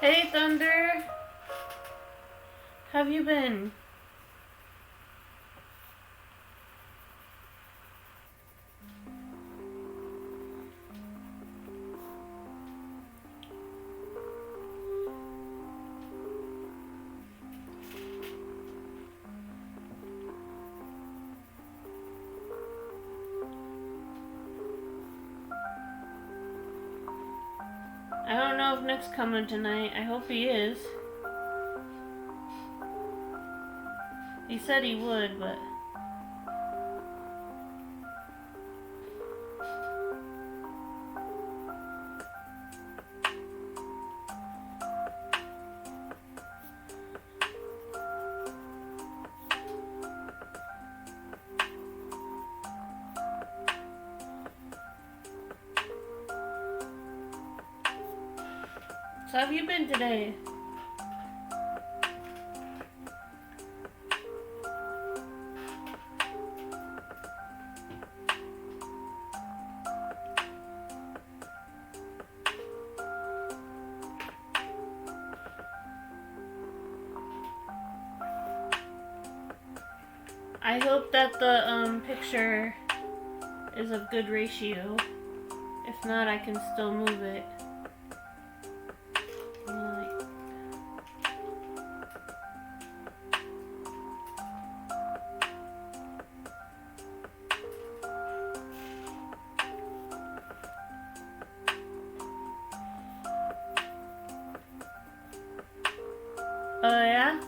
Hey, Thunder! How have you been? I don't know if Nick's coming tonight. I hope he is. He said he would, but... So how have you been today? I hope that the picture is of good ratio. If not, I can still move it. Oh yeah?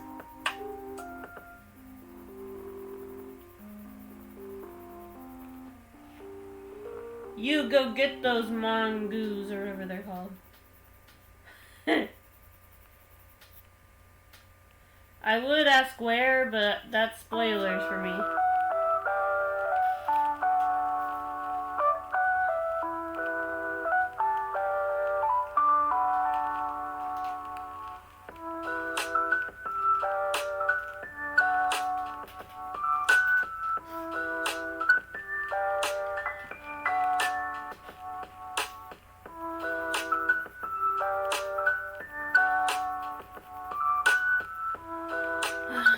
You go get those mongoose or whatever they're called. I would ask where, but that's spoilers for me.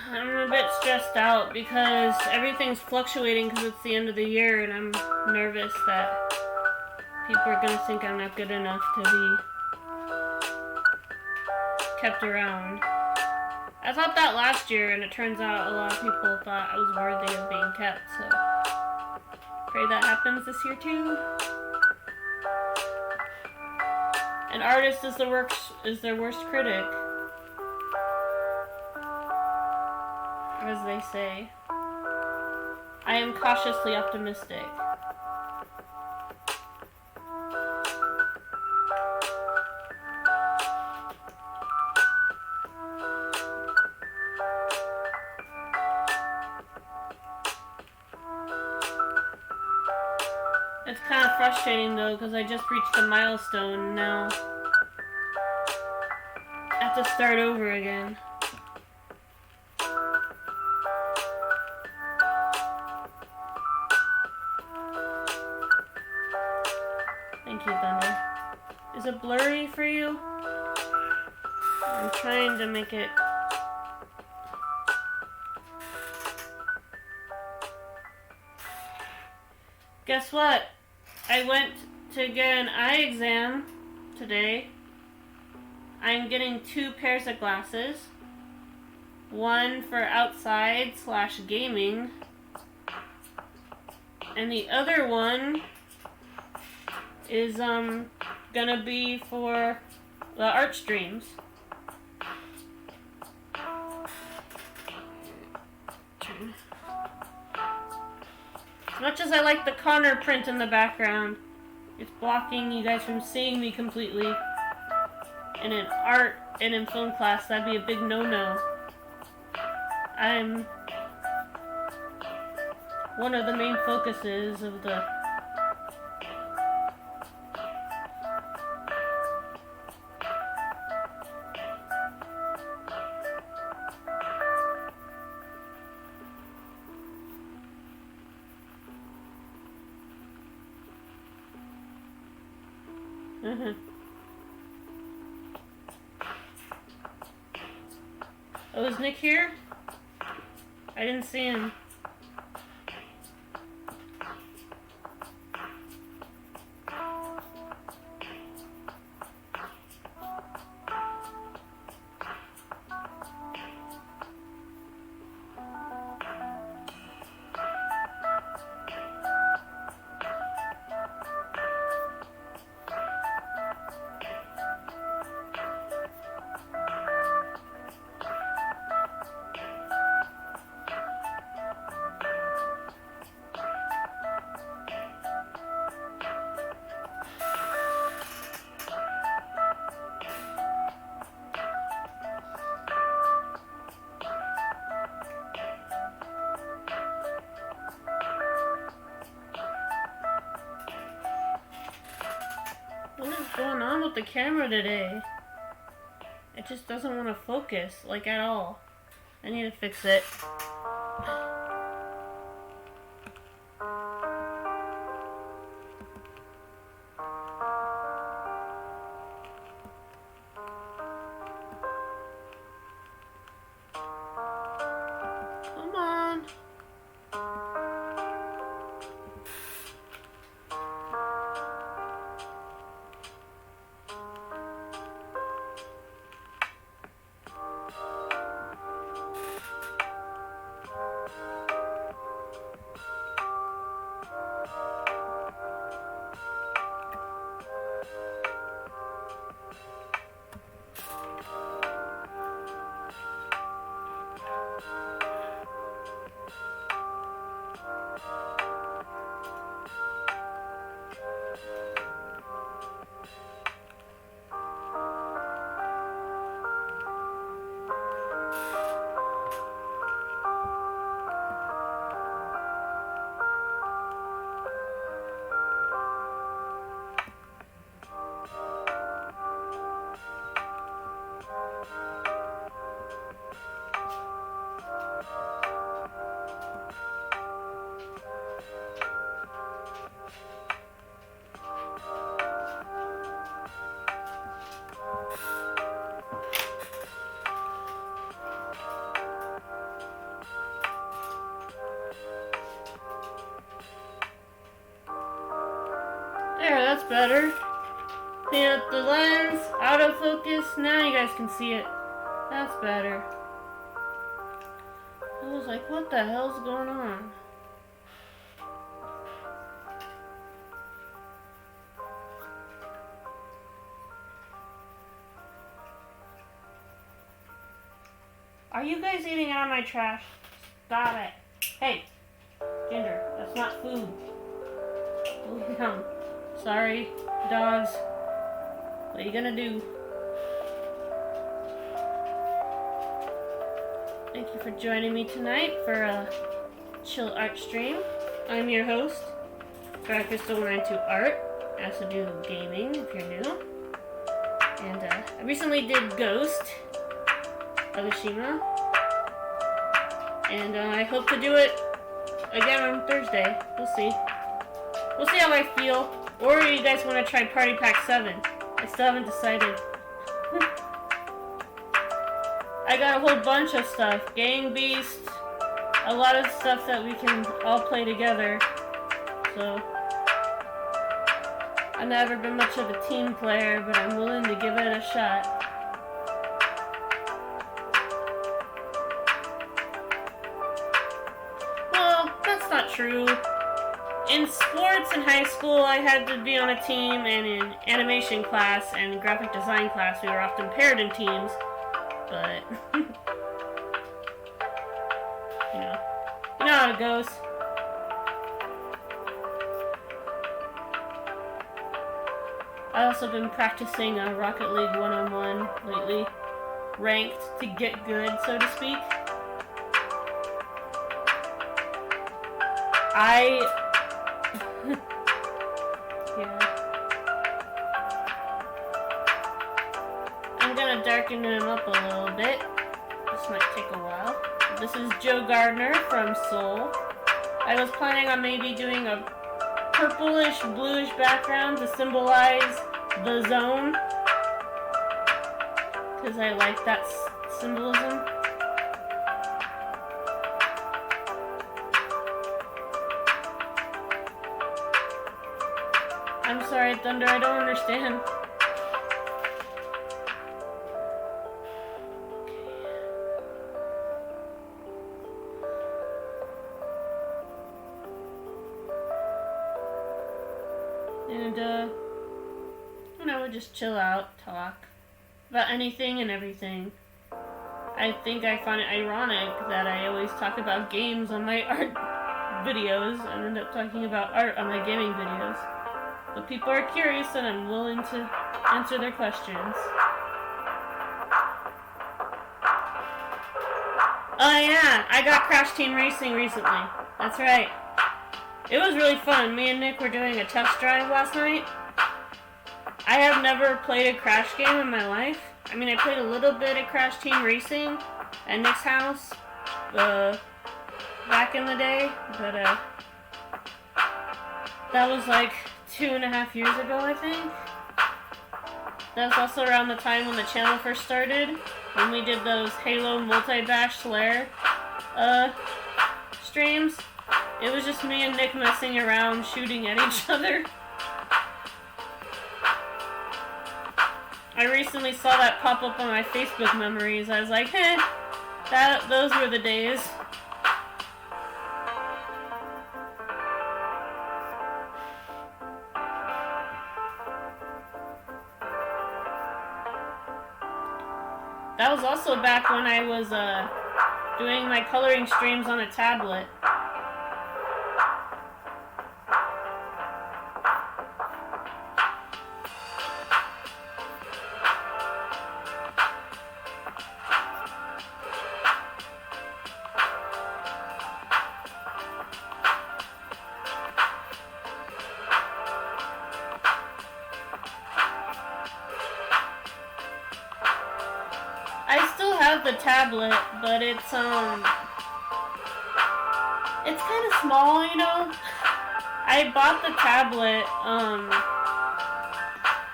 I'm a bit stressed out because everything's fluctuating because it's the end of the year and I'm nervous that people are going to think I'm not good enough to be kept around. I thought that last year and it turns out a lot of people thought I was worthy of being kept, so pray that happens this year too. An artist is their worst critic, as they say. I am cautiously optimistic. It's kind of frustrating though, because I just reached a milestone and now I have to start over again. Thank you, Thunder. Is it blurry for you? I'm trying to make it... Guess what? I went to get an eye exam today. I'm getting 2 pairs of glasses. One for outside / gaming. And the other one is gonna be for the art streams. As much as I like the Connor print in the background, it's blocking you guys from seeing me completely. And in art and in film class, that'd be a big no-no. I'm one of the main focuses of the Oh, is Nick here? I didn't see him. What is going on with the camera today? It just doesn't want to focus, like at all. I need to fix it. Come on. There, that's better. Clean up the lens, autofocus. Now you guys can see it. That's better. I was like, what the hell's going on? Are you guys eating out of my trash? Stop it. Hey, Ginger, that's not food. Move down. Sorry, dogs. What are you gonna do? Thank you for joining me tonight for a chill art stream. I'm your host, Crystal192 Art. I also do gaming if you're new. And I recently did Ghost of Tsushima. And I hope to do it again on Thursday. We'll see. We'll see how I feel. Or you guys want to try Party Pack 7. I still haven't decided. I got a whole bunch of stuff. Gang Beast. A lot of stuff that we can all play together. So, I've never been much of a team player, but I'm willing to give it a shot. Well, that's not true. In sports in high school, I had to be on a team, and in animation class and graphic design class, we were often paired in teams. But, you know how it goes. I've also been practicing Rocket League 1-on-1 lately, ranked to get good, so to speak. Yeah. I'm gonna darken him up a little bit. This might take a while. This is Joe Gardner from Soul. I was planning on maybe doing a purplish, bluish background to symbolize the zone, because I like that symbolism. I'm sorry, Thunder, I don't understand. And, we just chill out, talk about anything and everything. I think I find it ironic that I always talk about games on my art videos and end up talking about art on my gaming videos. But people are curious and I'm willing to answer their questions. Oh yeah, I got Crash Team Racing recently. That's right. It was really fun. Me and Nick were doing a test drive last night. I have never played a Crash game in my life. I mean, I played a little bit of Crash Team Racing at Nick's house back in the day, but that was like 2.5 years ago, I think. That was also around the time when the channel first started, when we did those Halo Multi-Bash Slayer streams. It was just me and Nick messing around, shooting at each other. I recently saw that pop up on my Facebook memories. I was like, those were the days. That was also back when I was doing my coloring streams on a tablet. The tablet, but it's kind of small, you know. I bought the tablet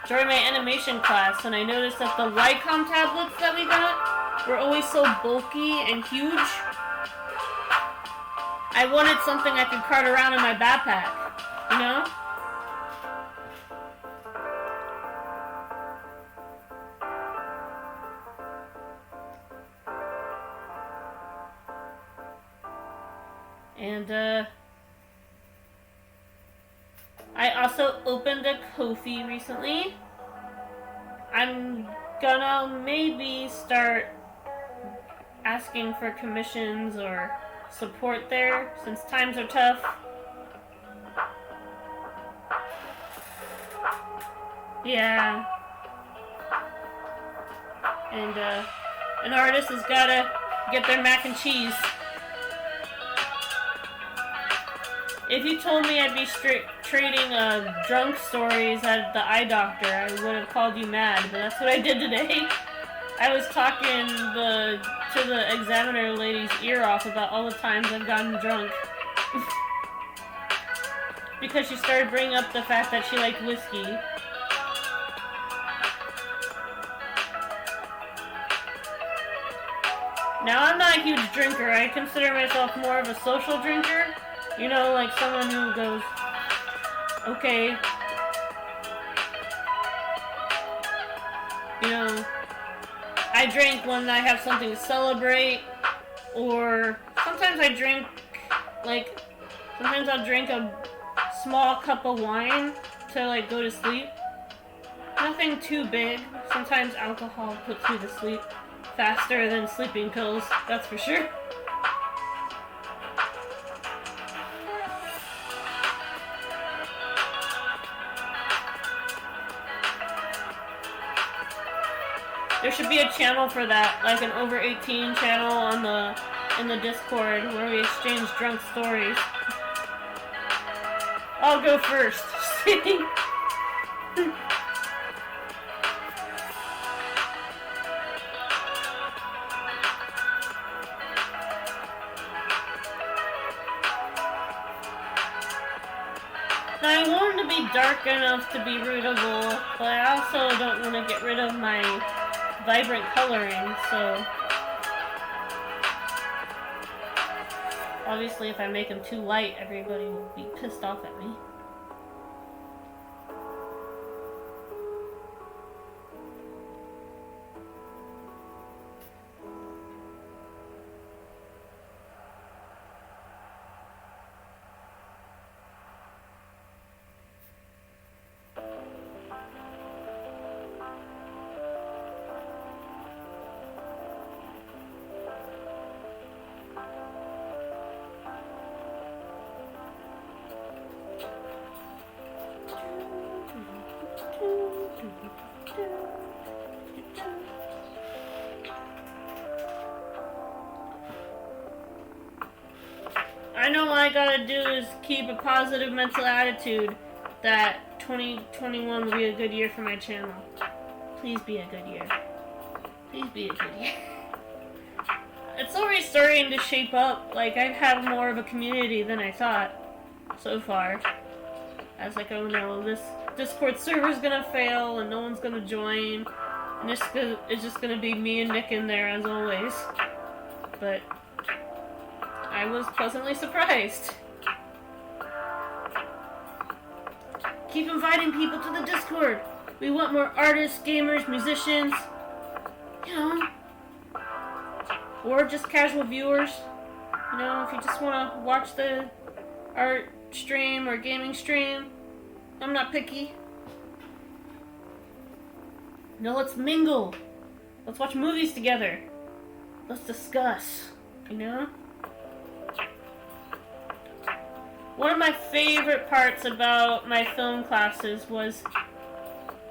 during my animation class, and I noticed that the Wacom tablets that we got were always so bulky and huge. I wanted something I could cart around in my backpack, you know. And, I also opened a Ko-fi recently. I'm gonna maybe start asking for commissions or support there, since times are tough. Yeah. And, an artist has gotta get their mac and cheese. If you told me I'd be trading drunk stories at the eye doctor, I would have called you mad, but that's what I did today. I was talking to the examiner lady's ear off about all the times I've gotten drunk. Because she started bringing up the fact that she liked whiskey. Now, I'm not a huge drinker. I consider myself more of a social drinker. You know, like someone who goes, okay, you know, I drink when I have something to celebrate, or sometimes I drink, like, sometimes I'll drink a small cup of wine to, like, go to sleep. Nothing too big. Sometimes alcohol puts me to sleep faster than sleeping pills, that's for sure. There should be a channel for that, like an over 18 channel in the Discord where we exchange drunk stories. I'll go first. Now, I want it to be dark enough to be readable, but I also don't want to get rid of my vibrant coloring, so obviously if I make them too light, everybody will be pissed off at me. all I gotta do is keep a positive mental attitude that 2021 will be a good year for my channel. Please be a good year. Please be a good year. It's already starting to shape up. Like, I have more of a community than I thought so far. I was like, oh no, this Discord server's gonna fail and no one's gonna join. And it's just gonna be me and Nick in there as always. But I was pleasantly surprised. Keep inviting people to the Discord. We want more artists, gamers, musicians. You know. Or just casual viewers. You know, if you just want to watch the art stream or gaming stream. I'm not picky. No, let's mingle. Let's watch movies together. Let's discuss. You know? One of my favorite parts about my film classes was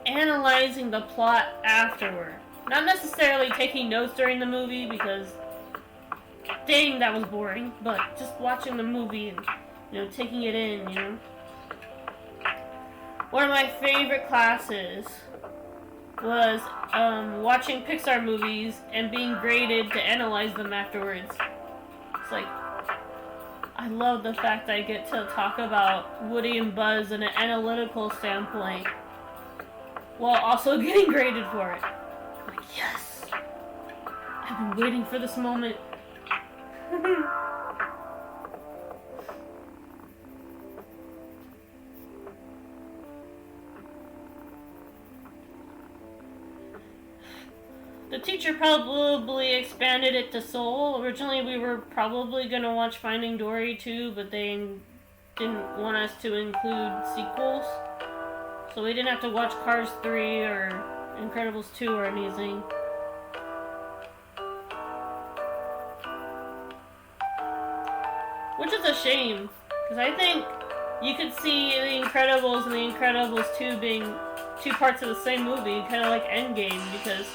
analyzing the plot afterward. Not necessarily taking notes during the movie because, dang, that was boring. But just watching the movie and, you know, taking it in, you know. One of my favorite classes was watching Pixar movies and being graded to analyze them afterwards. It's like, I love the fact that I get to talk about Woody and Buzz in an analytical standpoint while also getting graded for it. I'm like, yes! I've been waiting for this moment. The teacher probably expanded it to Soul. Originally we were probably going to watch Finding Dory too, but they didn't want us to include sequels. So we didn't have to watch Cars 3 or Incredibles 2 or anything. Which is a shame, because I think you could see The Incredibles and The Incredibles 2 being two parts of the same movie, kind of like Endgame, because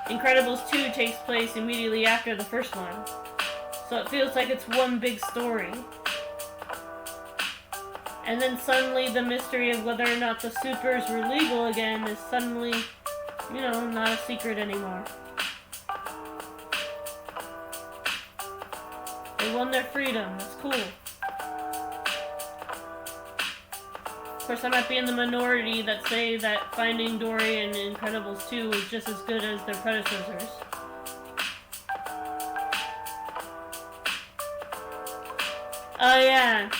Incredibles 2 takes place immediately after the first one. So it feels like it's one big story. And then suddenly the mystery of whether or not the supers were legal again is suddenly, you know, not a secret anymore. They won their freedom. That's cool. Of course, I might be in the minority that say that Finding Dory and Incredibles 2 was just as good as their predecessors. Oh yeah.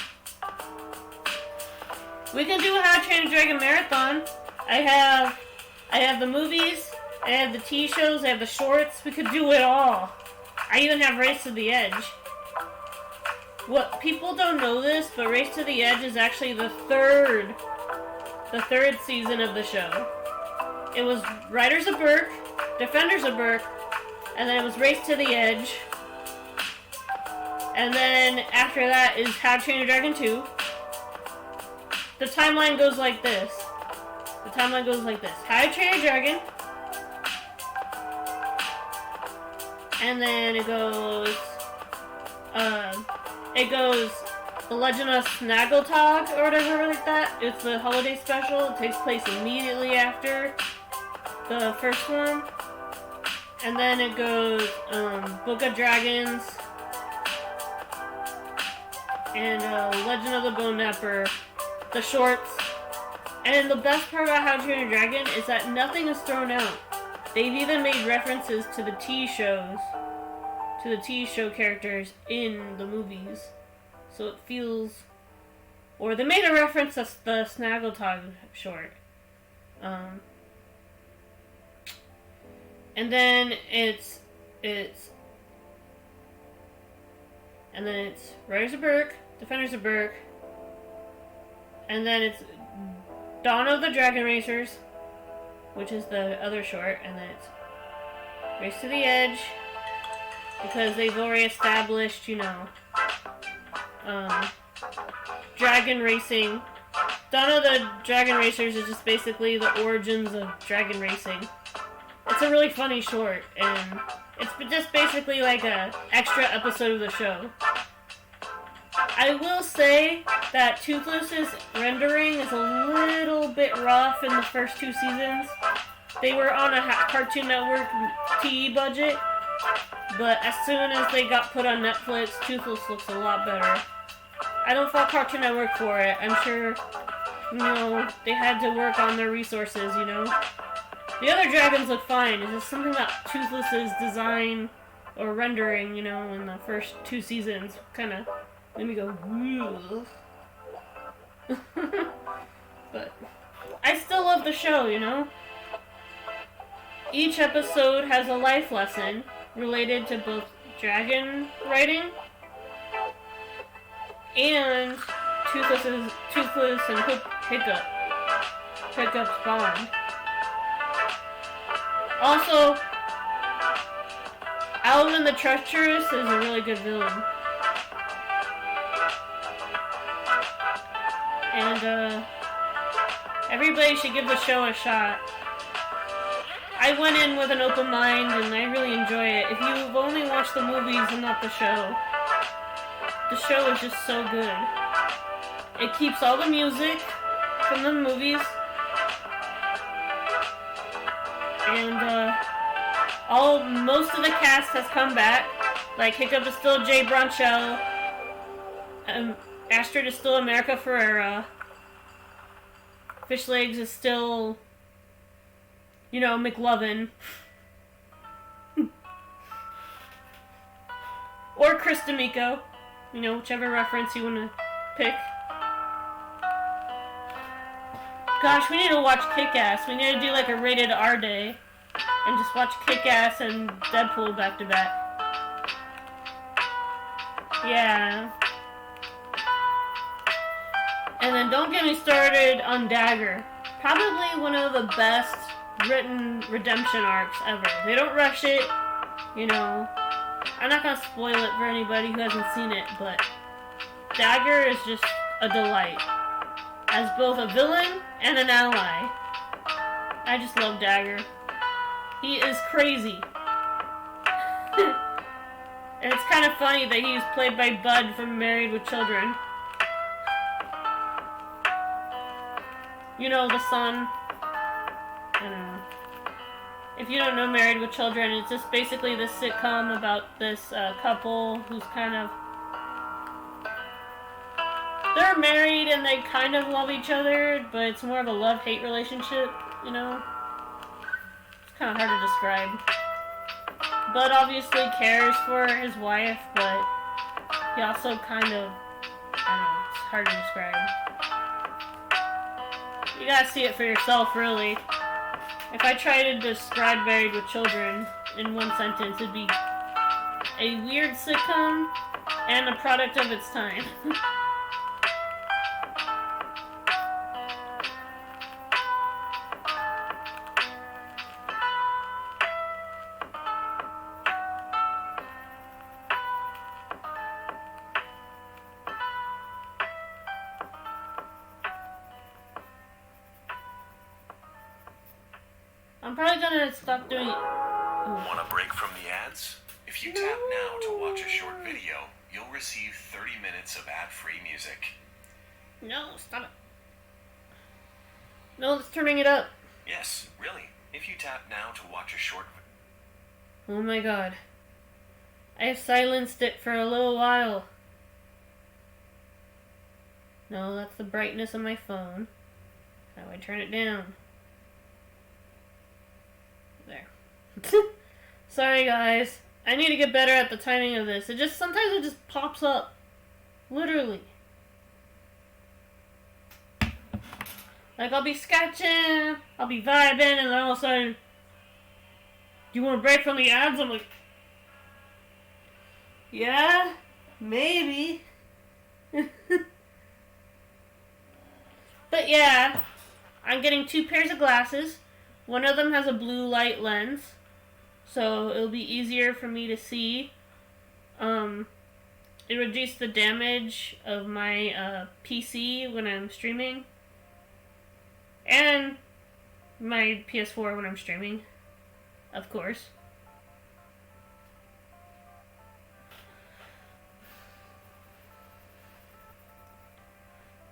We can do a How to Train Your Dragon marathon. I have the movies, I have the TV shows, I have the shorts. We could do it all. I even have Race to the Edge. What people don't know this, but Race to the Edge is actually the third season of the show. It was Riders of Berk, Defenders of Berk, and then it was Race to the Edge. And then after that is How to Train Your Dragon 2. The timeline goes like this. How to Train Your Dragon. And then it goes The Legend of Snaggletog or whatever like that. It's the holiday special. It takes place immediately after the first one. And then it goes Book of Dragons and Legend of the Bone Knapper, the shorts. And the best part about How to Train Your Dragon is that nothing is thrown out. They've even made references to the TV shows, to the TV show characters in the movies. So it feels... Or they made a reference to the Snaggletog short. And then it's Riders of Berk, Defenders of Berk, and then it's Dawn of the Dragon Racers, which is the other short, and then it's Race to the Edge, because they've already established, you know, dragon racing. Dawn of the Dragon Racers is just basically the origins of dragon racing. It's a really funny short, and it's just basically like a extra episode of the show. I will say that Toothless's rendering is a little bit rough in the first 2 seasons. They were on a Cartoon Network TV budget, but as soon as they got put on Netflix, Toothless looks a lot better. I don't fault Cartoon Network for it. I'm sure, they had to work on their resources, The other dragons look fine. It's just something about Toothless's design or rendering, in the first 2 seasons kind of made me go, But I still love the show, Each episode has a life lesson related to both dragon writing and Toothless and Hiccup's bond. Also, Alvin the Treacherous is a really good villain. And, everybody should give the show a shot. I went in with an open mind and I really enjoy it. If you've only watched the movies and not the show is just so good. It keeps all the music from the movies. And, most of the cast has come back. Like, Hiccup is still Jay Bronchell. Astrid is still America Ferrera. Fishlegs is still, McLovin. Or Chris D'Amico. Whichever reference you want to pick. Gosh, we need to watch Kick-Ass. We need to do like a rated R day. And just watch Kick-Ass and Deadpool back to back. Yeah. And then don't get me started on Dagger. Probably one of the best written redemption arcs ever. They don't rush it, I'm not gonna spoil it for anybody who hasn't seen it, but Dagger is just a delight. As both a villain and an ally. I just love Dagger. He is crazy. And it's kind of funny that he's played by Bud from Married with Children. The son. I don't know. If you don't know Married with Children, it's just basically this sitcom about this couple who's kind of... They're married and they kind of love each other, but it's more of a love-hate relationship, It's kind of hard to describe. Bud obviously cares for his wife, but he also kind of... I don't know, it's hard to describe. You gotta see it for yourself, really. If I try to describe Married with Children in one sentence, it'd be a weird sitcom and a product of its time. I'm probably gonna stop doing it. Want a break from the ads? If you tap now to watch a short video, you'll receive 30 minutes of ad-free music. No, stop it. No, it's turning it up. Yes, really. If you tap now to watch a short... Oh my god. I have silenced it for a little while. No, that's the brightness of my phone. How do I turn it down? There. Sorry guys. I need to get better at the timing of this. Sometimes it just pops up. Literally. Like I'll be sketching, I'll be vibing, and then all of a sudden, do you want to break from the ads? I'm like, yeah, maybe. But yeah, I'm getting 2 pairs of glasses. One of them has a blue light lens, so it'll be easier for me to see. It reduced the damage of my PC when I'm streaming, and my PS4 when I'm streaming, of course.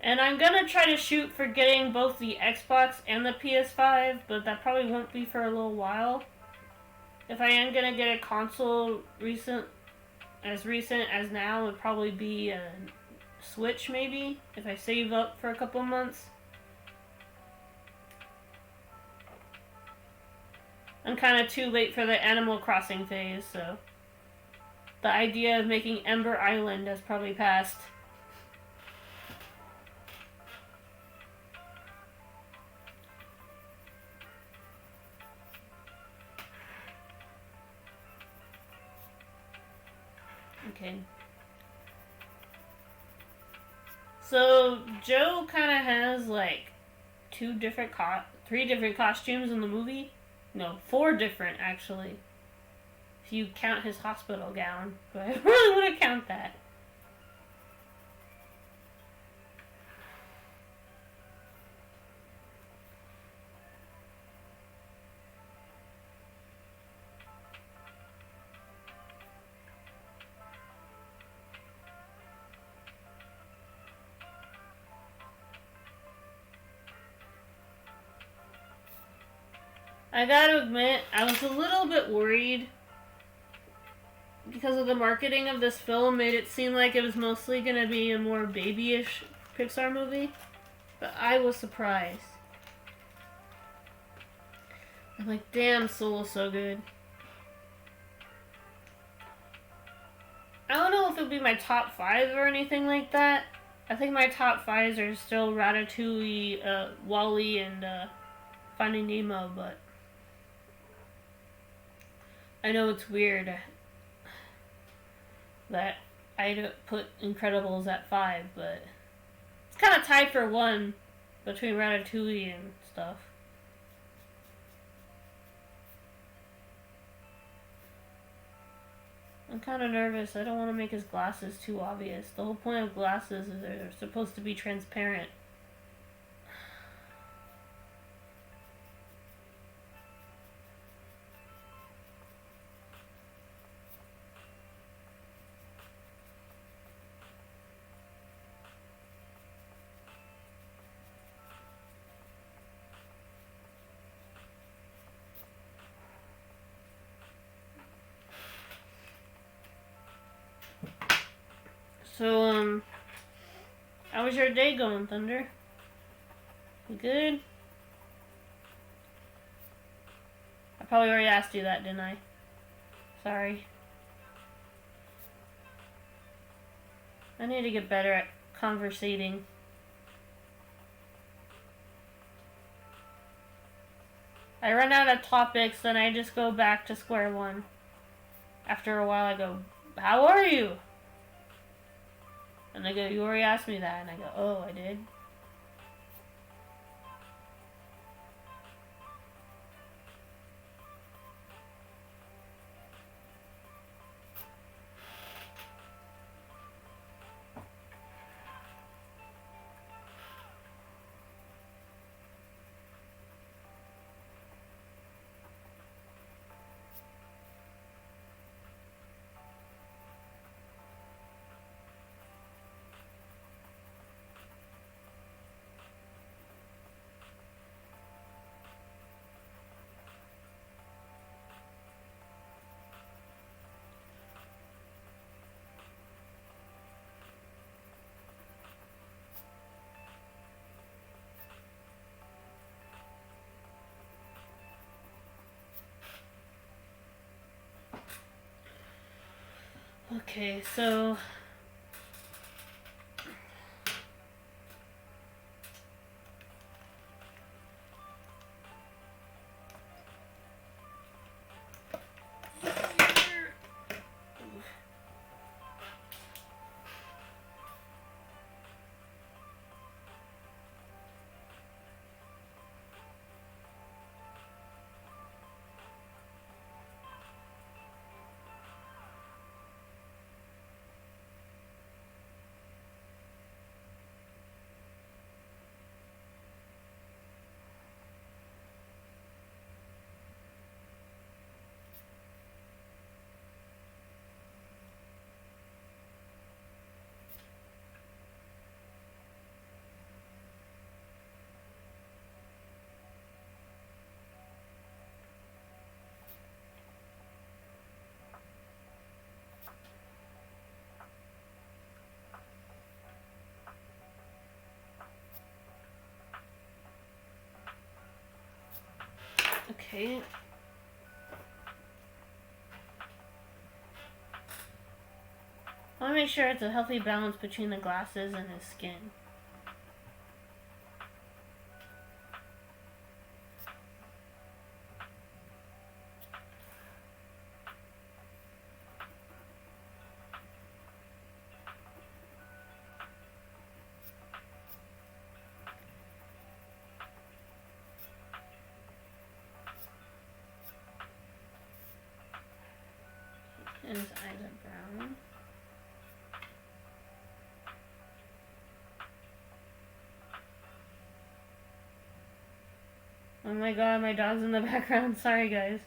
And I'm gonna try to shoot for getting both the Xbox and the PS5, but that probably won't be for a little while. If I am gonna get a console recent as now, would probably be a Switch maybe, if I save up for a couple months. I'm kind of too late for the Animal Crossing phase, so the idea of making Ember Island has probably passed. Okay. So Joe kind of has like three different costumes in the movie. No, 4 different actually. If you count his hospital gown, but I really want to count that. I gotta admit, I was a little bit worried because of the marketing of this film made it seem like it was mostly gonna be a more babyish Pixar movie, but I was surprised. I'm like, damn, Soul is so good. I don't know if it'll be my top 5 or anything like that. I think my top 5s are still Ratatouille, WALL-E, and Finding Nemo, but I know it's weird that I put Incredibles at 5, but it's kind of tied for 1 between Ratatouille and stuff. I'm kind of nervous. I don't want to make his glasses too obvious. The whole point of glasses is they're supposed to be transparent. So, how was your day going, Thunder? You good? I probably already asked you that, didn't I? Sorry. I need to get better at conversating. I run out of topics, then I just go back to square one. After a while, I go, "How are you?" And they go, "You already asked me that." And I go, "Oh, I did?" Okay, so Okay. I want to make sure it's a healthy balance between the glasses and his skin. And his eyes are brown. Oh my god, my dog's in the background. Sorry, guys.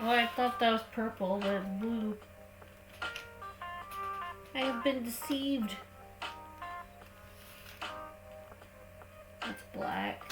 Oh, I thought that was purple, but it's blue. I have been deceived. black.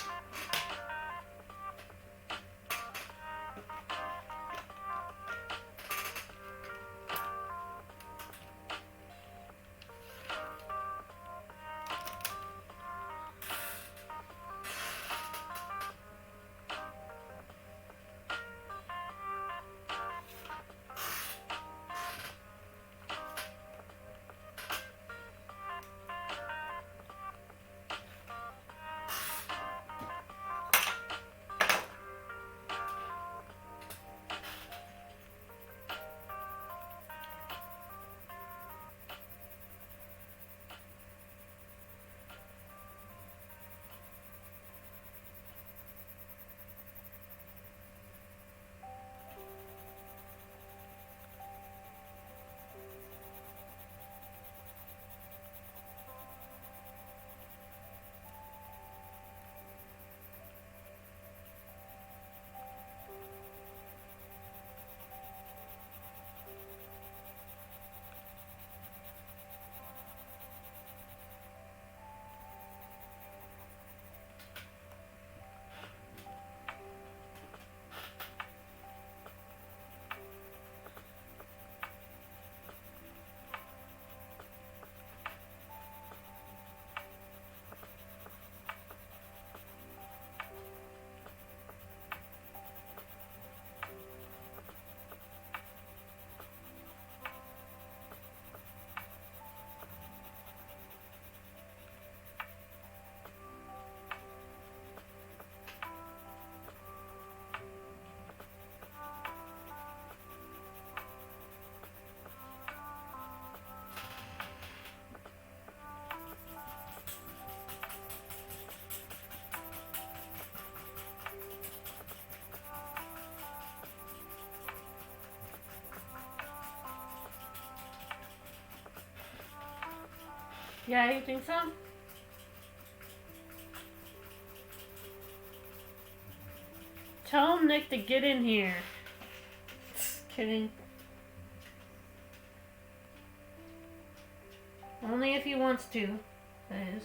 Yeah, you think so? Tell Nick to get in here. Just kidding. Only if he wants to, that is.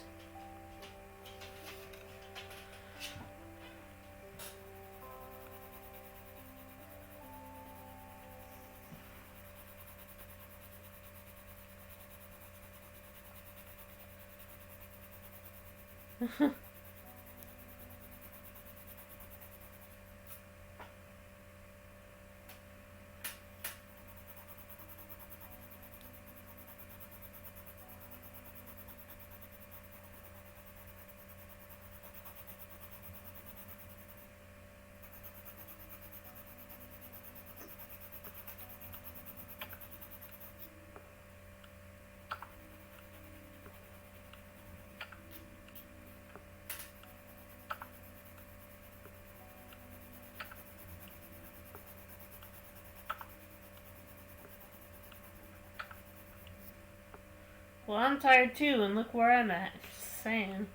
Well, I'm tired too, and look where I'm at. Just saying.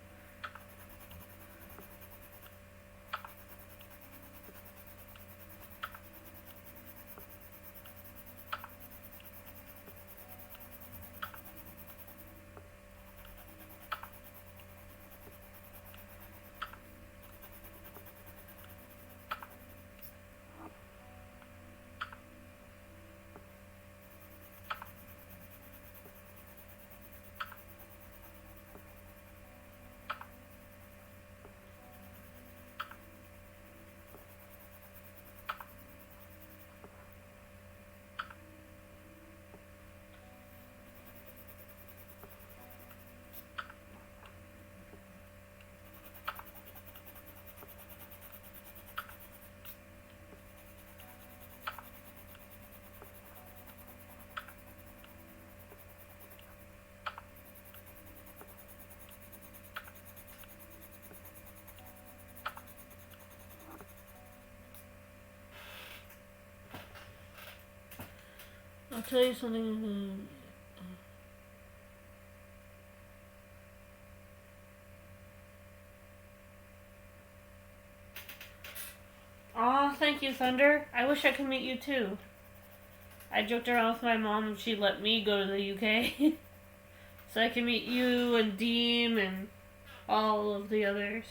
I'll tell you something. Aw, thank you, Thunder. I wish I could meet you too. I joked around with my mom if she'd let me go to the UK. So I can meet you and Deem and all of the others.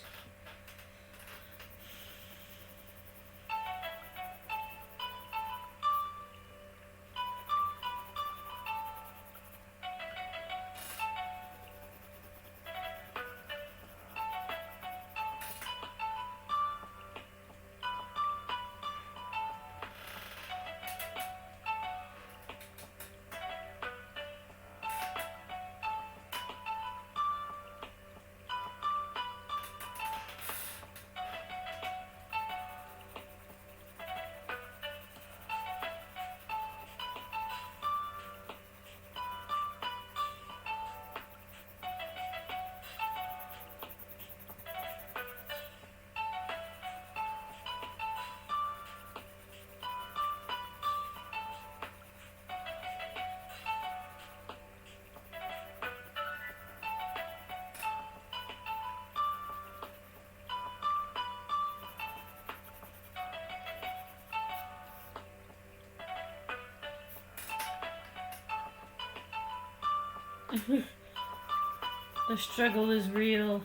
The struggle is real.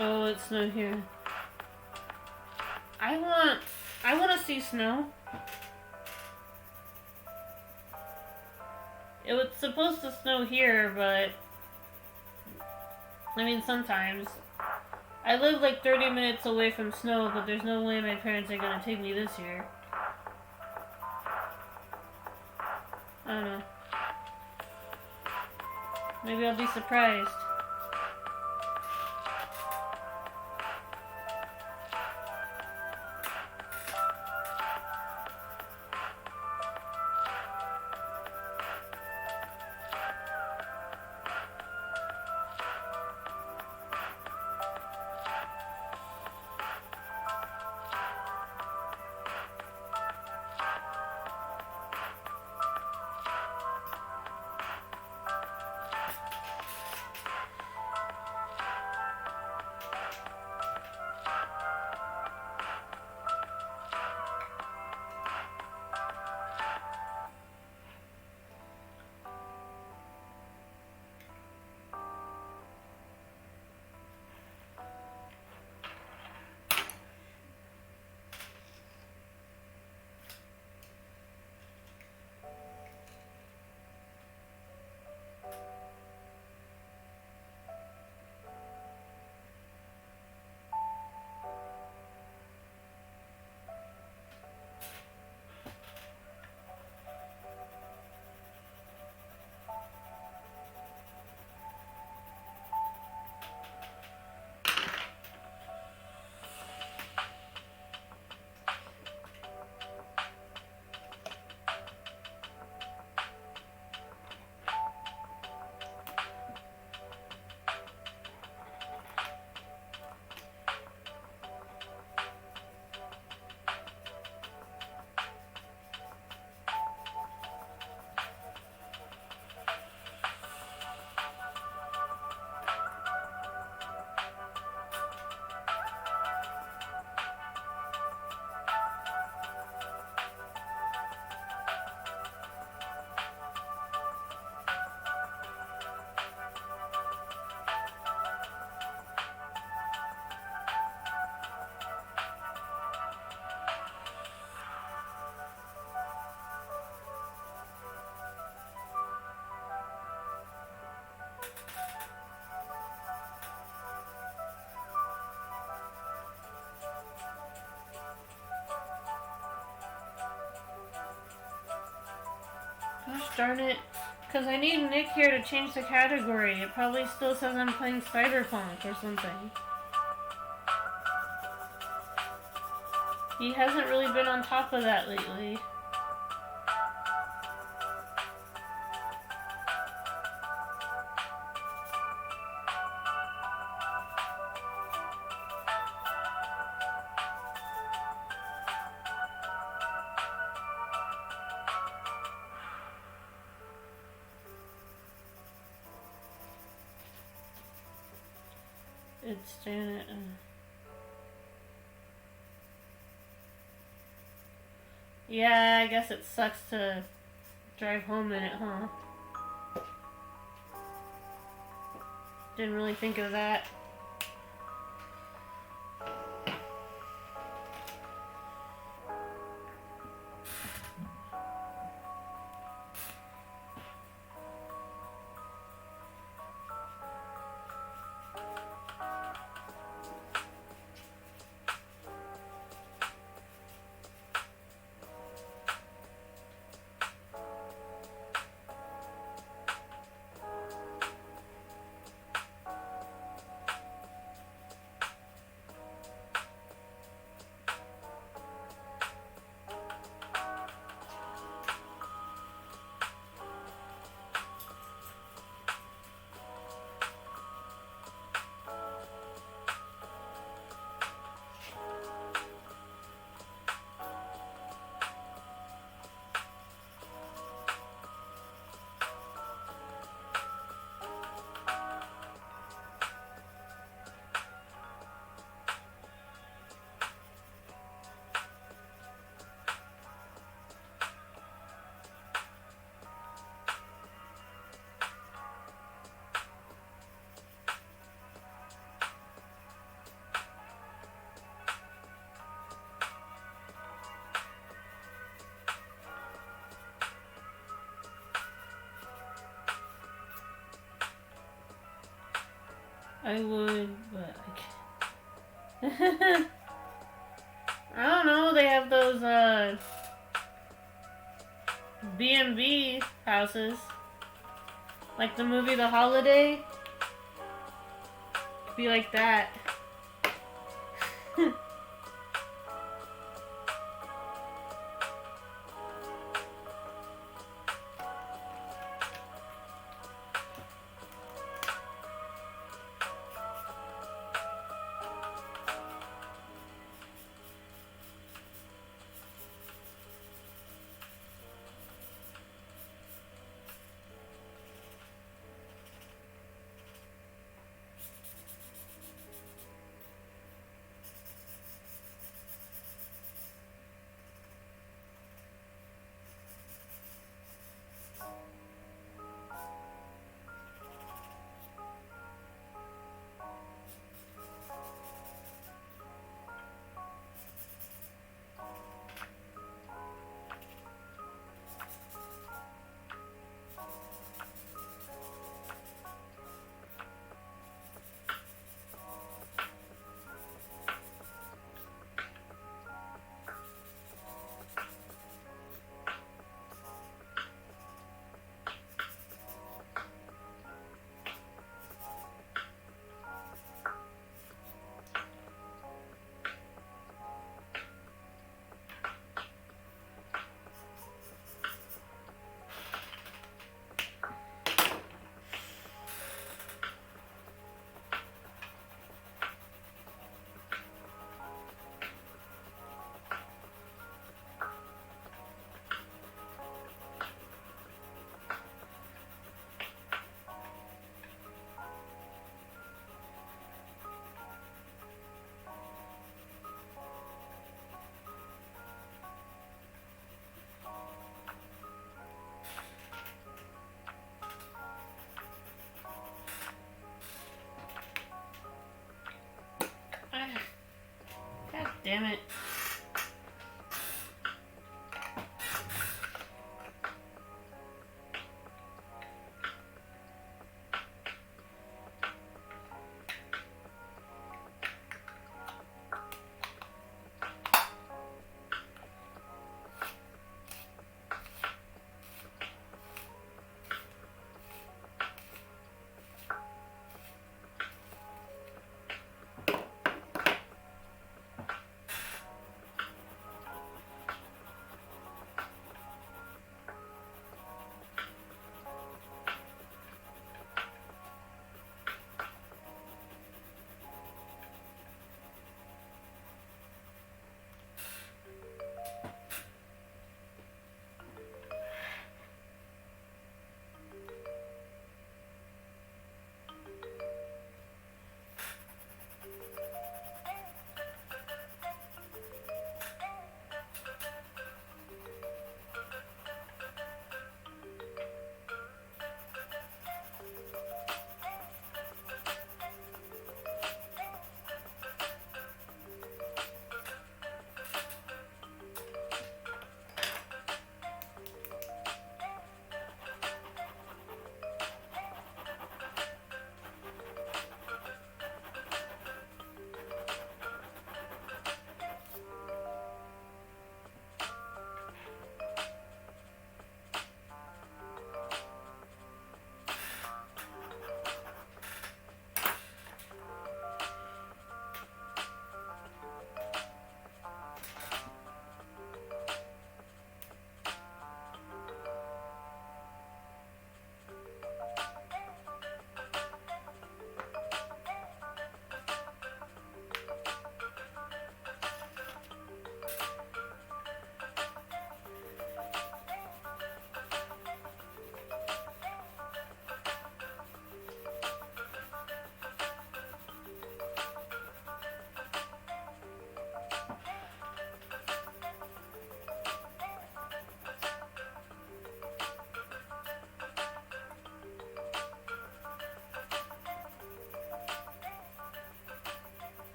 Oh, it's snow here. I want to see snow. It was supposed to snow here, but I mean sometimes. I live like 30 minutes away from snow, but there's no way my parents are gonna take me this year. I don't know. Maybe I'll be surprised. Gosh darn it. Because I need Nick here to change the category. It probably still says I'm playing Cyberpunk or something. He hasn't really been on top of that lately. It's Janet. Yeah, I guess it sucks to drive home in it, huh? Didn't really think of that. I would, but I can't. I don't know, they have those, B&B houses. Like the movie The Holiday. Could be like that. God damn it.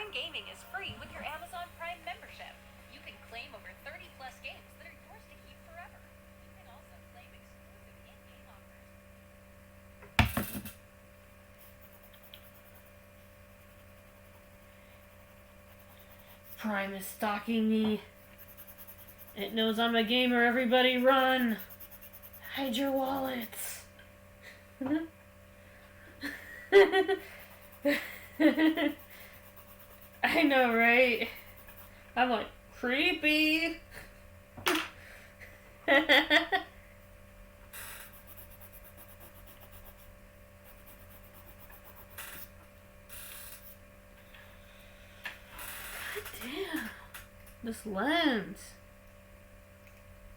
Prime Gaming is free with your Amazon Prime membership. You can claim over 30 plus games that are yours to keep forever. You can also claim exclusive in-game offers. Prime is stalking me. It knows I'm a gamer. Everybody run. Hide your wallets. I know, right? I'm like, creepy. Damn. This lens.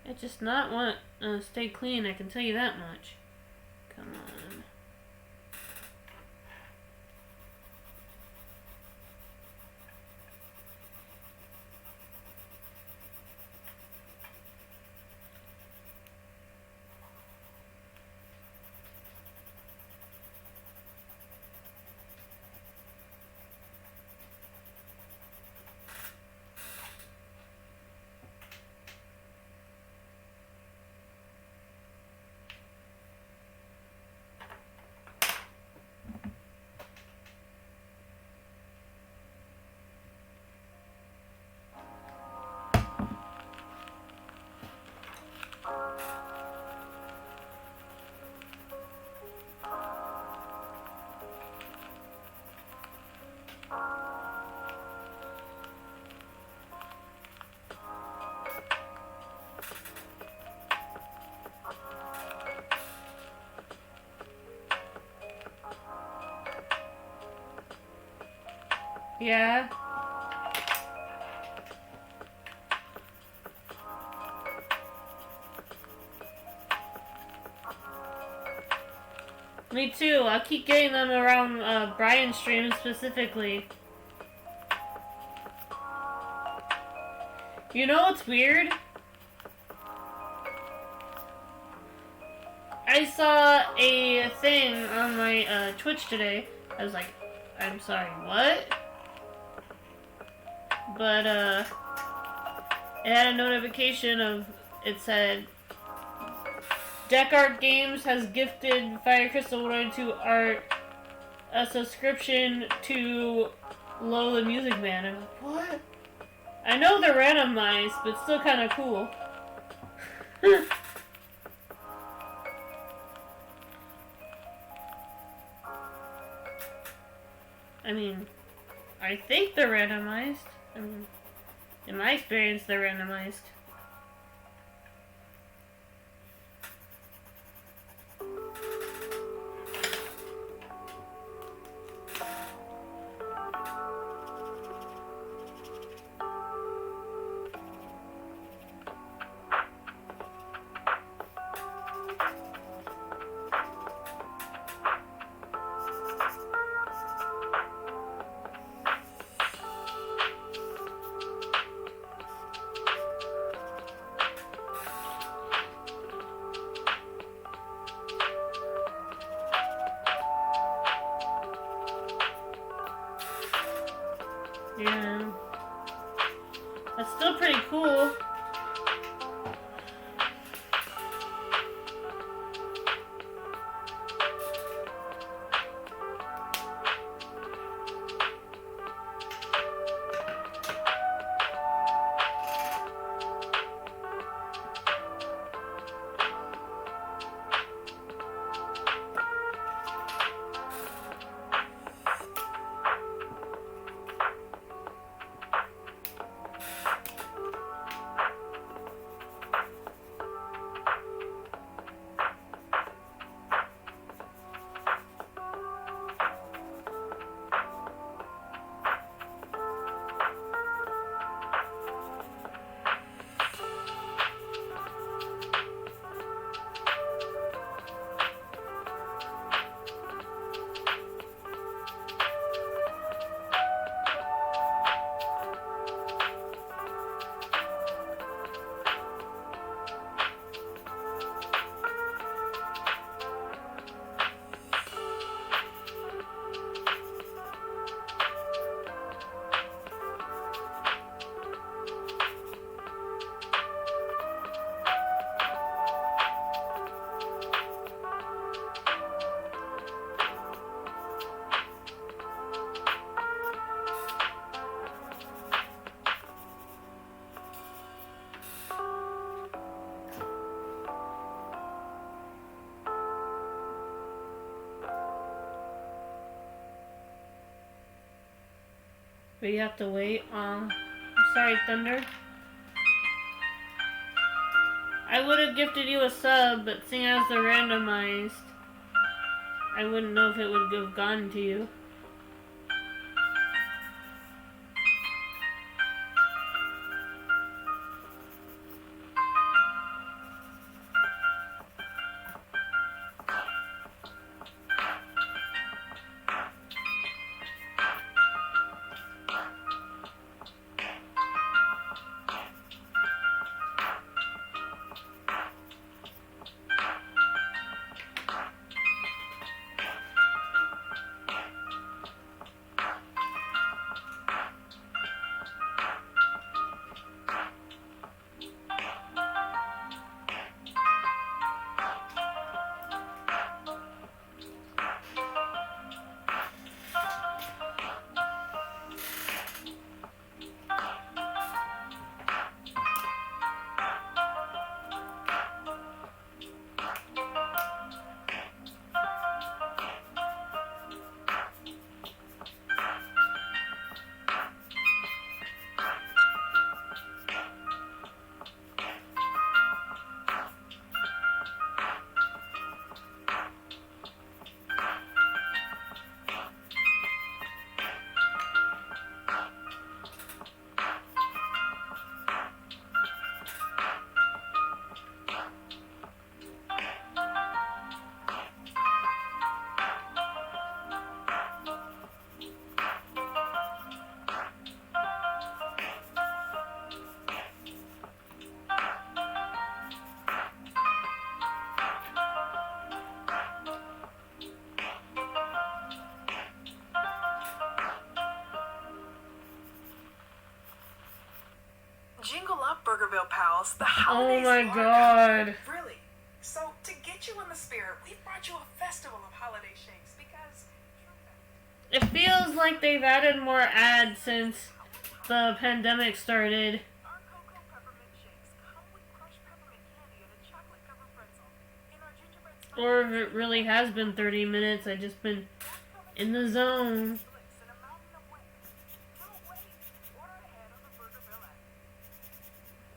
It just not want to stay clean, I can tell you that much. Come on. Yeah. Me too. I'll keep getting them around Brian's stream specifically. You know what's weird? I saw a thing on my Twitch today. I was like, I'm sorry, what? But it had a notification of, it said, Deck Art Games has gifted Fire Crystal 102 Art a subscription to Low the Music Man. I'm like, what? I know they're randomized, but still kind of cool. I mean, I think they're randomized. I mean, in my experience, they're randomized. Yeah. That's still pretty cool. But you have to wait. I'm sorry, Thunder. I would have gifted you a sub, but seeing as they're randomized, I wouldn't know if it would have gone to you. Jingle up, Burgerville pals. The Oh holidays my are god. Really? So, to get you in the spirit, we've brought you a festival of holiday shakes because... It feels like they've added more ads since the pandemic started. Our cocoa peppermint shakes come with crushed peppermint candy and a chocolate-covered pretzel. In our gingerbread spice Or if it really has been 30 minutes, I've just been in the zone. slicks and a mountain of wings. Don't wait. Order ahead on the Burgerville app.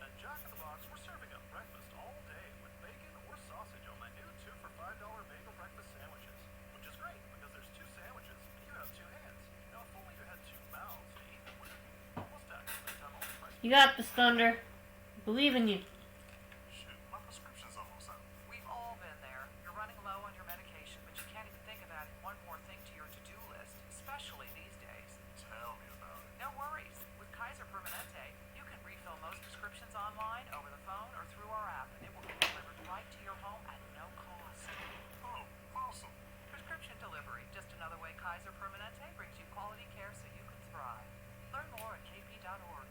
At Jack in the Box, we're serving up breakfast all day with bacon or sausage on my new 2 for $5 bagel breakfast sandwiches. Which is great because there's 2 sandwiches and you have 2 hands. Now, if only you had 2 mouths to eat them with. Almost done. This time all the prices. You got this, Thunder. Believe in you. Shoot, my prescription's almost up. We've all been there. You're running low on your medication, but you can't even think of adding one more thing to your to-do list, especially these days. Tell me about it. No worries. With Kaiser Permanente, you can refill most prescriptions online, over the phone, or through our app, and it will get delivered right to your home at no cost. Oh, awesome. Prescription delivery, just another way Kaiser Permanente brings you quality care so you can thrive. Learn more at kp.org.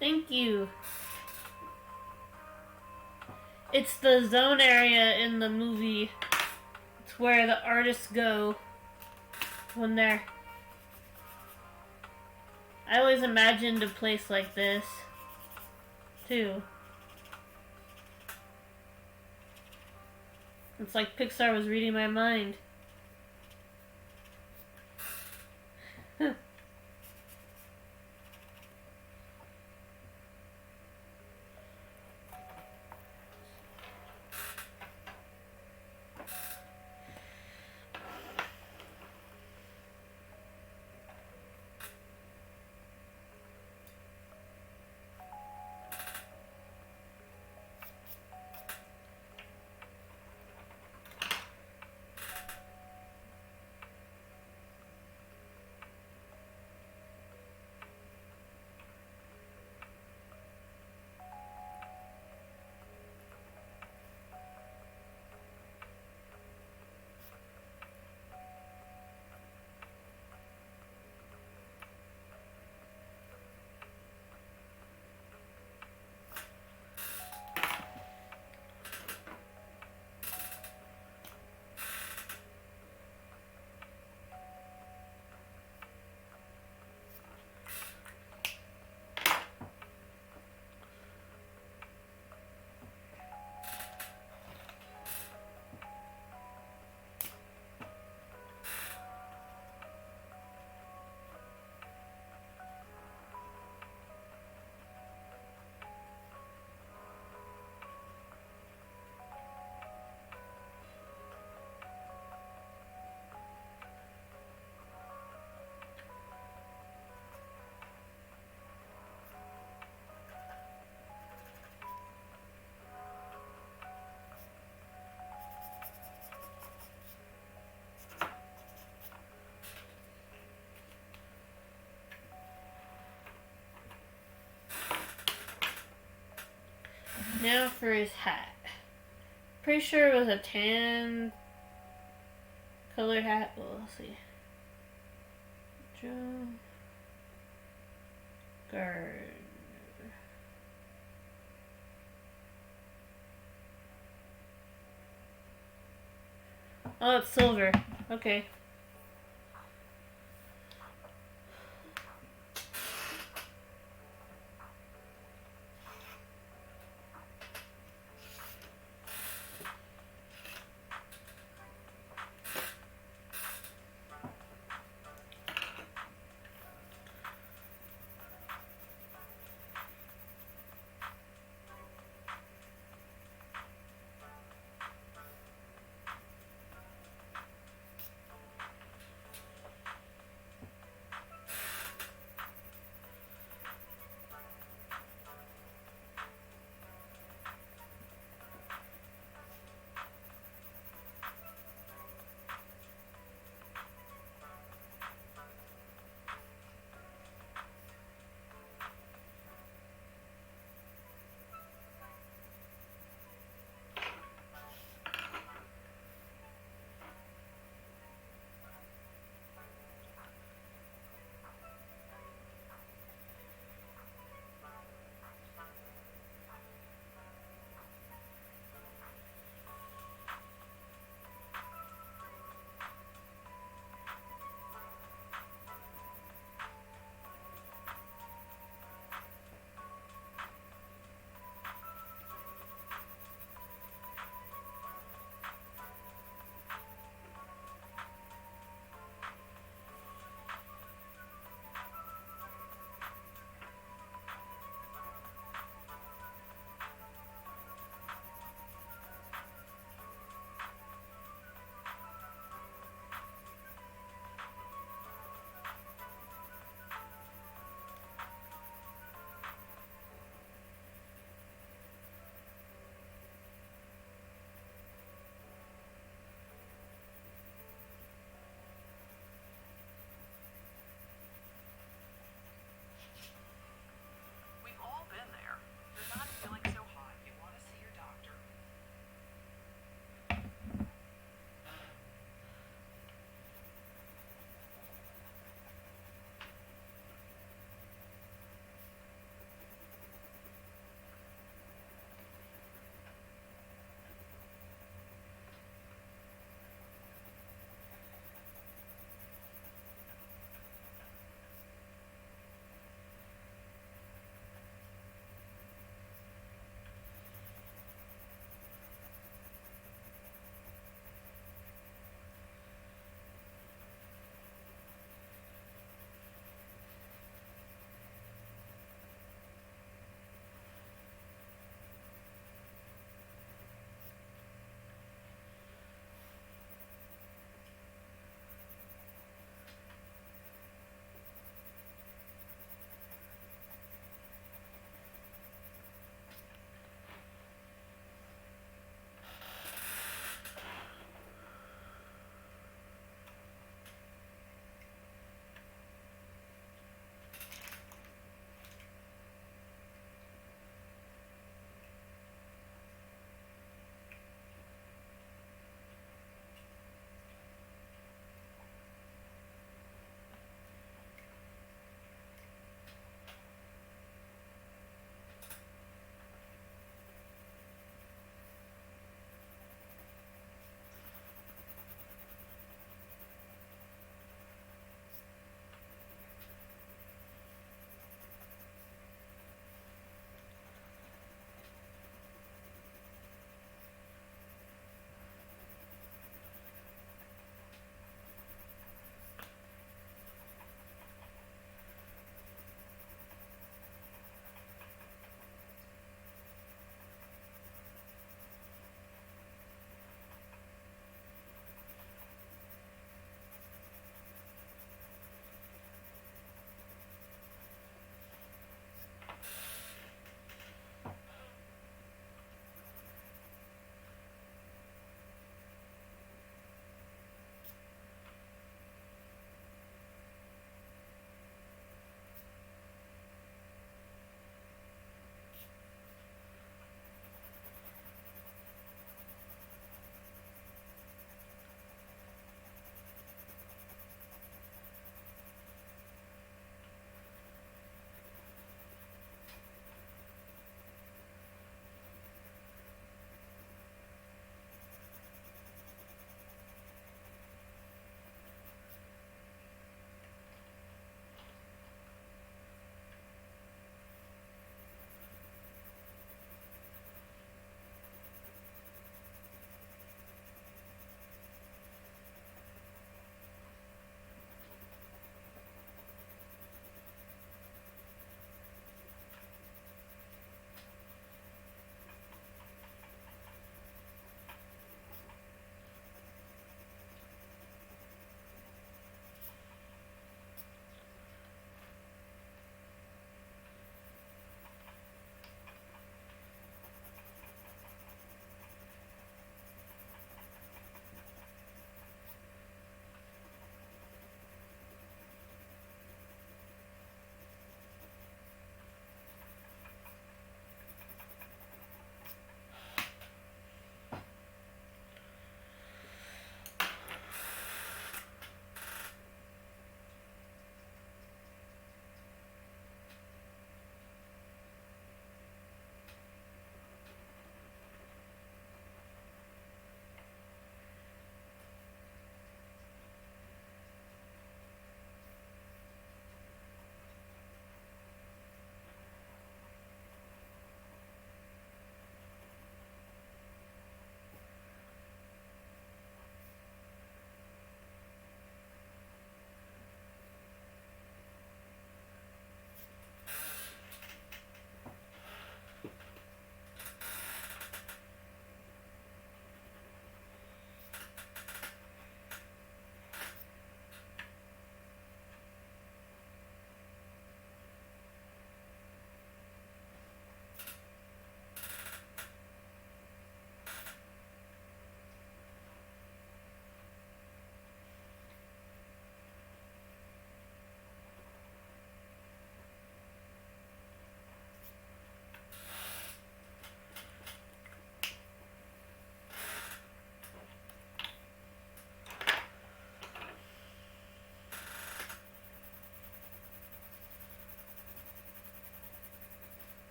Thank you. It's the zone area in the movie. It's where the artists go when they're... I always imagined a place like this, too. It's like Pixar was reading my mind. Now for his hat. Pretty sure it was a tan colored hat. Well, let's see. Joe Gardner. Oh, it's silver. Okay.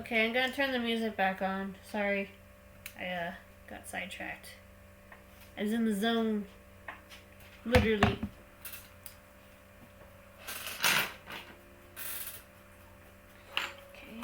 Okay, I'm gonna turn the music back on. Sorry. I got sidetracked. I was in the zone. Literally. Okay.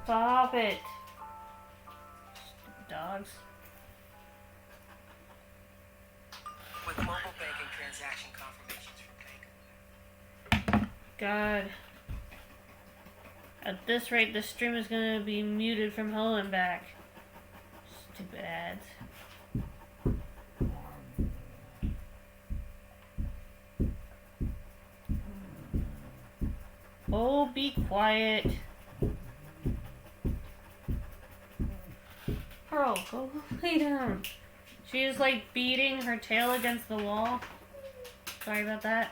Stop it. Stupid dogs. With mobile banking transaction confirmations from Bank. God. At this rate, the stream is gonna be muted from hell and back. Stupid ads. Oh, be quiet. Pearl, go lay down. She is like beating her tail against the wall. Sorry about that.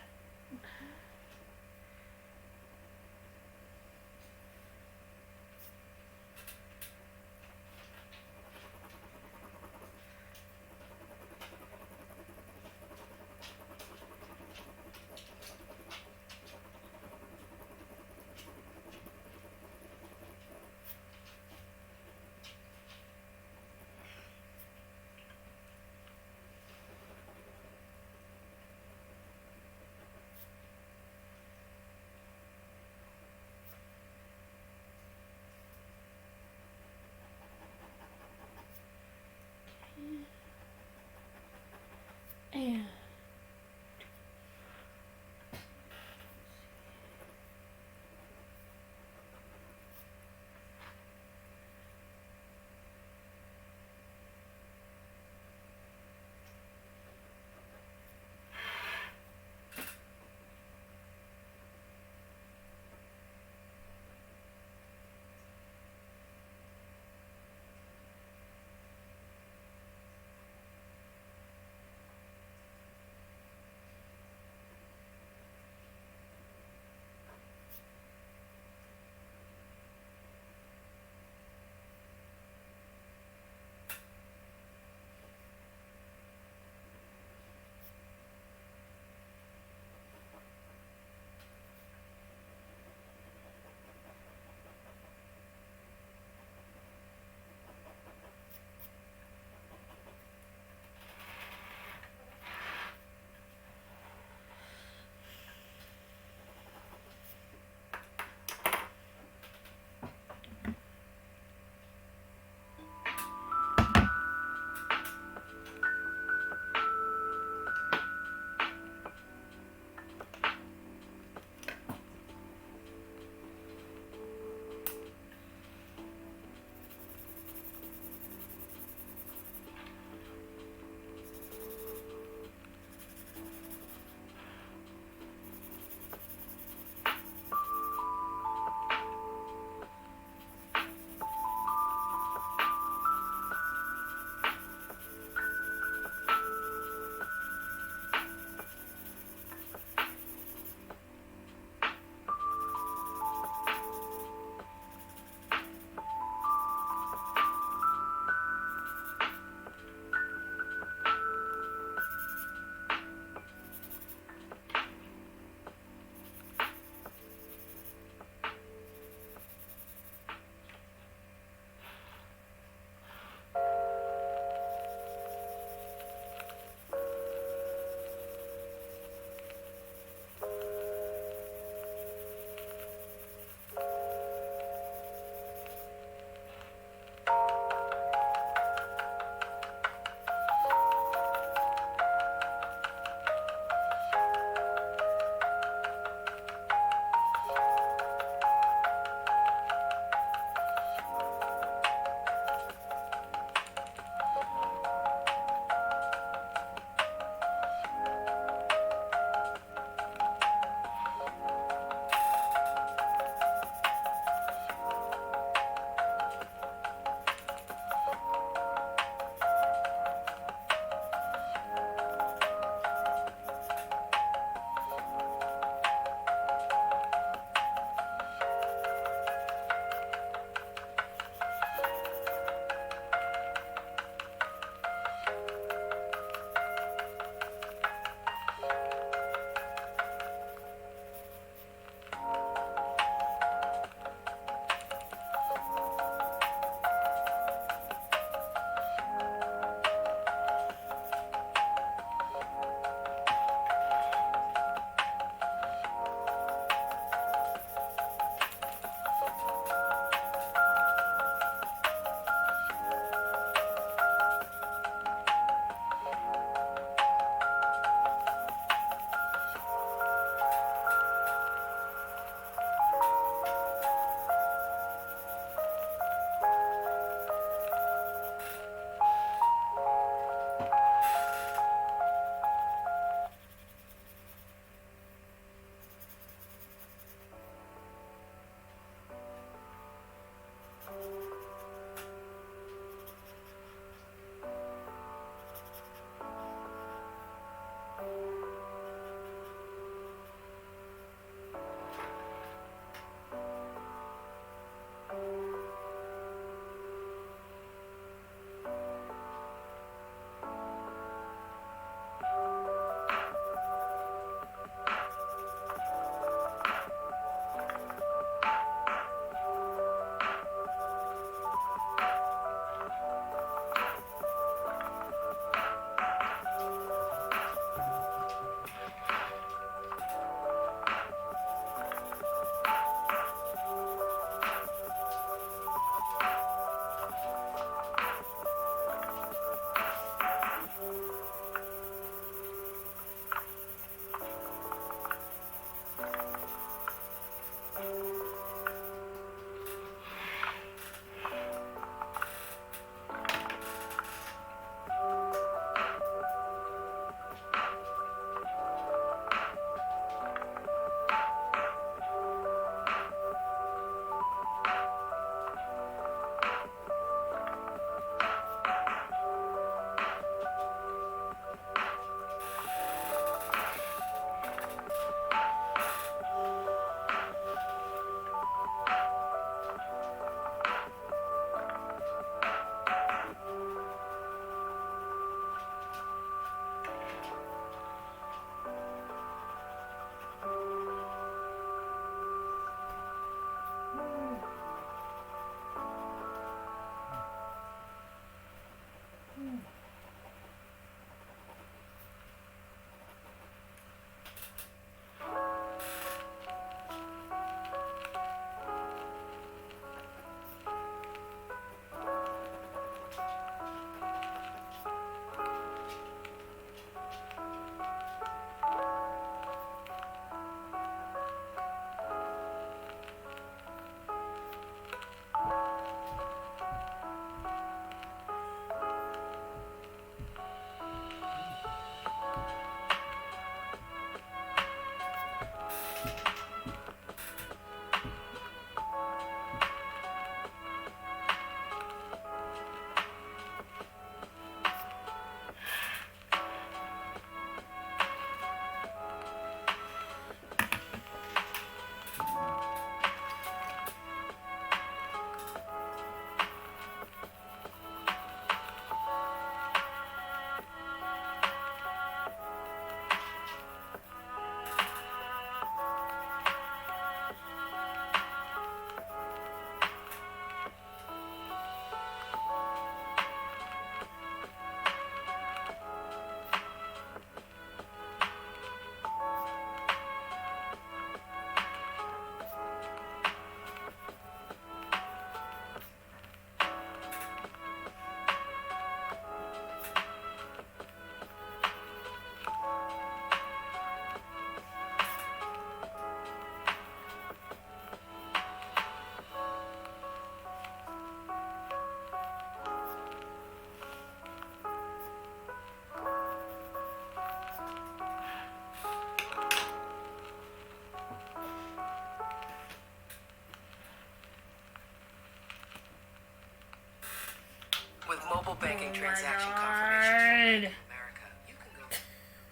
mobile banking Oh my transaction confirmations God. from America. You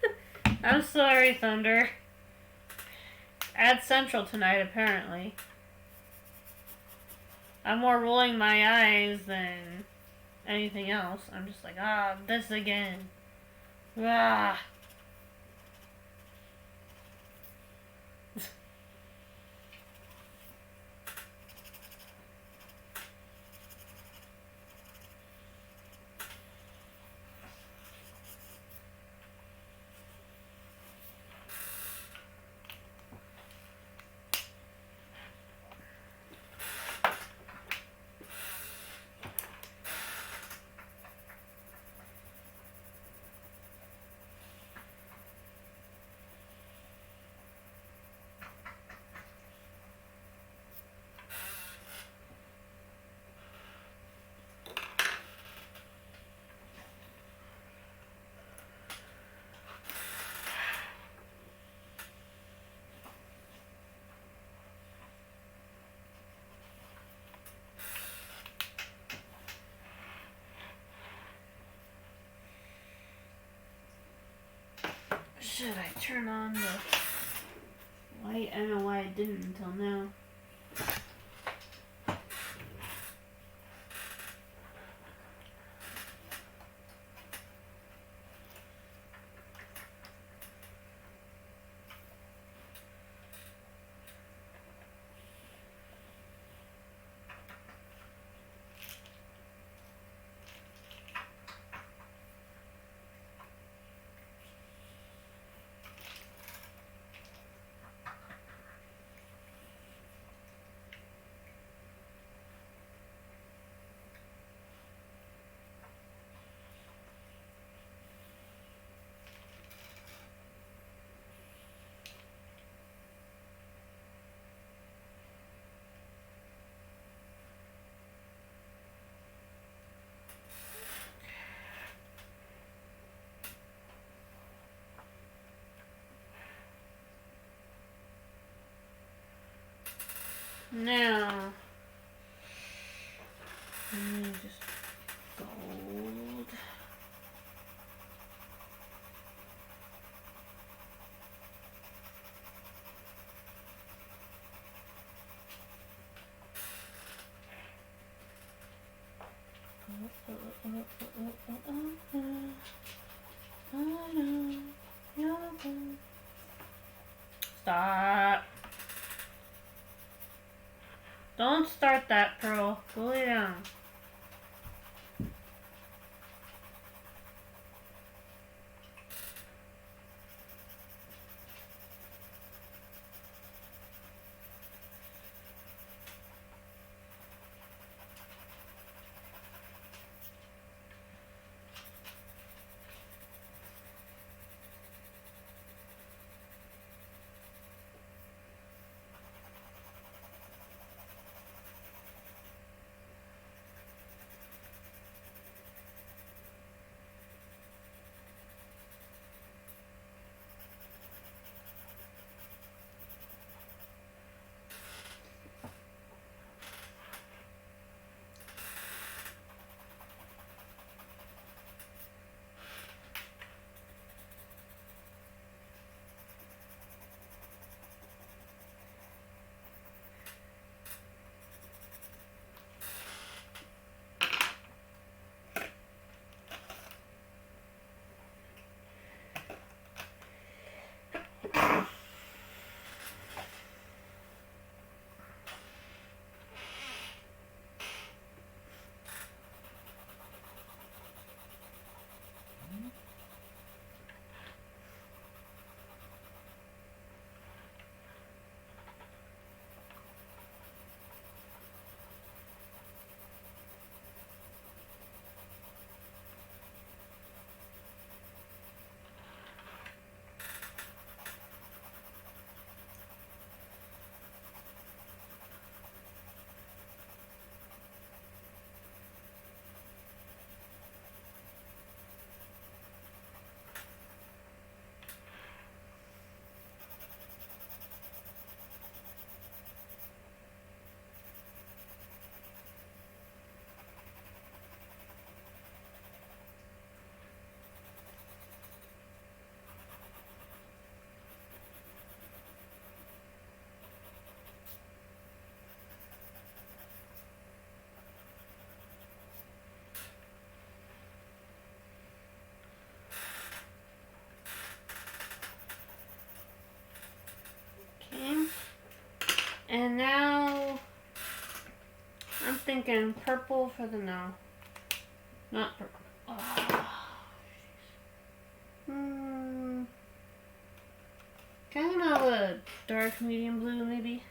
can go. I'm sorry, Thunder. Ad Central tonight, apparently. I'm more rolling my eyes than anything else. I'm just like, this again. Ah. Should I turn on the light? I don't know why I didn't until now. Now, let me just gold. Stop. Don't start that, Pearl. Go lay down. And now I'm thinking purple for the no. Not purple. Oh, kind of a dark medium blue maybe.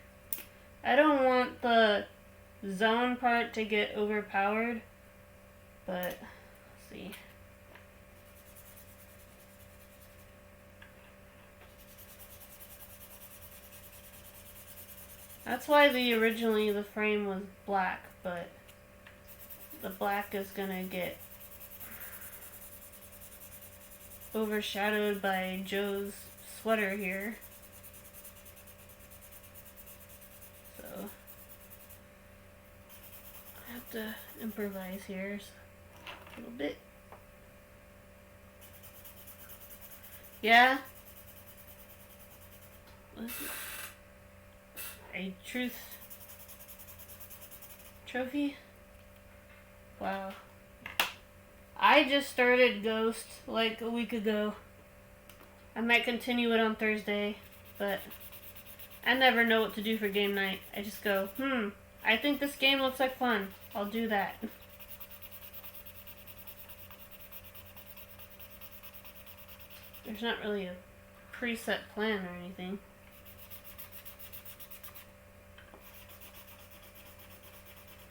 I don't want the zone part to get overpowered, but let's see. That's why originally the frame was black, but the black is gonna get overshadowed by Joe's sweater here. So I have to improvise here a little bit. Yeah? What is it? A truth trophy? Wow. I just started Ghost like a week ago. I might continue it on Thursday, but I never know what to do for game night. I just go, I think this game looks like fun. I'll do that. There's not really a preset plan or anything.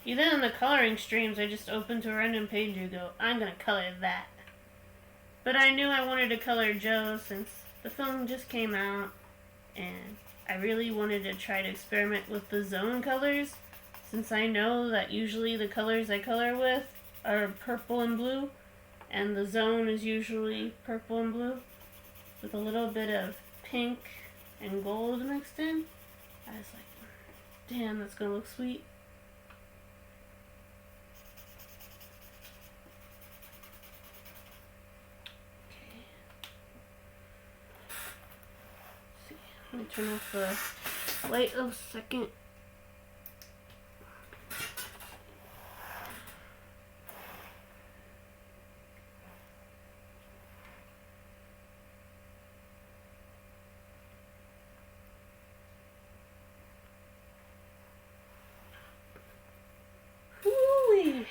Even in the coloring streams, I just open to a random page and go, I'm gonna color that. But I knew I wanted to color Joe since the film just came out, and I really wanted to try to experiment with the zone colors, since I know that usually the colors I color with are purple and blue, and the zone is usually purple and blue, with a little bit of pink and gold mixed in. I was like, damn, that's gonna look sweet. Let me turn off the light a second. Whoo-wee.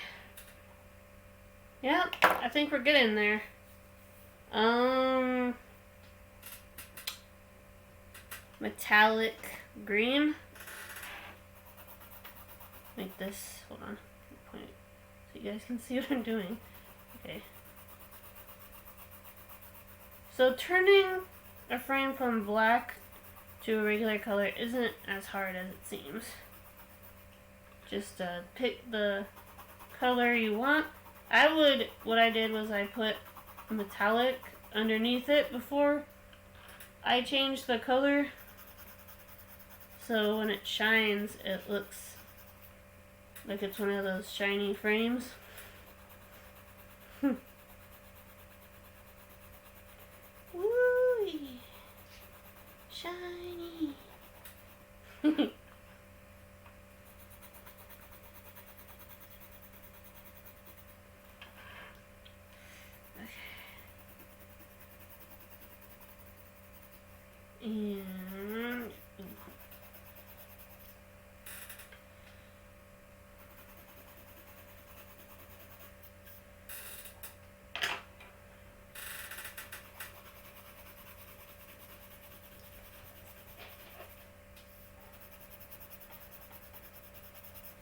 Yep, I think we're getting there. Metallic green. Like this. Hold on. Point it so you guys can see what I'm doing. Okay. So turning a frame from black to a regular color isn't as hard as it seems. Just pick the color you want. What I did was I put metallic underneath it before I changed the color. So when it shines, it looks like it's one of those shiny frames. Woo! Shiny! And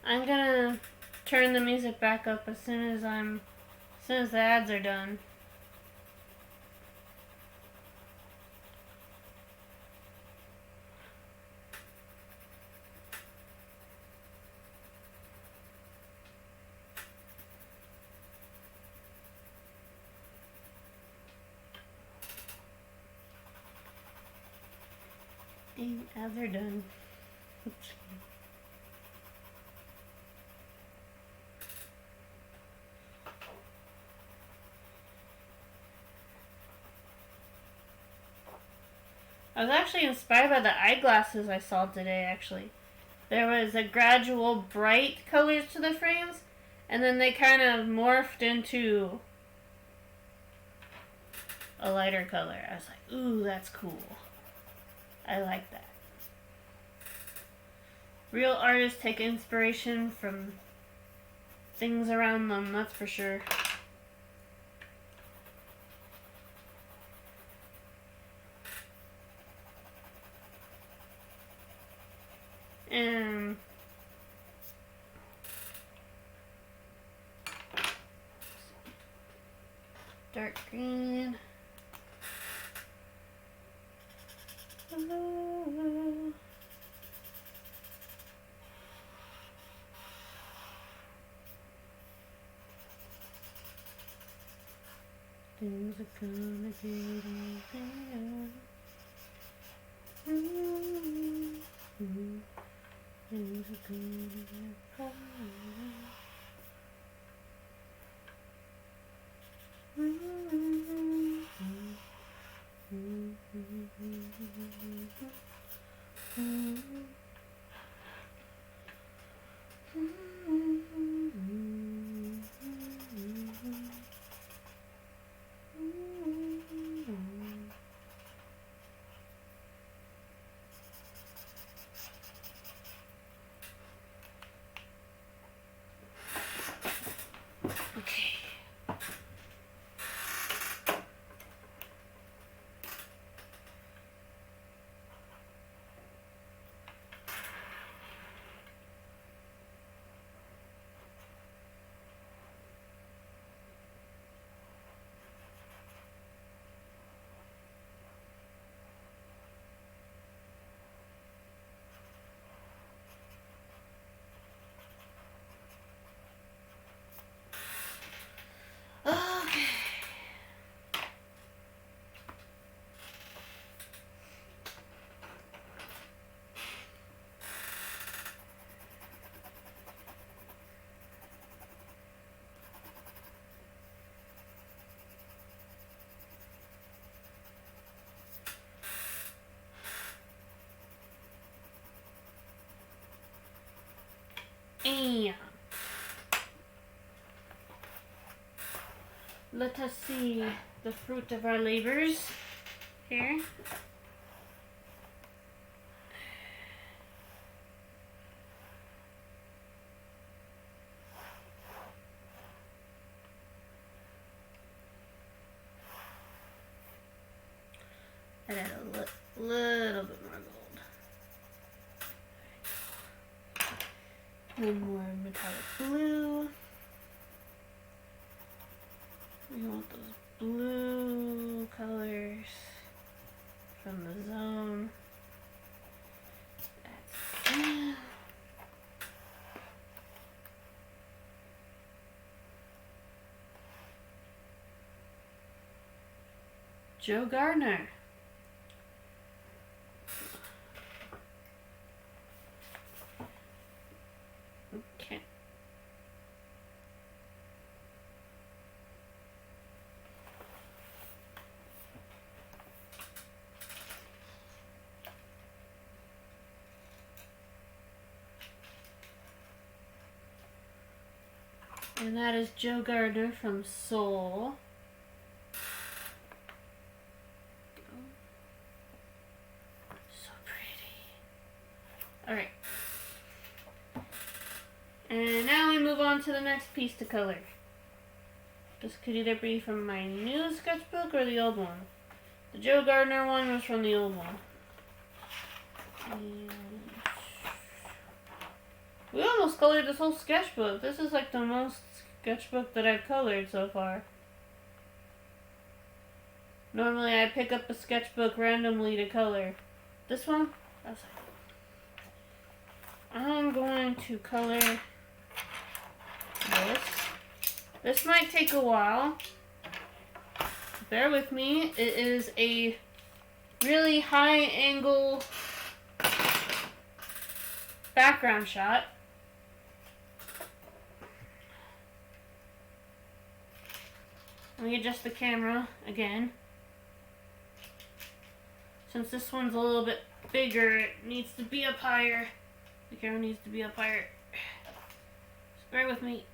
I'm gonna turn the music back up as soon as the ads are done. The ads are done. I was actually inspired by the eyeglasses I saw today, actually. There was a gradual bright colors to the frames, and then they kind of morphed into a lighter color. I was like, ooh, that's cool. I like that. Real artists take inspiration from things around them, that's for sure. And dark green. Things are gonna get easier. Things are gonna get better. Okay. Okay. And let us see the fruit of our labors here. Add a little bit more gold. One more metallic blue. We want those blue colors from the zone. That's Joe Gardner. Okay. And that is Joe Gardner from Soul. So pretty. Alright. And now we move on to the next piece to color. This could either be from my new sketchbook or the old one. The Joe Gardner one was from the old one. And we almost colored this whole sketchbook. This is like the most sketchbook that I've colored so far. Normally I pick up a sketchbook randomly to color. This one, I'm going to color this. This might take a while. Bear with me. It is a really high angle background shot. Let me adjust the camera again. Since this one's a little bit bigger, it needs to be up higher. The camera needs to be up higher. Just bear with me.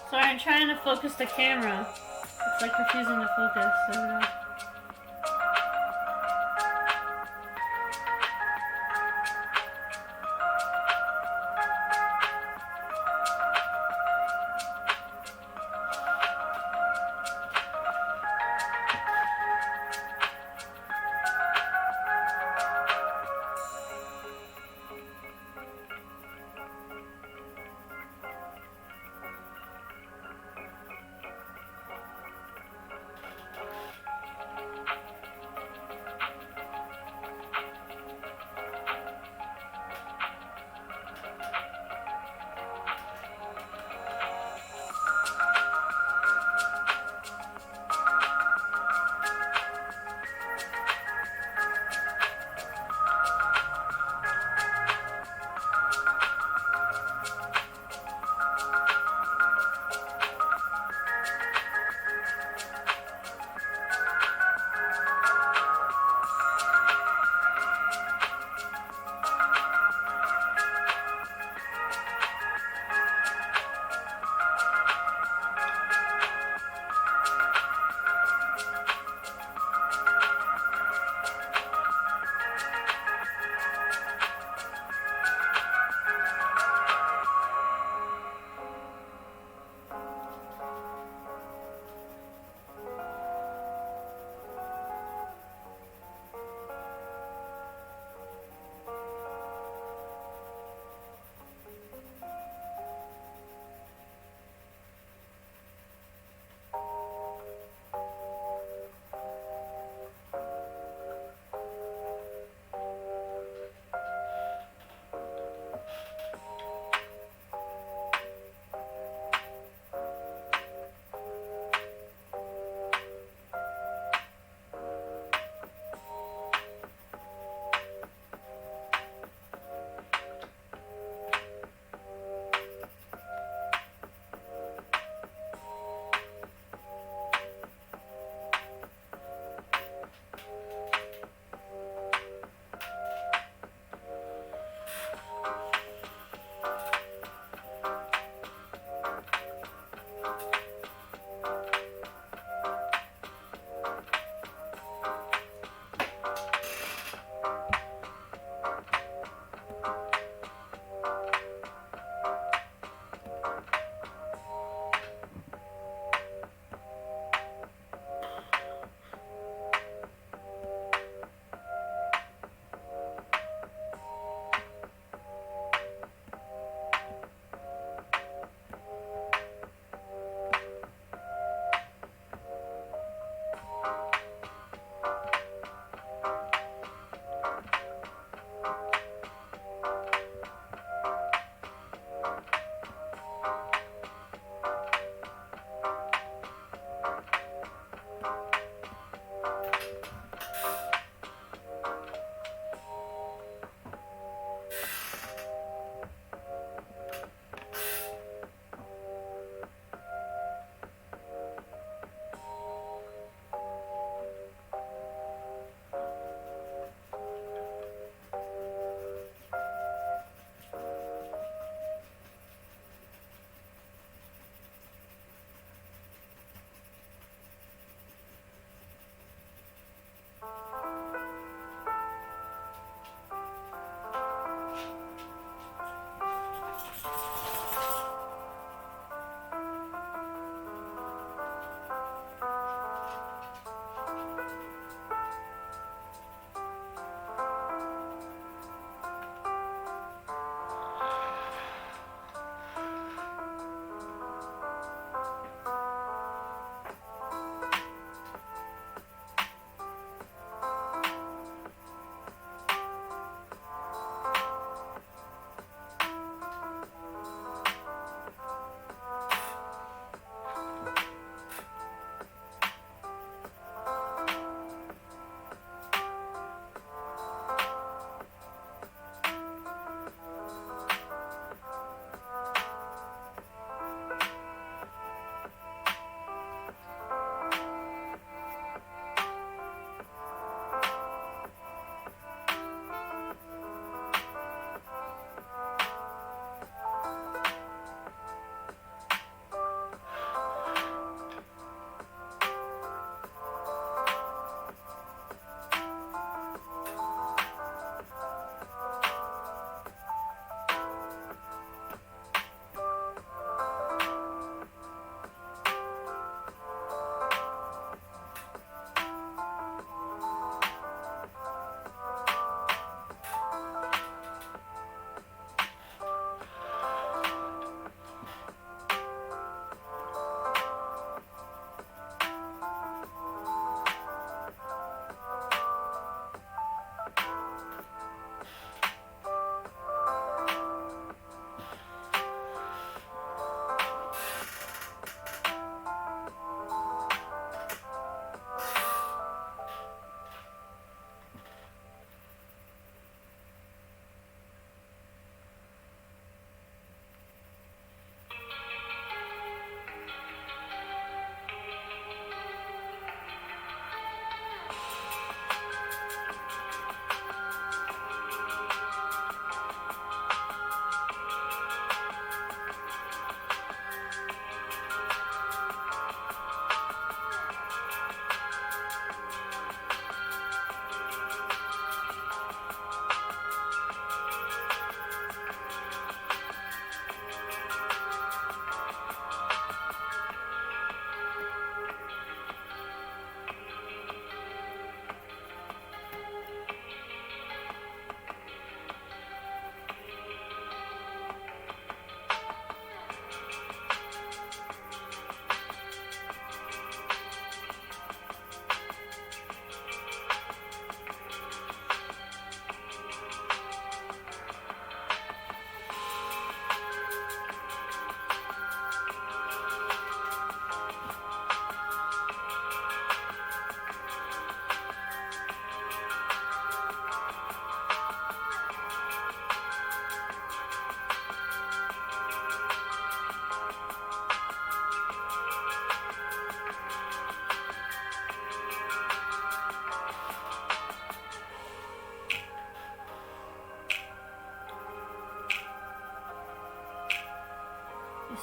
Sorry, I'm trying to focus the camera. It's like refusing to focus. I don't know.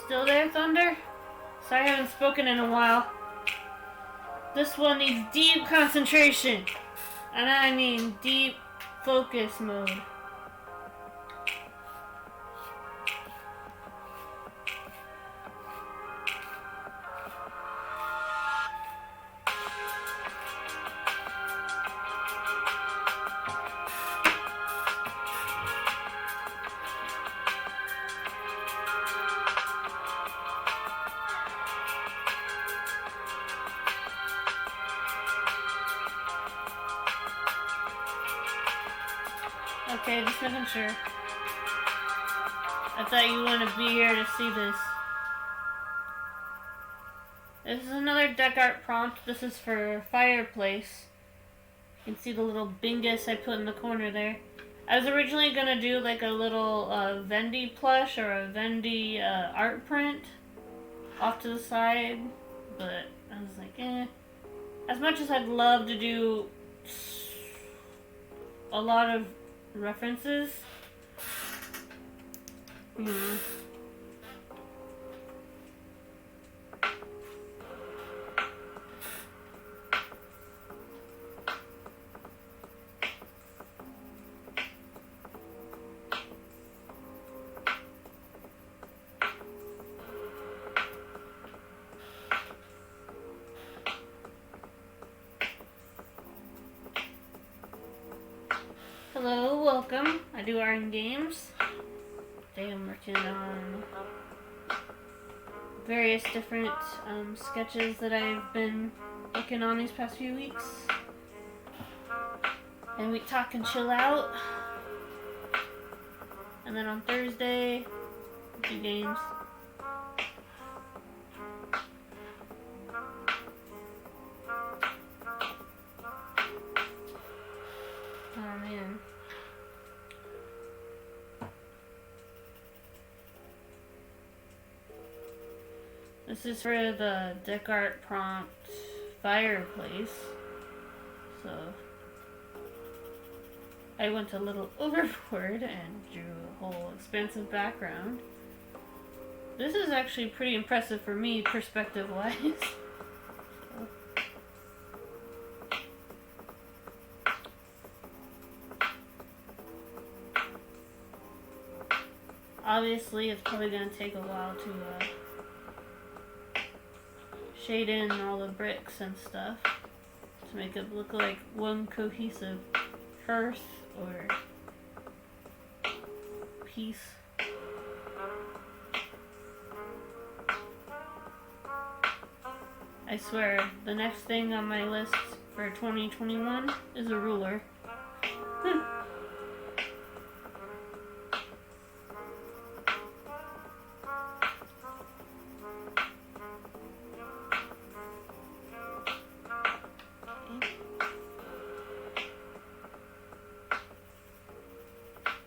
Still there, Thunder? Sorry I haven't spoken in a while. This one needs deep concentration. And I mean deep focus mode. Okay, just making sure. I thought you wanted to be here to see this. This is another deck art prompt. This is for Fireplace. You can see the little Bingus I put in the corner there. I was originally going to do like a little Vendy plush or a Vendy art print off to the side. But I was like, eh. As much as I'd love to do a lot of references. Hello, welcome. I do Iron Games. Today I'm working on various different sketches that I've been working on these past few weeks. And we talk and chill out. And then on Thursday, do games. Oh man. This is for the deck art prompt Fireplace. So I went a little overboard and drew a whole expansive background. This is actually pretty impressive for me, perspective-wise. Obviously, it's probably going to take a while to shade in all the bricks and stuff to make it look like one cohesive hearth or piece. I swear, the next thing on my list for 2021 is a ruler.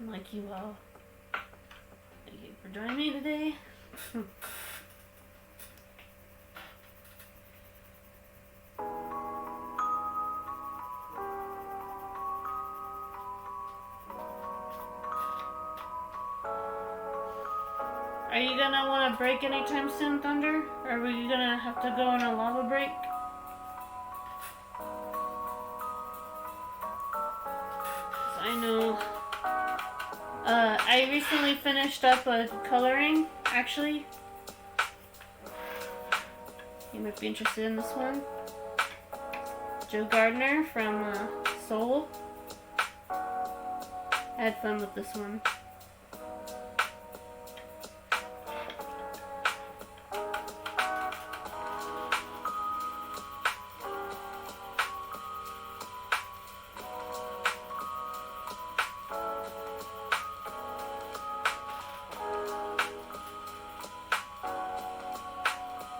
Like you all. Thank you for joining me today. Are you gonna want to break anytime soon, Thunder? Or are we gonna have to go on a lava break? I know. I recently finished up a coloring, actually. You might be interested in this one. Joe Gardner from Soul. I had fun with this one.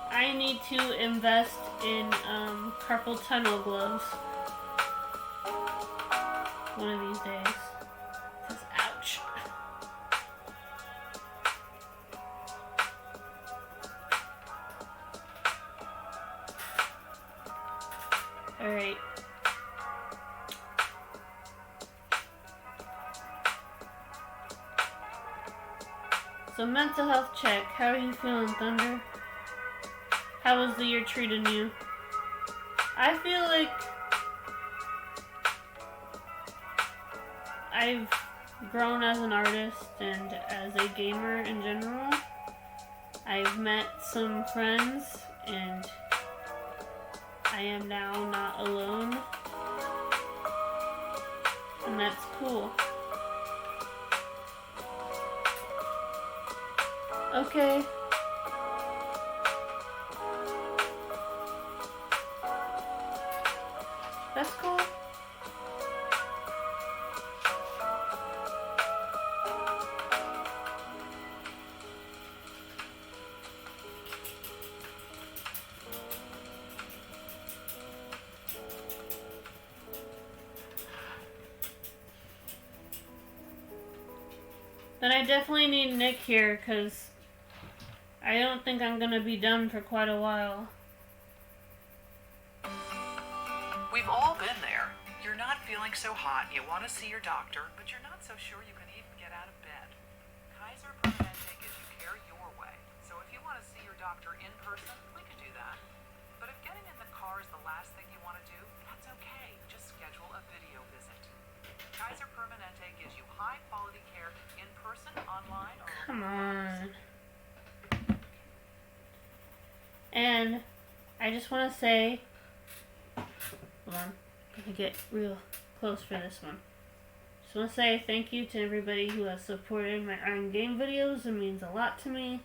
I need to invest in carpal tunnel gloves one of these days. Says, ouch. Alright. So mental health check. How are you feeling, Thunder? How was the year treating you? I feel like I've grown as an artist and as a gamer in general. I've met some friends and I am now not alone. And that's cool. Okay. That's cool. Then I definitely need Nick here, because I don't think I'm going to be done for quite a while. We've all been there. You're not feeling so hot, you want to see your doctor, but you're not so sure you can even get out of bed. Kaiser Permanente gives you care your way. So if you want to see your doctor in person, we can do that. But if getting in the car is the last thing you want to do, that's okay. Just schedule a video visit. Kaiser Permanente gives you high quality care in person, online, or Come on. And I just want to say, hold on, I'm going to get real close for this one. Just want to say thank you to everybody who has supported my Iron Game videos. It means a lot to me.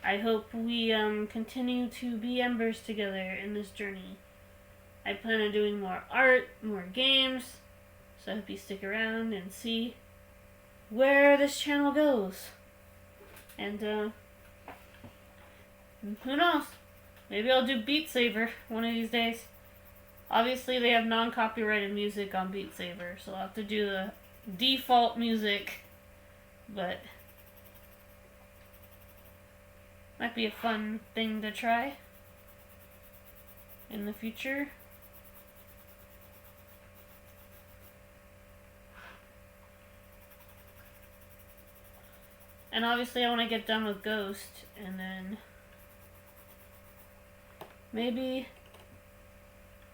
I hope we continue to be embers together in this journey. I plan on doing more art, more games, so I hope you stick around and see where this channel goes. And who knows? Maybe I'll do Beat Saber one of these days. Obviously they have non-copyrighted music on Beat Saber, so I'll have to do the default music, but might be a fun thing to try in the future. And obviously I want to get done with Ghost, and then maybe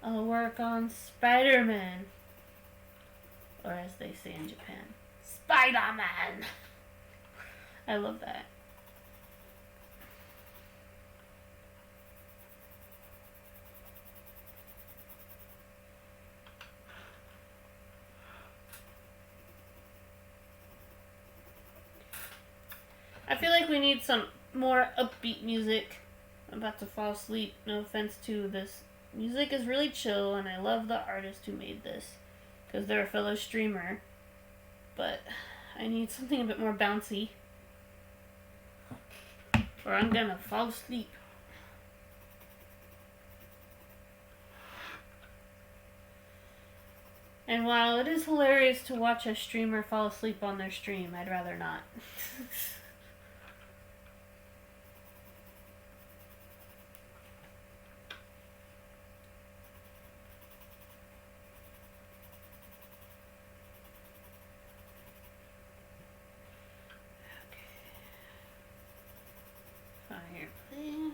I'll work on Spider-Man. Or as they say in Japan, Spider-Man! I love that. I feel like we need some more upbeat music. I'm about to fall asleep. No offense to this. Music is really chill, and I love the artist who made this, because they're a fellow streamer. But I need something a bit more bouncy, or I'm gonna fall asleep. And while it is hilarious to watch a streamer fall asleep on their stream, I'd rather not. Fireplace.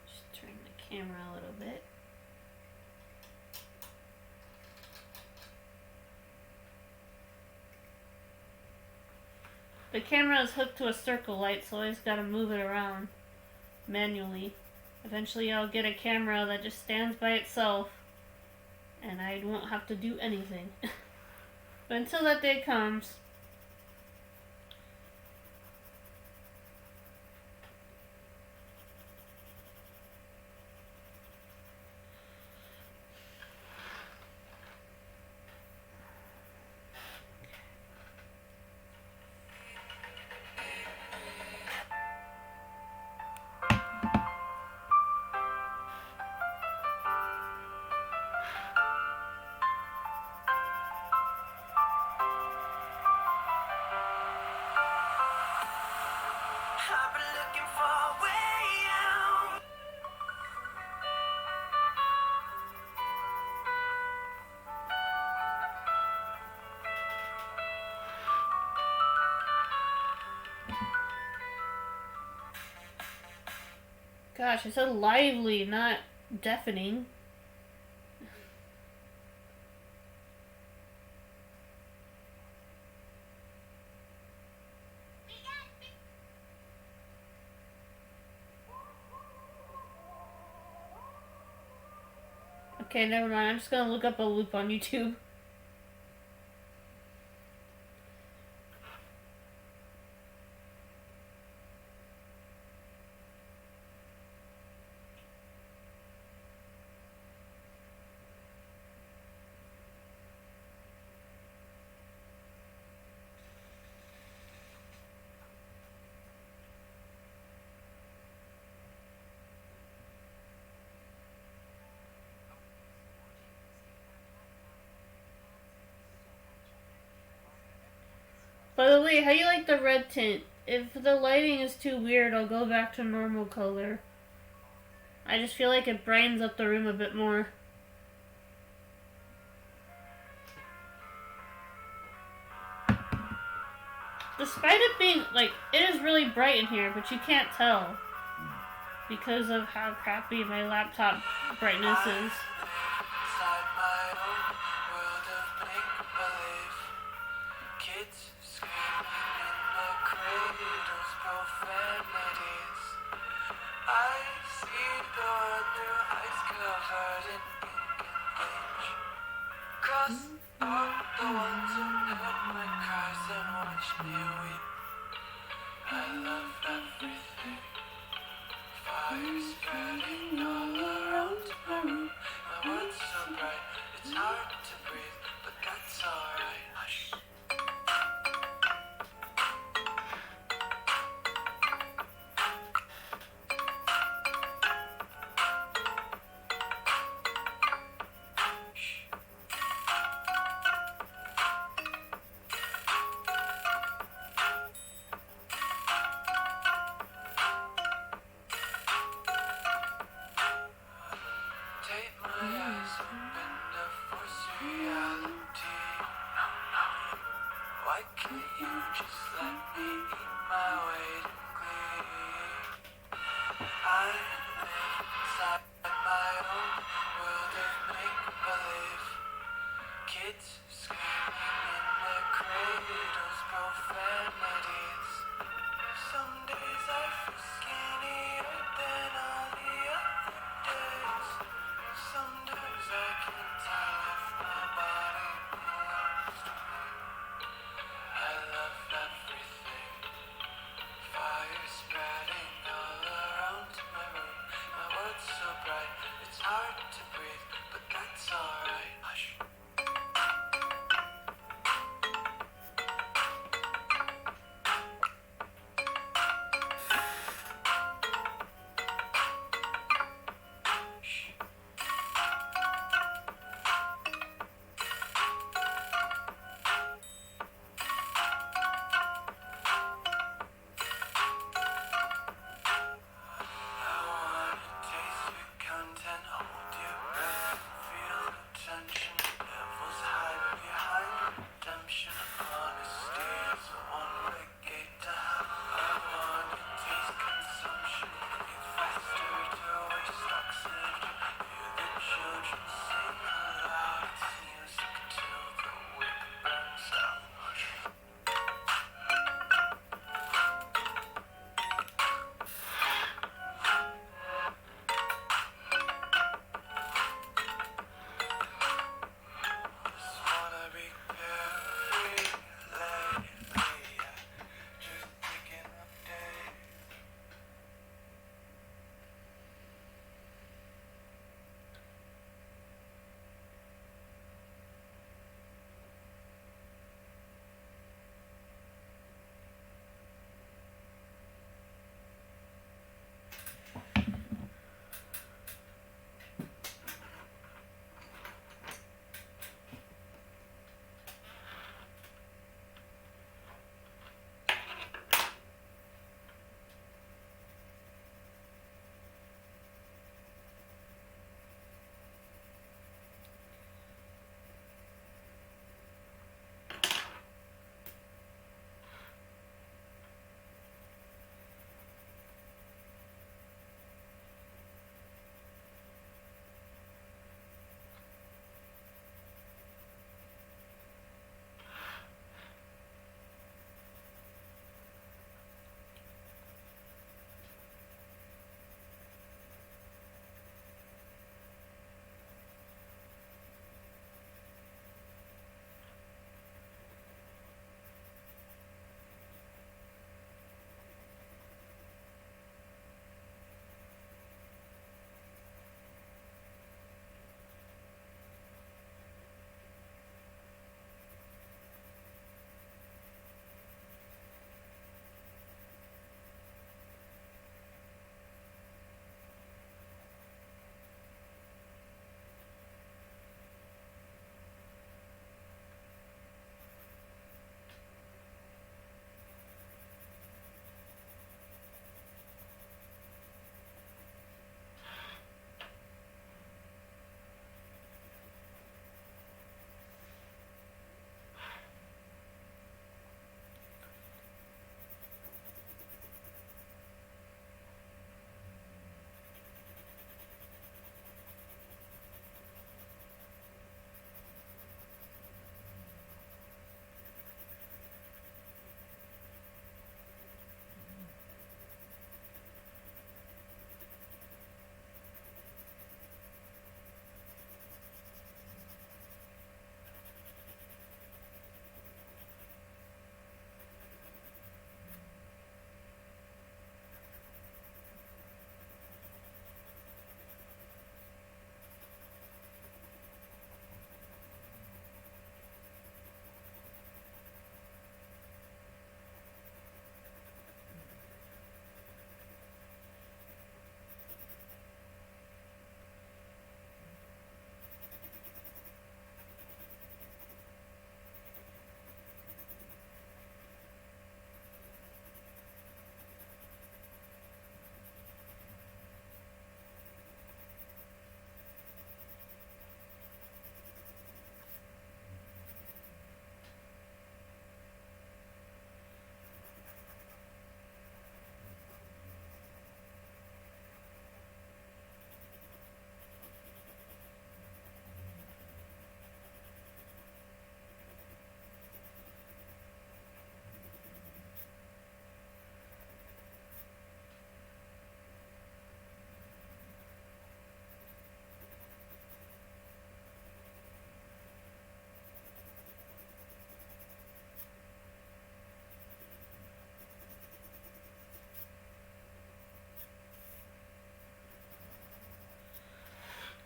Just turn the camera a little bit. The camera is hooked to a circle light, so I always gotta move it around manually. Eventually I'll get a camera that just stands by itself and I won't have to do anything. But until that day comes, I've been looking for a way out. Gosh, I said lively, not deafening. Okay, never mind. I'm just gonna look up a loop on YouTube. By the way, how do you like the red tint? If the lighting is too weird, I'll go back to normal color. I just feel like it brightens up the room a bit more. Despite it being, like, it is really bright in here, but you can't tell. Because of how crappy my laptop brightness is. Inside my own world of make-believe. Kids screaming in the cradles, profanities. I see the world through ice covered in ink and bleach. Cross all the ones who heard my cries and watched me weep. I love everything. Fire spreading all around my room. My world's so bright, it's hard to breathe, but that's alright. Hush. Take my eyes open to force reality. Why can't you just let me eat my weight in glee? I live inside my own world of make-believe. Kids screaming in their cradles, profanities. Some days I feel skinnier than all the other days. Some days I can't tell if my body belongs to me. I love everything. Fire spreading all around my room. My world's so bright, it's hard to breathe, but that's alright. Hush.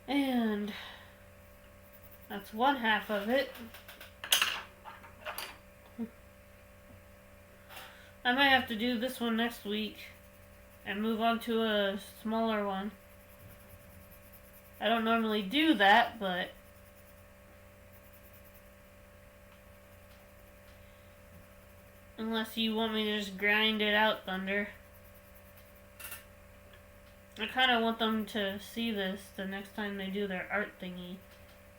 And that's one half of it. I might have to do this one next week and move on to a smaller one. I don't normally do that, but unless you want me to just grind it out, Thunder. I kind of want them to see this the next time they do their art thingy,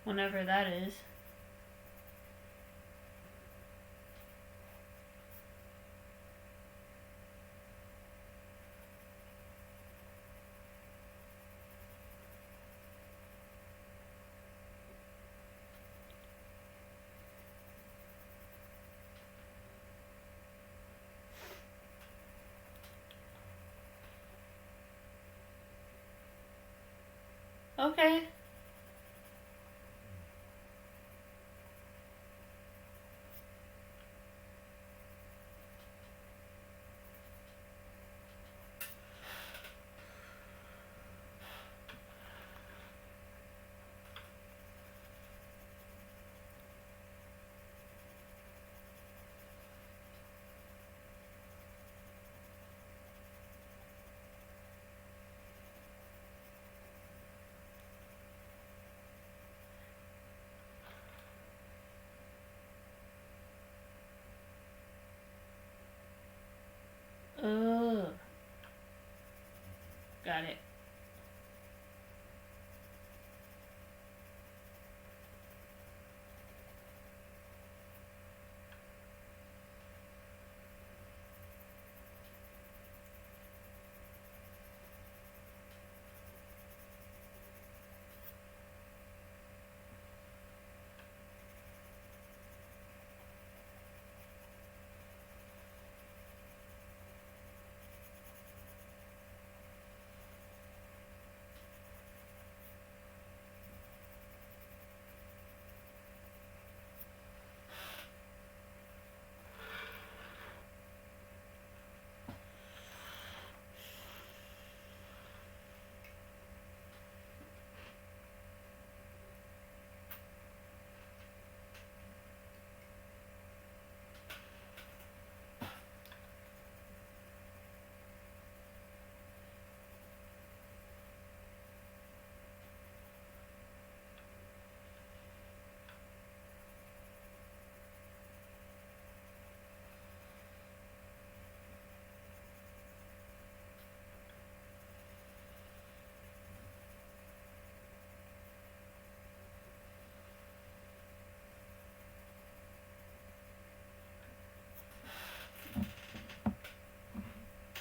whenever that is. Okay. Oh. Got it.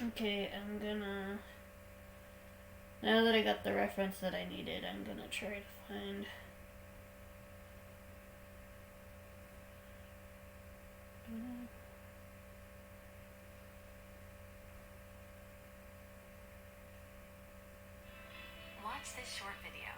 Okay, I'm gonna... Now that I got the reference that I needed, I'm gonna try to find... Watch this short video.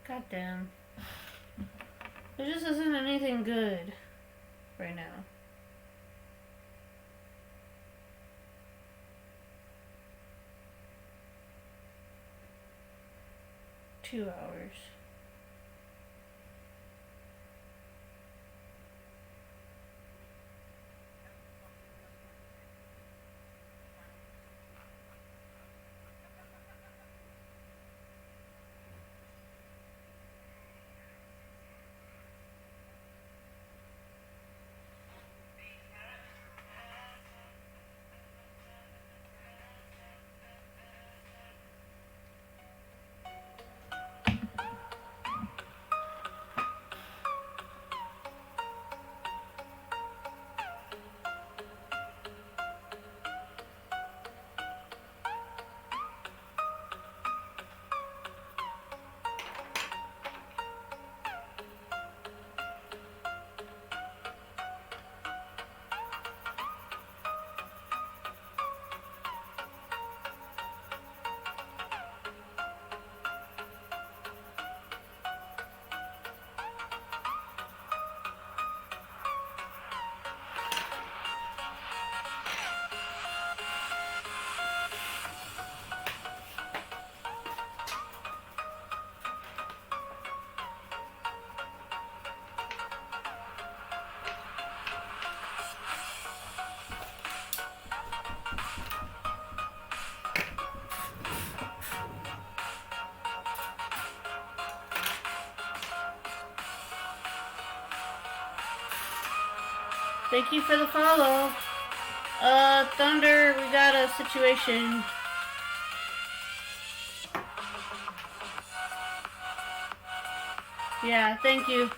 God damn. There just isn't anything good right now. $2 hours. Thank you for the follow. Thunder, we got a situation. Yeah, thank you.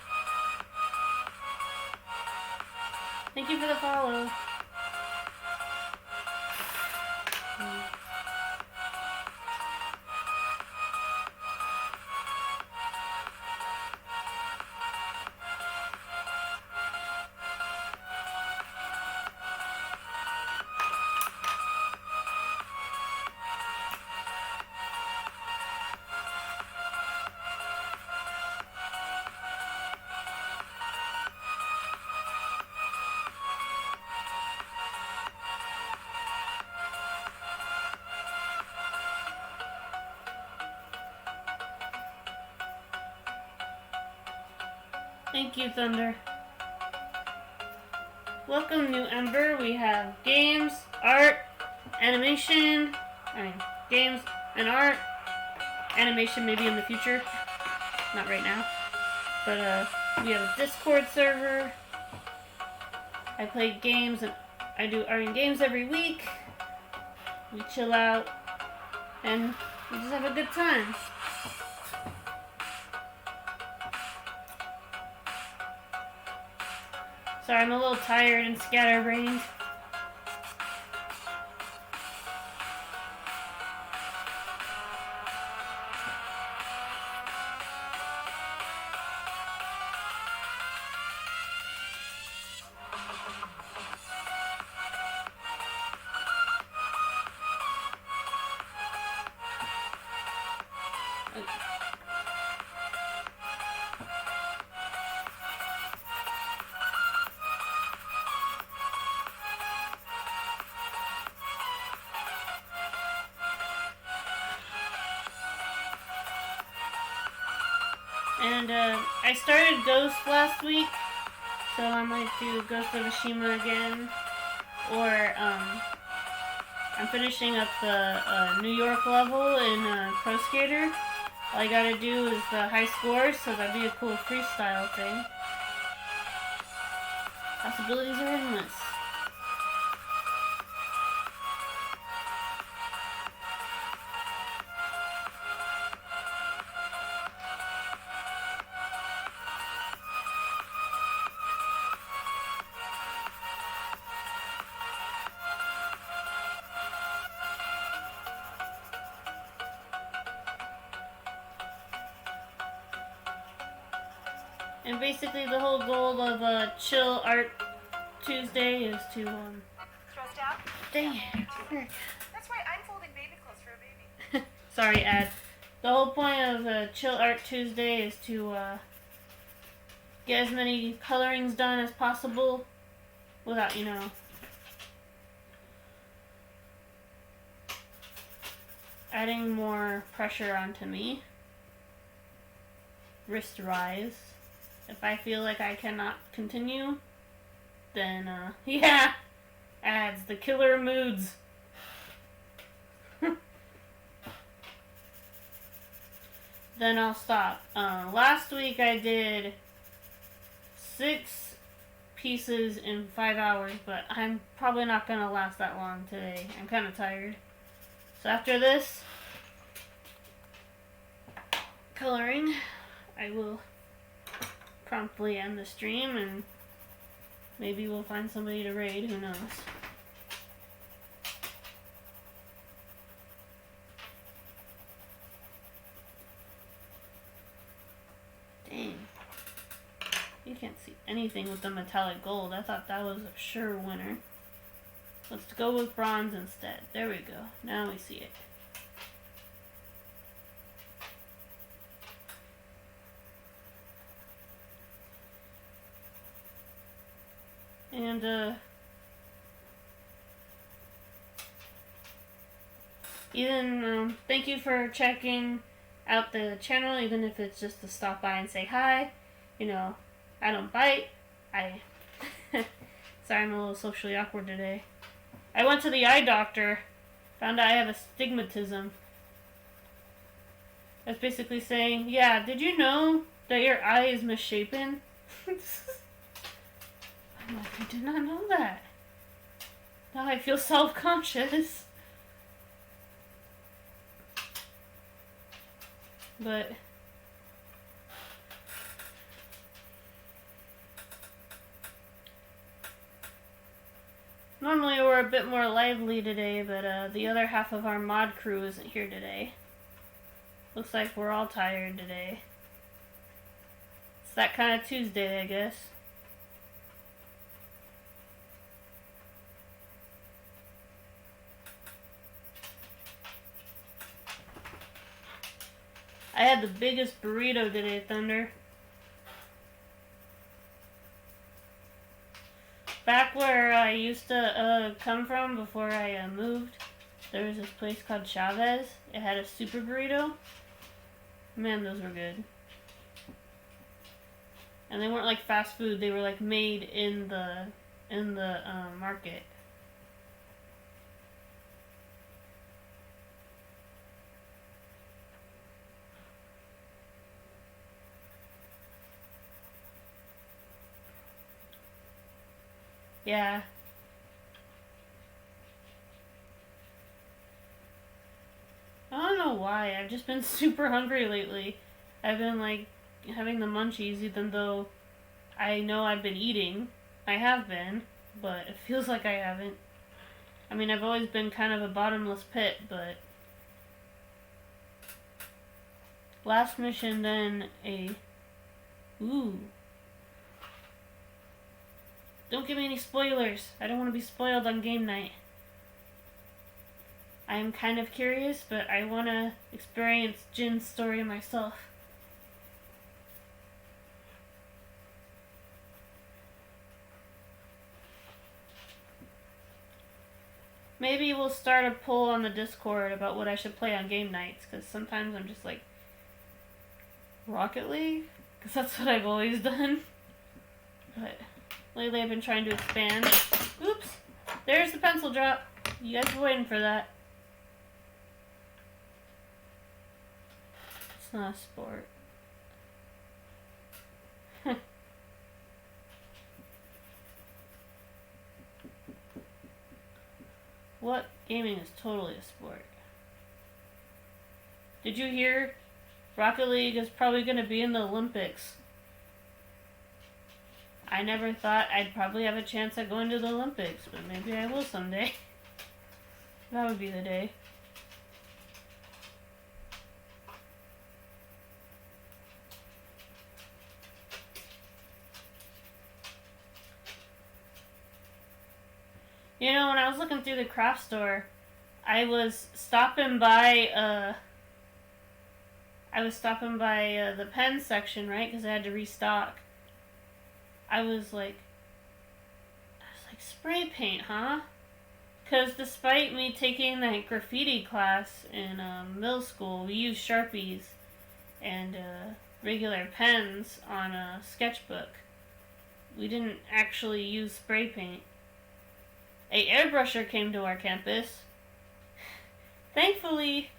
Thank you for the follow. Thank you, Thunder. Welcome, new Ember. We have games, art, animation. Games and art. Animation maybe in the future. Not right now. But we have a Discord server. I play games and I do art and games every week. We chill out and we just have a good time. Sorry, I'm a little tired and scatterbrained. And I started Ghost last week, so I might do Ghost of Tsushima again. Or I'm finishing up the New York level in Pro Skater. All I gotta do is the high scores, so that'd be a cool freestyle thing. Possibilities are endless. And basically the whole goal of Chill Art Tuesday is to Stressed out? dang. That's right, I'm folding baby clothes for a baby. Sorry, Ad. The whole point of Chill Art Tuesday is to get as many colorings done as possible without, adding more pressure onto me. Wrist rise. If I feel like I cannot continue, then, yeah, adds the killer moods. Then I'll stop. Last week I did 6 pieces in 5 hours, but I'm probably not gonna last that long today. I'm kind of tired. So after this coloring, I will promptly end the stream and maybe we'll find somebody to raid, who knows. Dang. You can't see anything with the metallic gold. I thought that was a sure winner. Let's go with bronze instead. There we go. Now we see it. And, Ethan, thank you for checking out the channel, even if it's just to stop by and say hi. I don't bite. Sorry, I'm a little socially awkward today. I went to the eye doctor, found out I have astigmatism. That's basically saying, yeah, did you know that your eye is misshapen? I'm like, I did not know that. Now I feel self-conscious. But normally we're a bit more lively today, but the other half of our mod crew isn't here today. Looks like we're all tired today. It's that kind of Tuesday, I guess. I had the biggest burrito today, Thunder. Back where I used to come from before I moved, there was this place called Chavez. It had a super burrito. Man, those were good. And they weren't like fast food. They were like made in the market. Yeah. I don't know why. I've just been super hungry lately. I've been like having the munchies even though I know I've been eating. I have been, but it feels like I haven't. I mean, I've always been kind of a bottomless pit, but last mission then ooh. Don't give me any spoilers. I don't want to be spoiled on game night. I am kind of curious, but I want to experience Jin's story myself. Maybe we'll start a poll on the Discord about what I should play on game nights, because sometimes I'm just like, Rocket League? Because that's what I've always done. But lately I've been trying to expand. Oops! There's the pencil drop. You guys were waiting for that. It's not a sport. What? Gaming is totally a sport. Did you hear? Rocket League is probably going to be in the Olympics. I never thought I'd probably have a chance at going to the Olympics, but maybe I will someday. That would be the day. You know, when I was looking through the craft store, I was stopping by the pen section, right? Because I had to restock. I was like, spray paint, huh? Because despite me taking that graffiti class in middle school, we used Sharpies and regular pens on a sketchbook. We didn't actually use spray paint. A airbrusher came to our campus. Thankfully,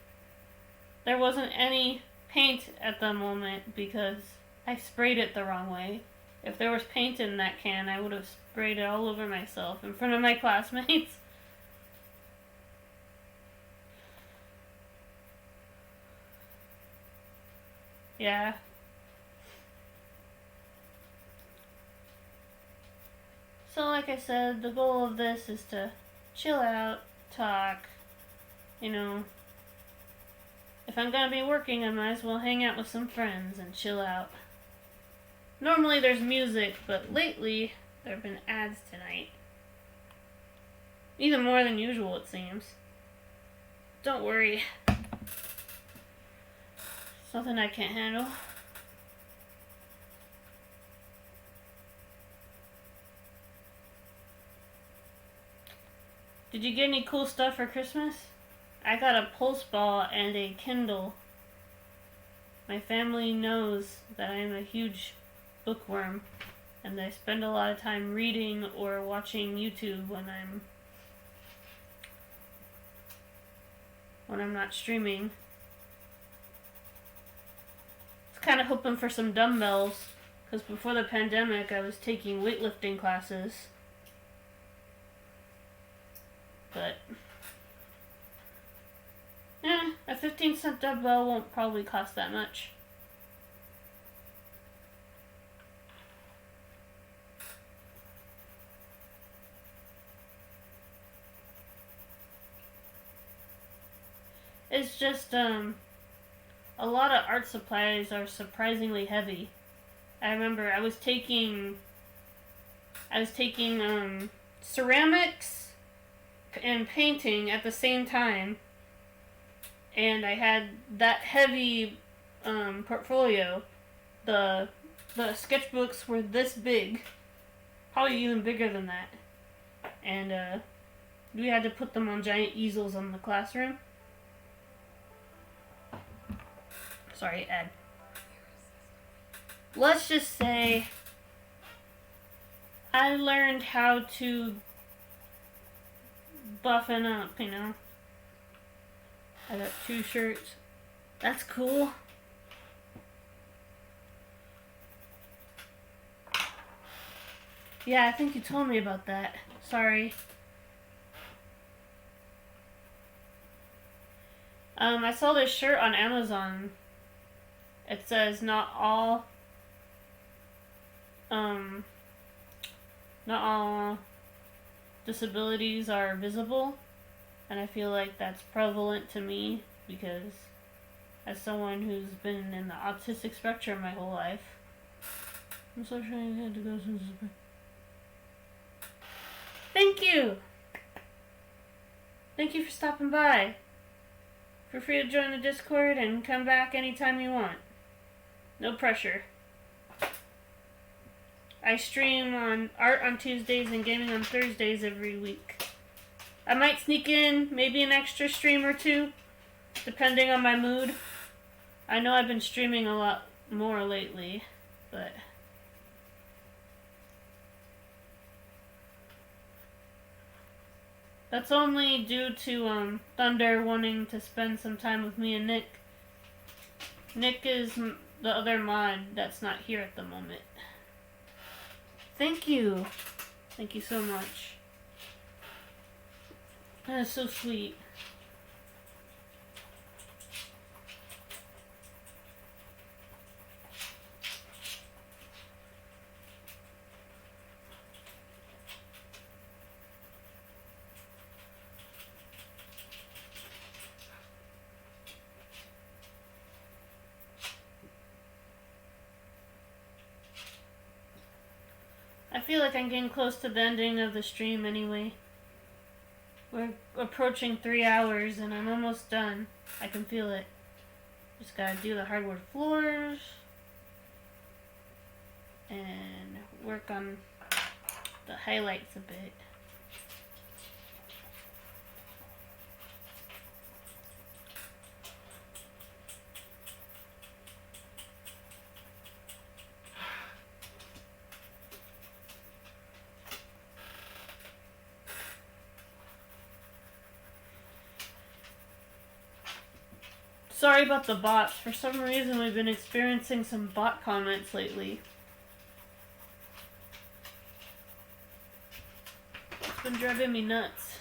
there wasn't any paint at the moment because I sprayed it the wrong way. If there was paint in that can, I would have sprayed it all over myself in front of my classmates. Yeah. So like I said, the goal of this is to chill out, talk, you know. If I'm gonna be working, I might as well hang out with some friends and chill out. Normally there's music, but lately there have been ads tonight. Even more than usual, it seems. Don't worry. Something I can't handle. Did you get any cool stuff for Christmas? I got a pulse ball and a Kindle. My family knows that I am a huge bookworm, and I spend a lot of time reading or watching YouTube when I'm not streaming. I was kind of hoping for some dumbbells, Because before the pandemic, I was taking weightlifting classes. But, yeah, a 15-cent dumbbell won't probably cost that much. It's just, a lot of art supplies are surprisingly heavy. I remember I was taking ceramics and painting at the same time, and I had that heavy portfolio. The sketchbooks were this big, probably even bigger than that, and we had to put them on giant easels in the classroom. Sorry, Ed. Let's just say I learned how to buffen up, you know. I got 2 shirts. That's cool. Yeah, I think you told me about that. Sorry. I saw this shirt on Amazon. It says not all disabilities are visible, and I feel like that's prevalent to me because as someone who's been in the autistic spectrum my whole life, I'm so sure I had to go since. Thank you! Thank you for stopping by. Feel free to join the Discord and come back anytime you want. No pressure. I stream on art on Tuesdays and gaming on Thursdays every week. I might sneak in maybe an extra stream or 2, depending on my mood. I know I've been streaming a lot more lately, but that's only due to Thunder wanting to spend some time with me and Nick. Nick is the other mod that's not here at the moment. Thank you. Thank you so much. That is so sweet. I feel like I'm getting close to the ending of the stream anyway. We're approaching 3 hours and I'm almost done. I can feel it. Just gotta do the hardwood floors and work on the highlights a bit. Sorry about the bots. For some reason, we've been experiencing some bot comments lately. It's been driving me nuts.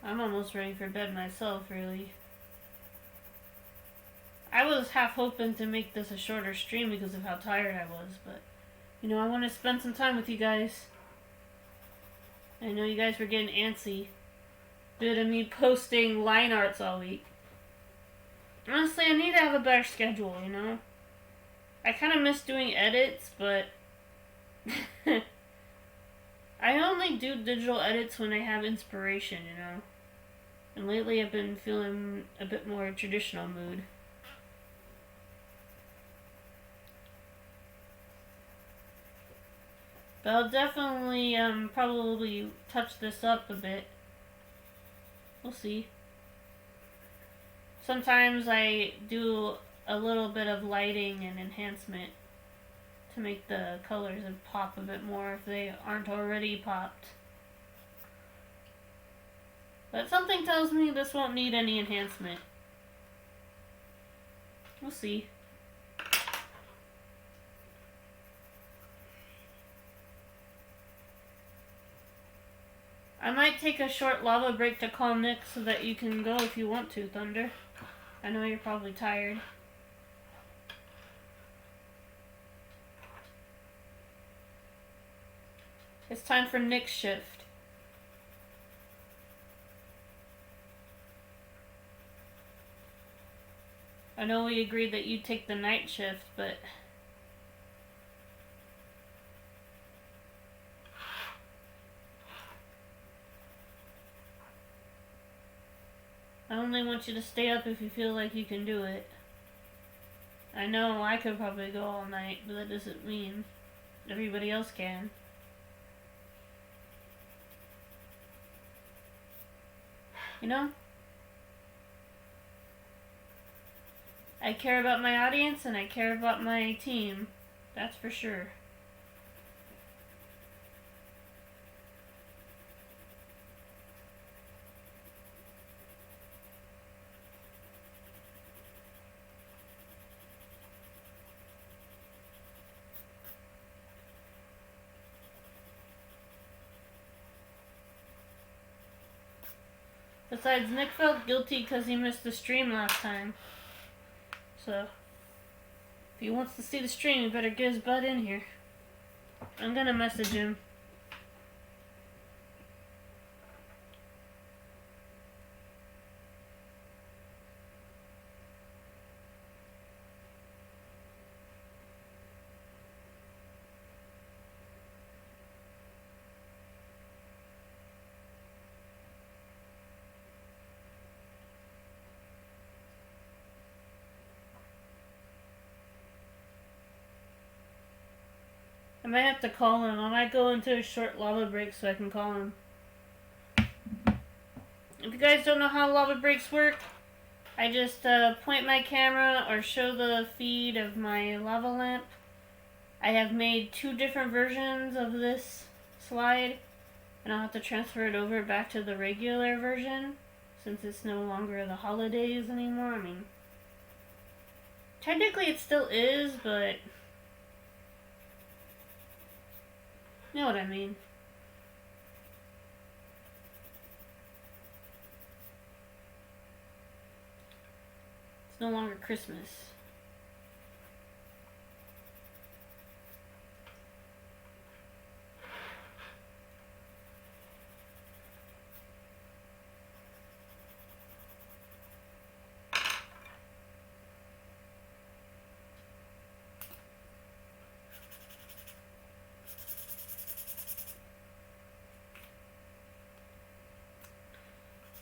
I'm almost ready for bed myself, really. I was half hoping to make this a shorter stream because of how tired I was, but, you know, I want to spend some time with you guys. I know you guys were getting antsy due to me posting line arts all week. Honestly, I need to have a better schedule, you know? I kind of miss doing edits, but I only do digital edits when I have inspiration, you know? And lately I've been feeling a bit more traditional mood. But I'll definitely probably touch this up a bit. We'll see. Sometimes I do a little bit of lighting and enhancement to make the colors pop a bit more if they aren't already popped. But something tells me this won't need any enhancement. We'll see. I might take a short lava break to call Nick so that you can go if you want to, Thunder. I know you're probably tired. It's time for Nick's shift. I know we agreed that you take the night shift, but I only want you to stay up if you feel like you can do it. I know I could probably go all night, but that doesn't mean everybody else can. You know? I care about my audience and I care about my team. That's for sure. Besides, Nick felt guilty because he missed the stream last time. So, if he wants to see the stream, he better get his butt in here. I'm gonna message him. I might have to call him. I might go into a short lava break so I can call him. If you guys don't know how lava breaks work, I just point my camera or show the feed of my lava lamp. I have made 2 different versions of this slide, and I'll have to transfer it over back to the regular version since it's no longer the holidays anymore. I mean, technically it still is, but you know what I mean. It's no longer Christmas.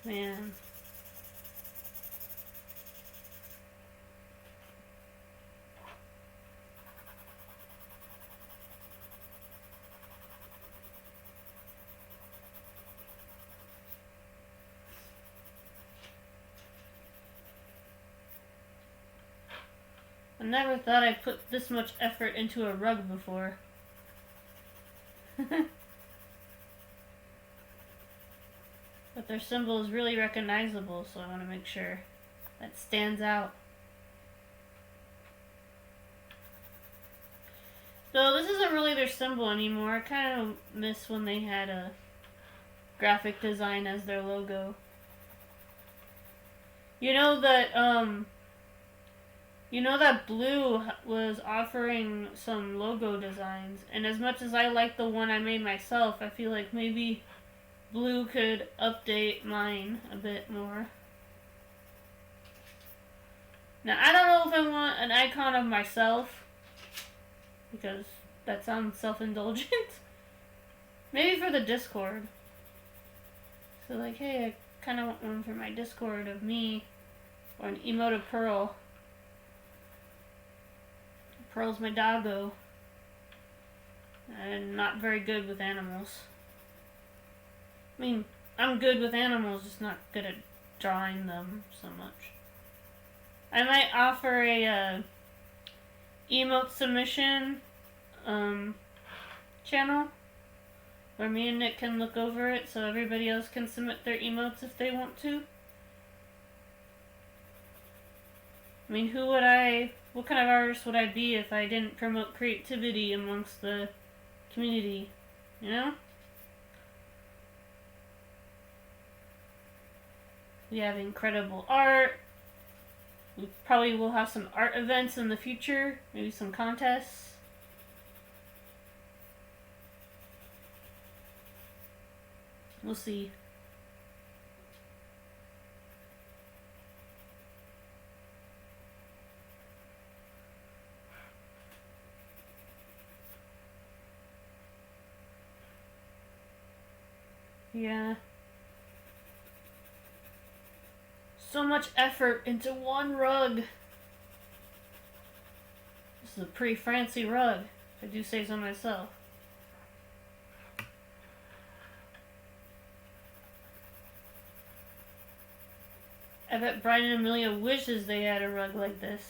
Man. I never thought I'd put this much effort into a rug before. But their symbol is really recognizable, so I want to make sure that stands out. So this isn't really their symbol anymore. I kind of miss when they had a graphic design as their logo. You know that Blue was offering some logo designs, and as much as I like the one I made myself, I feel like maybe Blue could update mine a bit more. Now, I don't know if I want an icon of myself, because that sounds self-indulgent. Maybe for the Discord. So like, hey, I kind of want one for my Discord of me, or an emote of Pearl. Pearl's my doggo. I'm not very good with animals. I mean, I'm good with animals, just not good at drawing them so much. I might offer a emote submission channel where me and Nick can look over it so everybody else can submit their emotes if they want to. I mean, what kind of artist would I be if I didn't promote creativity amongst the community, you know? We have incredible art. We probably will have some art events in the future, maybe some contests. We'll see. Yeah. So much effort into one rug. This is a pretty fancy rug, if I do say so myself. I bet Brian and Amelia wishes they had a rug like this.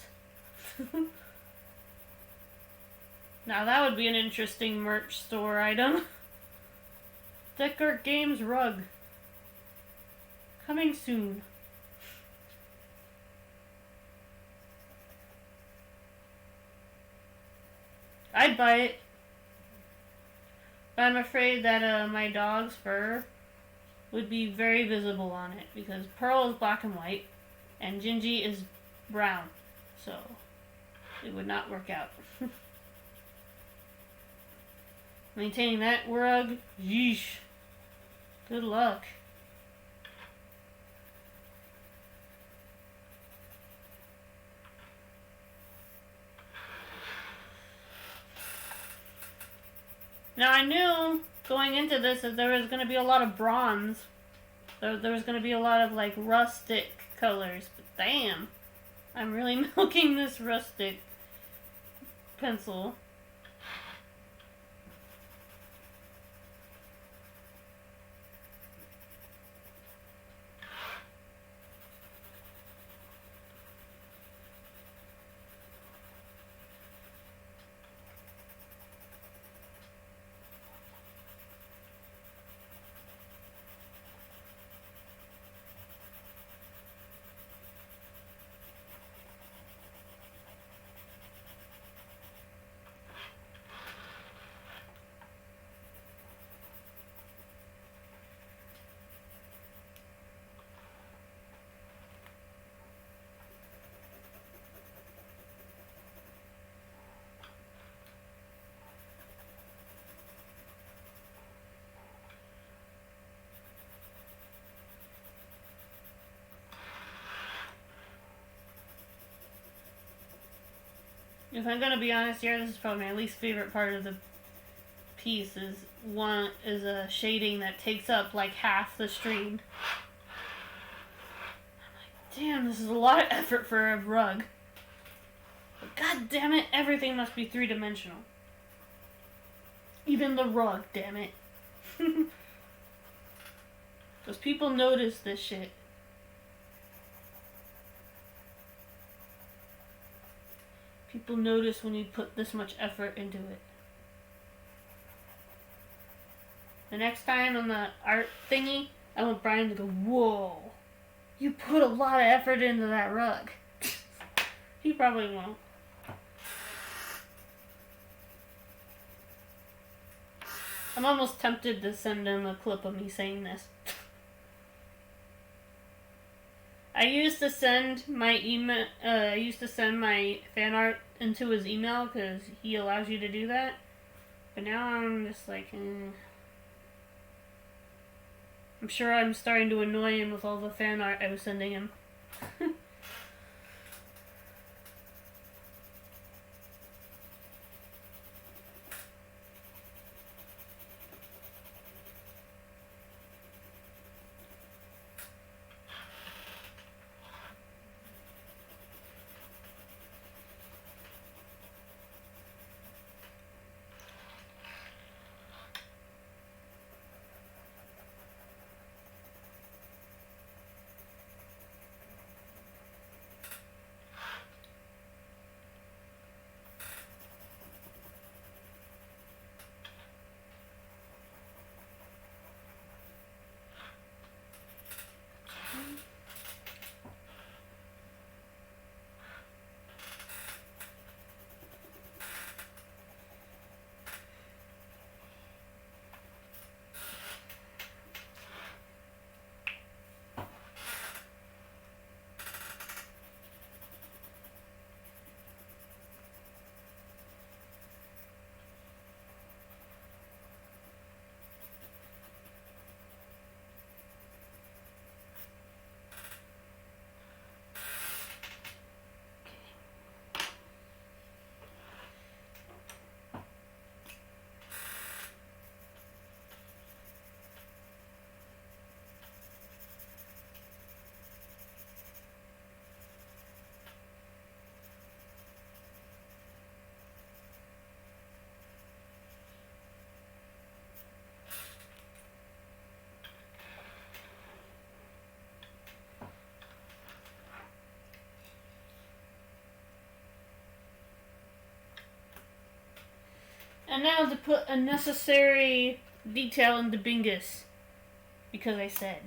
Now that would be an interesting merch store item. Deckart Games rug. Coming soon. I'd buy it. But I'm afraid that my dog's fur would be very visible on it because Pearl is black and white and Gingy is brown. So it would not work out. Maintaining that rug, yeesh. Good luck. Now I knew going into this that there was going to be a lot of bronze. There was going to be a lot of like rustic colors. But damn, I'm really milking this rustic pencil. If I'm gonna be honest here, this is probably my least favorite part of the piece. Is a shading that takes up like half the screen. I'm like, damn, this is a lot of effort for a rug. But god damn it, everything must be three-dimensional. Even the rug, damn it. Because people notice this shit. People notice when you put this much effort into it. The next time on the art thingy, I want Brian to go, whoa, you put a lot of effort into that rug. He probably won't. I'm almost tempted to send him a clip of me saying this. I used to send my email. I used to send my fan art into his email because he allows you to do that. But now I'm just like, I'm sure I'm starting to annoy him with all the fan art I was sending him. And now to put a necessary detail into Bingus. Because I said.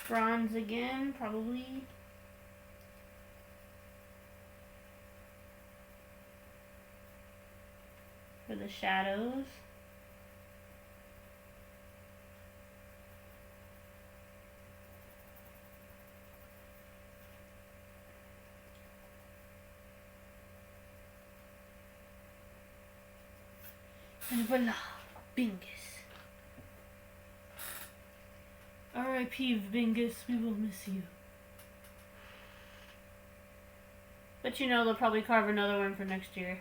Bronze again, probably. For the shadows. And voila, Bingus. R.I.P. Bingus, we will miss you. But you know they'll probably carve another one for next year.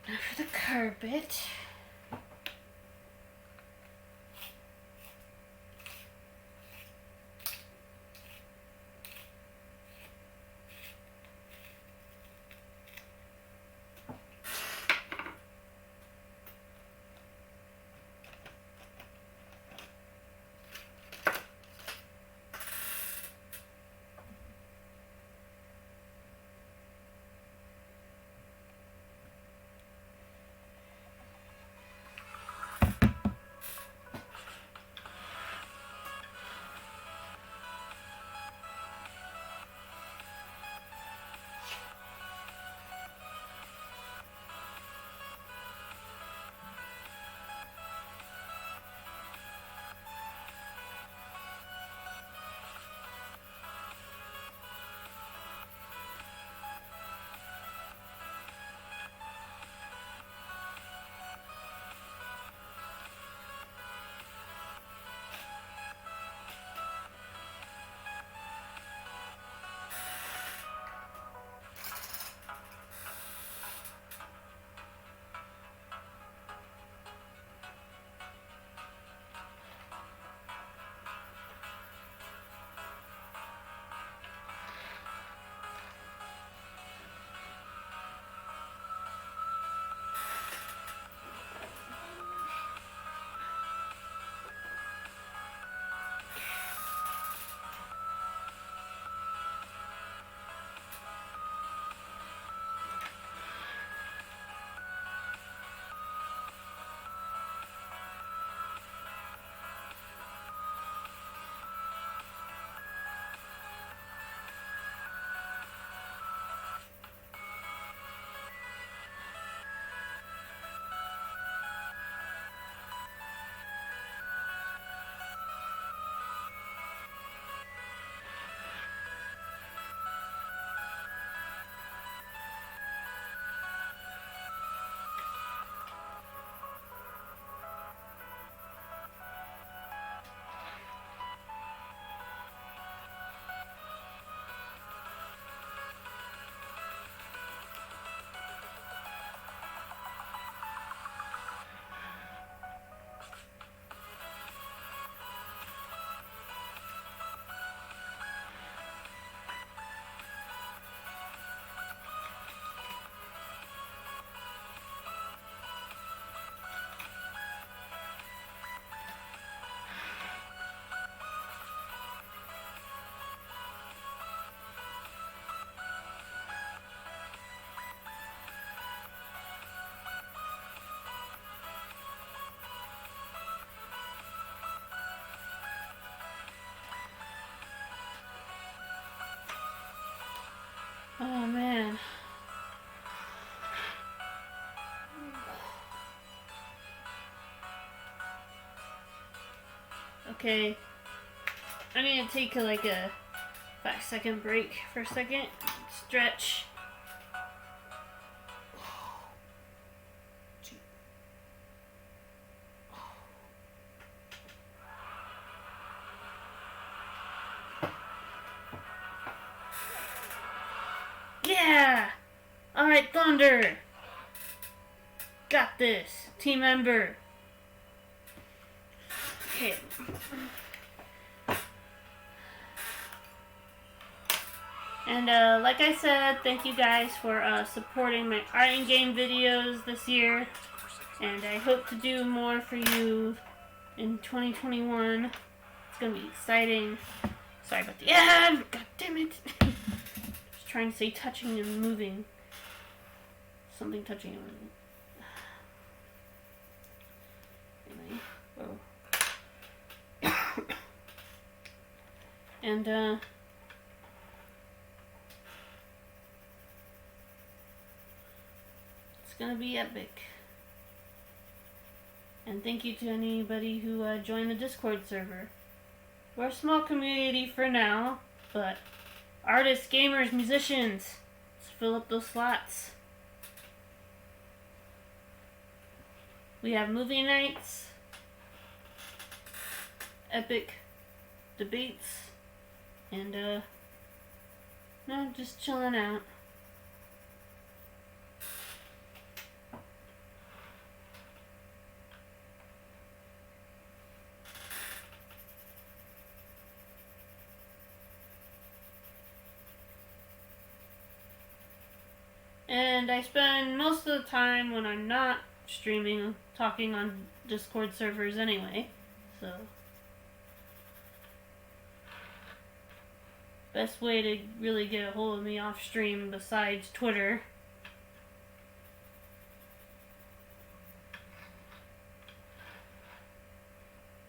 Now for the carpet. Oh man. Okay. I need to take like a 5-second break for a second. Stretch. Alright, Thunder! Got this. Team member. Okay. And like I said, thank you guys for supporting my art and game videos this year. And I hope to do more for you in 2021. It's gonna be exciting. Sorry about the ad. God damn it. Just trying to say touching and moving. Something touching and moving. Anyway. Whoa. And it's gonna be epic. And thank you to anybody who joined the Discord server. We're a small community for now, but artists, gamers, musicians, let's fill up those slots. We have movie nights, epic debates, and no, just chilling out. And I spend most of the time when I'm not streaming talking on Discord servers anyway, so best way to really get a hold of me off stream besides Twitter.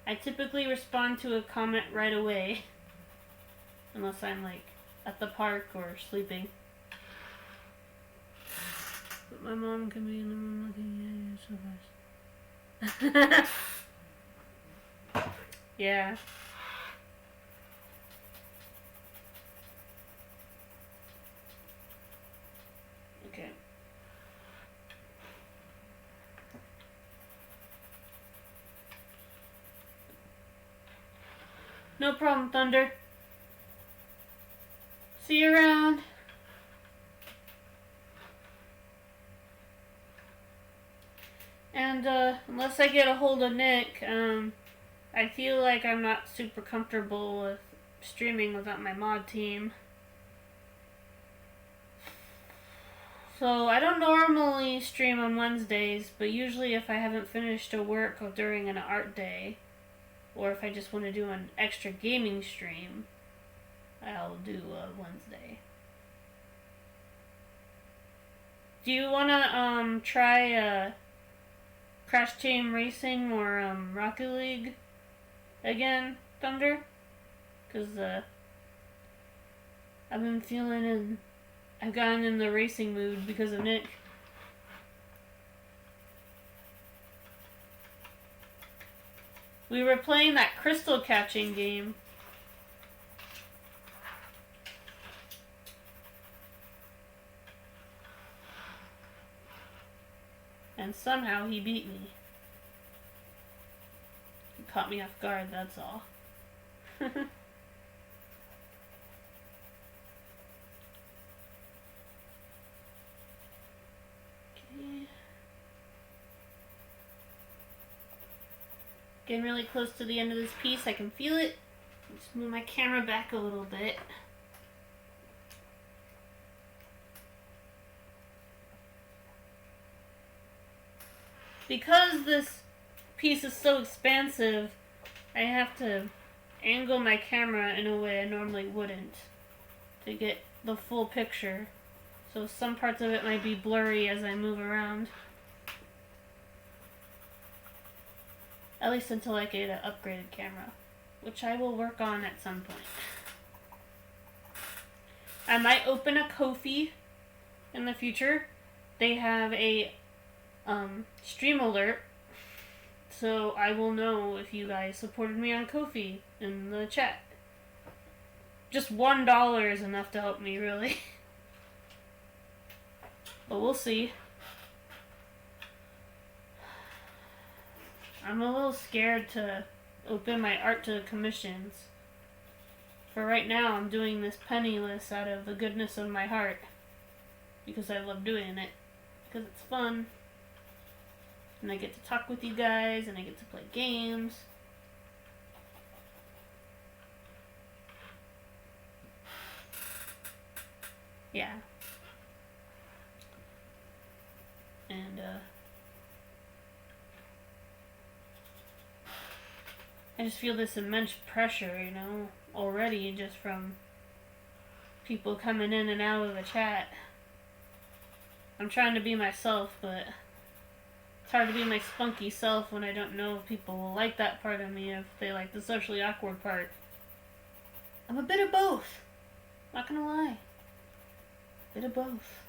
I typically respond to a comment right away, unless I'm like at the park or sleeping. But my mom can be in the room looking at you so fast. Yeah. Okay. No problem, Thunder. See you around. And unless I get a hold of Nick, I feel like I'm not super comfortable with streaming without my mod team. So I don't normally stream on Wednesdays, but usually if I haven't finished a work during an art day, or if I just want to do an extra gaming stream, I'll do a Wednesday. Do you want to try Crash Team Racing or Rocket League again, Thunder? Because I've been feeling I've gotten in the racing mood because of Nick. We were playing that crystal catching game. And somehow he beat me. He caught me off guard, that's all. Okay. Getting really close to the end of this piece. I can feel it. Just move my camera back a little bit. Because this piece is so expansive, I have to angle my camera in a way I normally wouldn't to get the full picture. So some parts of it might be blurry as I move around. At least until I get an upgraded camera, which I will work on at some point. I might open a Ko-fi in the future. They have a stream alert, so I will know if you guys supported me on Ko-fi in the chat. Just $1 is enough to help me, really. But we'll see. I'm a little scared to open my art to commissions. For right now, I'm doing this penniless out of the goodness of my heart. because I love doing it. Because it's fun. And I get to talk with you guys, and I get to play games. Yeah. And, I just feel this immense pressure, you know, already just from people coming in and out of the chat. I'm trying to be myself, but it's hard to be my spunky self when I don't know if people will like that part of me, if they like the socially awkward part. I'm a bit of both. Not gonna lie. Bit of both.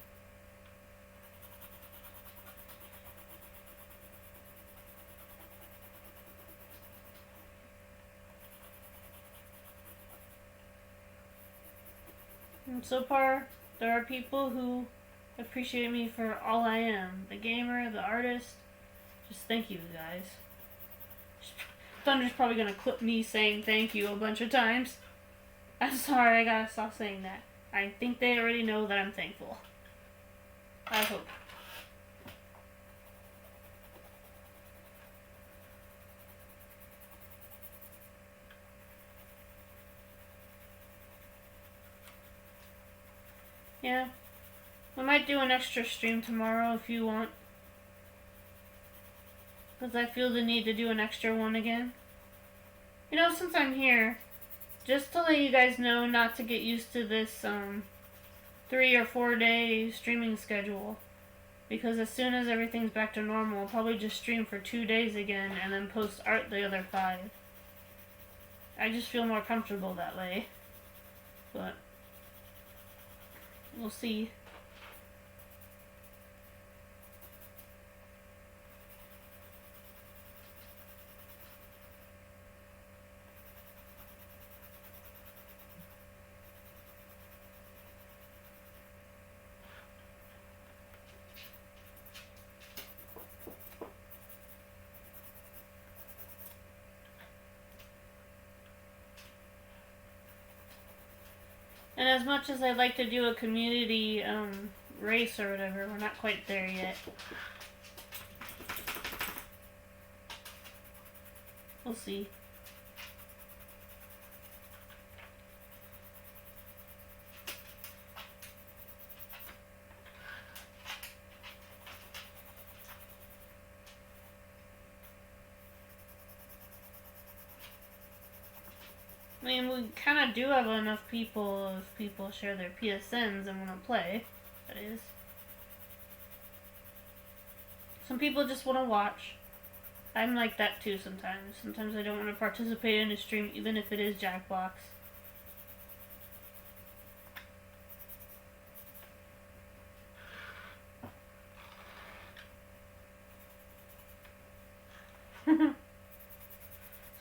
And so far, there are people who appreciate me for all I am. The gamer, the artist. Just thank you, guys. Thunder's probably gonna clip me saying thank you a bunch of times. I'm sorry, I gotta stop saying that. I think they already know that I'm thankful. I hope. Yeah. I might do an extra stream tomorrow if you want. Because I feel the need to do an extra one again. You know, since I'm here, just to let you guys know not to get used to this 3 or 4 day streaming schedule. Because as soon as everything's back to normal, I'll probably just stream for 2 days again and then post art the other 5. I just feel more comfortable that way. But we'll see. And as much as I'd like to do a community race or whatever, we're not quite there yet. We'll see. I mean, we kind of do have enough people if people share their PSNs and want to play, that is. Some people just want to watch. I'm like that too sometimes. Sometimes I don't want to participate in a stream even if it is Jackbox.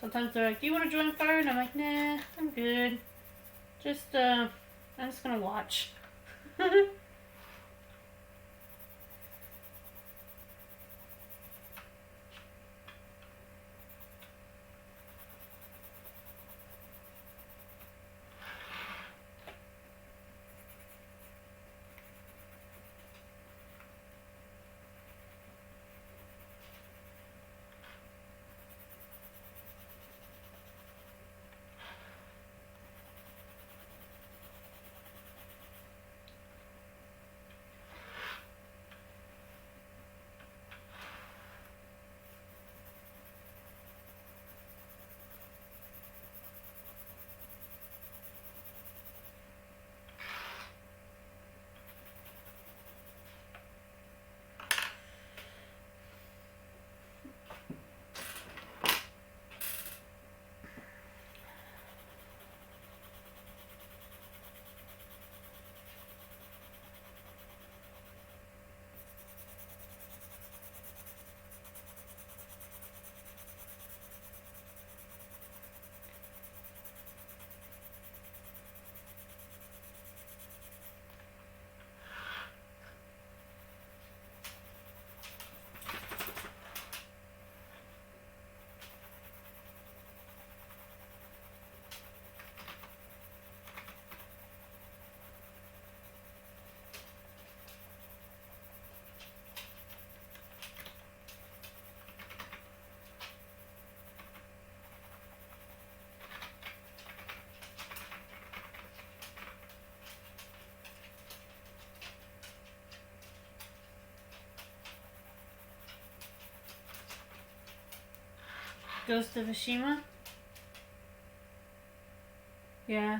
Sometimes they're like, do you want to join Fire? And I'm like, nah, I'm good. I'm just gonna watch. Ghost of Tsushima? Yeah.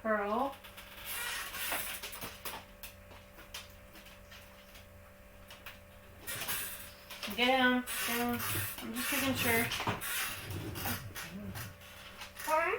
Pearl. Get down. Get down. I'm just making sure. Pardon?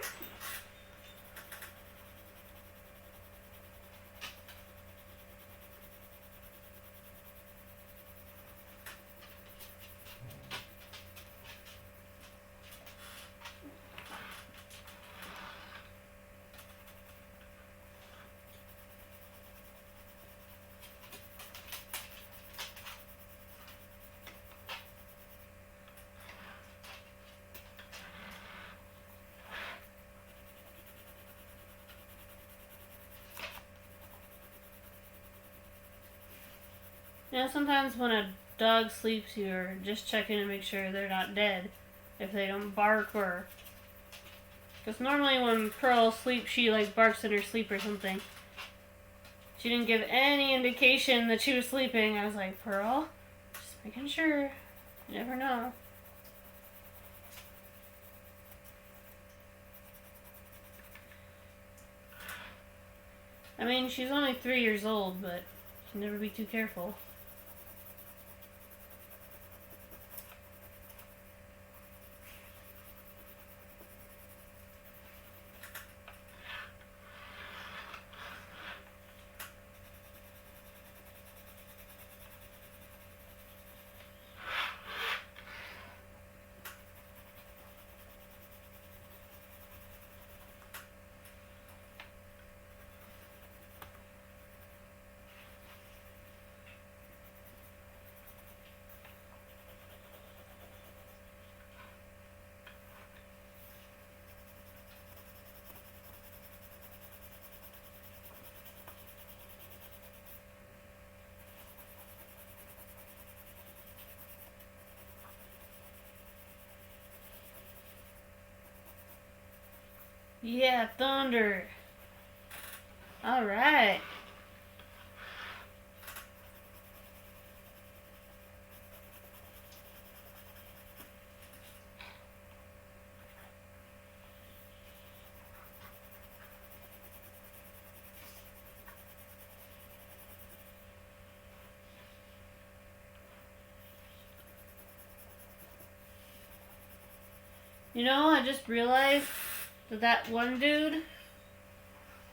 You know, sometimes when a dog sleeps, you're just checking to make sure they're not dead. If they don't bark or... Because normally when Pearl sleeps, she like barks in her sleep or something. She didn't give any indication that she was sleeping. I was like, Pearl, just making sure. You never know. I mean, she's only 3 years old, but you can never be too careful. Yeah, thunder. Alright. You know, I just realized that one dude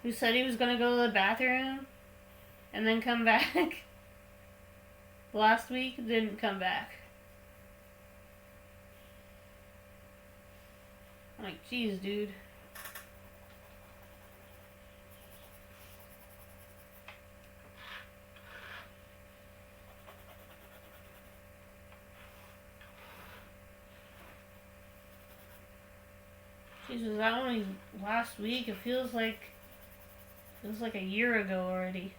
who said he was gonna go to the bathroom and then come back last week didn't come back. I'm like, jeez, dude. Jesus, that only last week. It feels like a year ago already.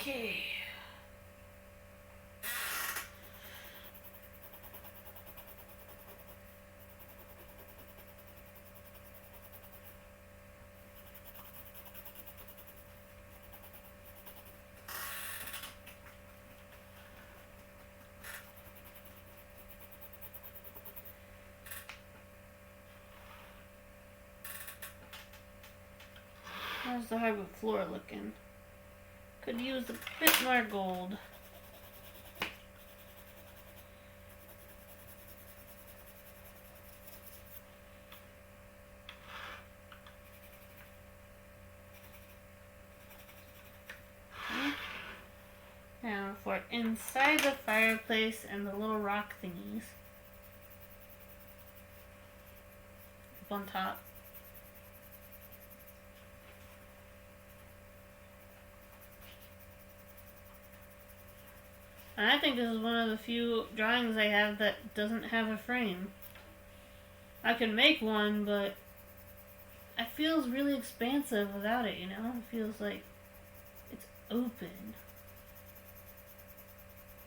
Okay. How's the hardwood floor looking? Could use a bit more gold. Now for inside the fireplace and the little rock thingies. Up on top. And I think this is one of the few drawings I have that doesn't have a frame. I could make one, but it feels really expansive without it, you know? It feels like it's open.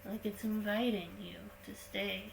Like it's inviting you to stay.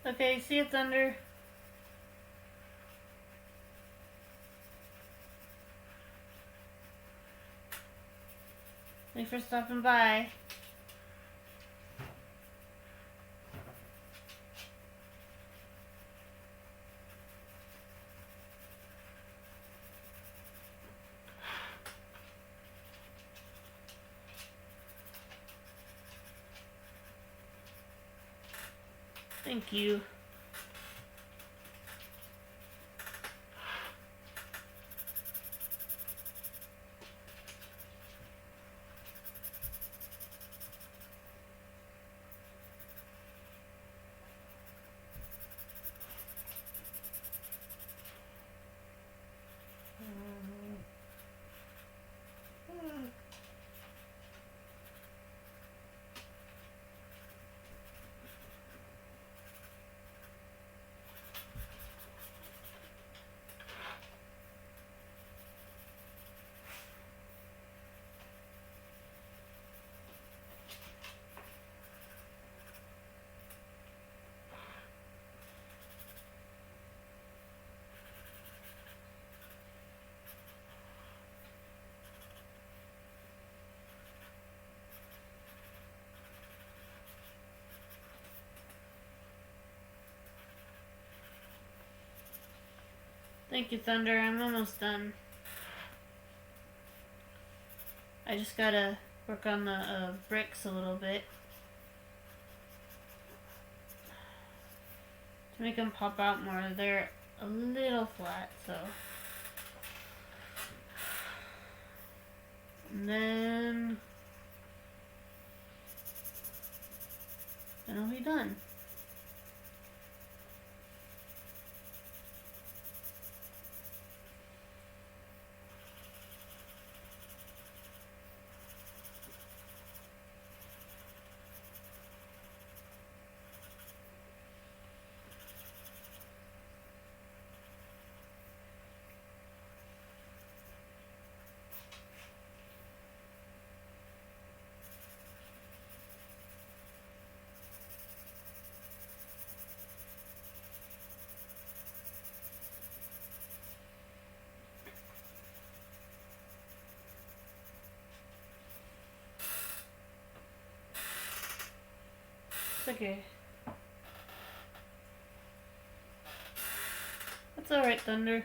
Okay, see it's under. Thanks for stopping by. Thank you. Thank you, Thunder. I'm almost done. I just gotta work on the bricks a little bit to make them pop out more. They're a little flat, so. And then I'll be done. It's okay. That's alright, Thunder.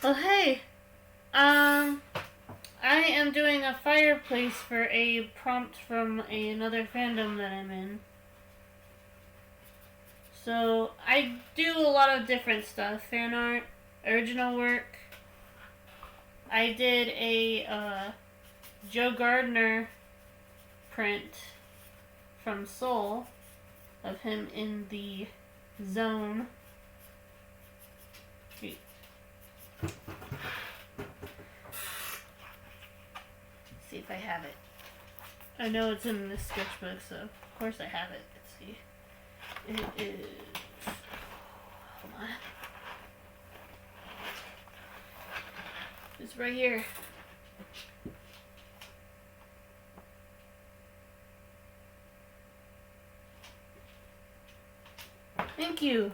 Oh, hey! I am doing a fireplace for a prompt from another fandom that I'm in. So, I do a lot of different stuff. Fan art, original work. I did a, Joe Gardner print from Soul of him in the zone. See if I have it. I know it's in this sketchbook, so of course I have it. Let's see. It is. Hold on. It's right here. Thank you.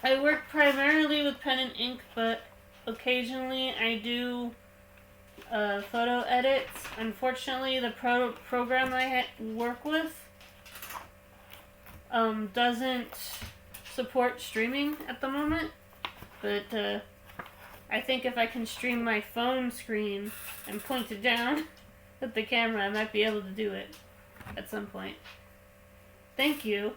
I work primarily with pen and ink, but occasionally I do photo edits. Unfortunately, the program I work with doesn't support streaming at the moment, but I think if I can stream my phone screen and point it down at the camera, I might be able to do it at some point. Thank you.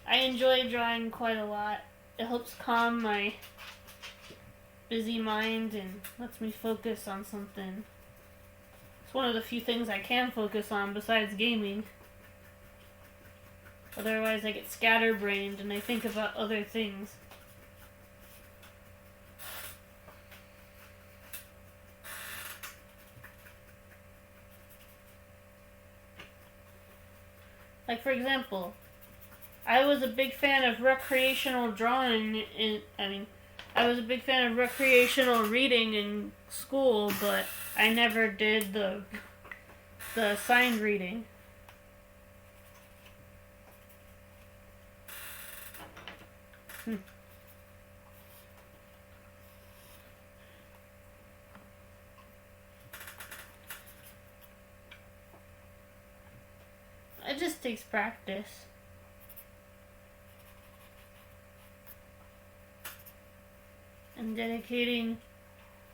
I enjoy drawing quite a lot. It helps calm my busy mind and lets me focus on something. It's one of the few things I can focus on besides gaming. Otherwise I get scatterbrained and I think about other things. Like, for example, I was a big fan of recreational drawing I was a big fan of recreational reading in school, but I never did the signed reading. It just takes practice. And dedicating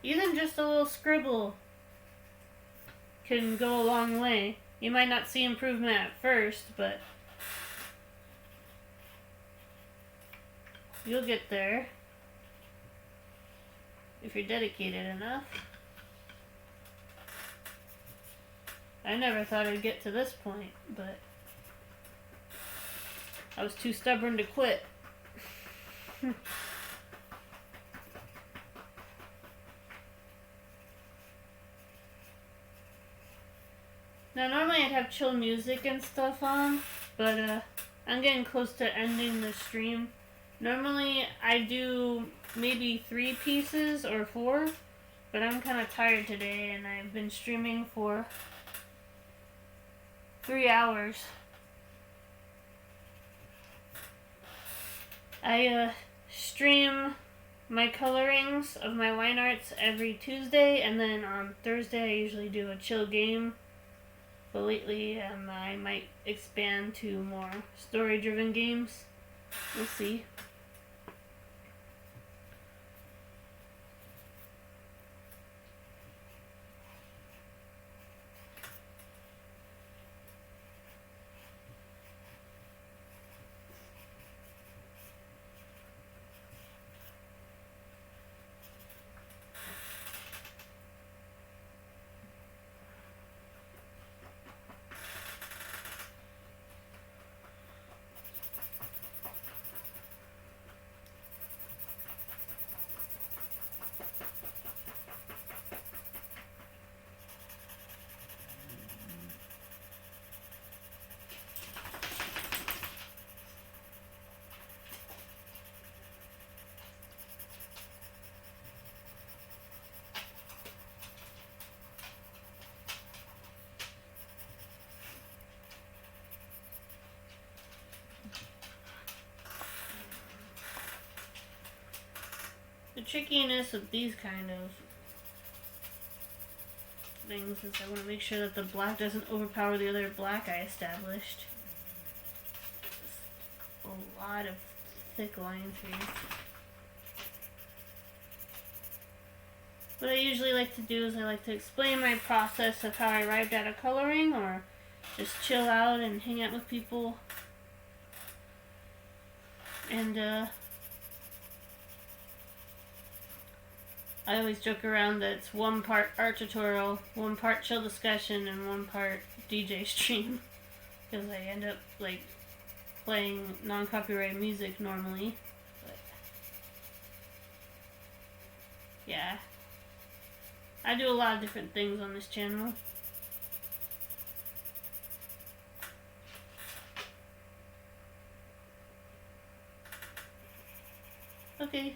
even just a little scribble can go a long way. You might not see improvement at first, but you'll get there if you're dedicated enough. I never thought I'd get to this point, but I was too stubborn to quit. Now, normally I'd have chill music and stuff on, but I'm getting close to ending the stream, Normally I do maybe 3 pieces or 4, but I'm kind of tired today and I've been streaming for 3 hours. I stream my colorings of my line arts every Tuesday, and then on Thursday I usually do a chill game. But lately I might expand to more story-driven games. We'll see. The trickiness with these kind of things is I want to make sure that the black doesn't overpower the other black I established. There's a lot of thick lines here. What I usually like to do is I like to explain my process of how I arrived at a coloring, or just chill out and hang out with people. And I always joke around that it's 1 part art tutorial, 1 part chill discussion, and 1 part DJ stream. Because I end up like playing non-copyright music normally. But yeah. I do a lot of different things on this channel. Okay.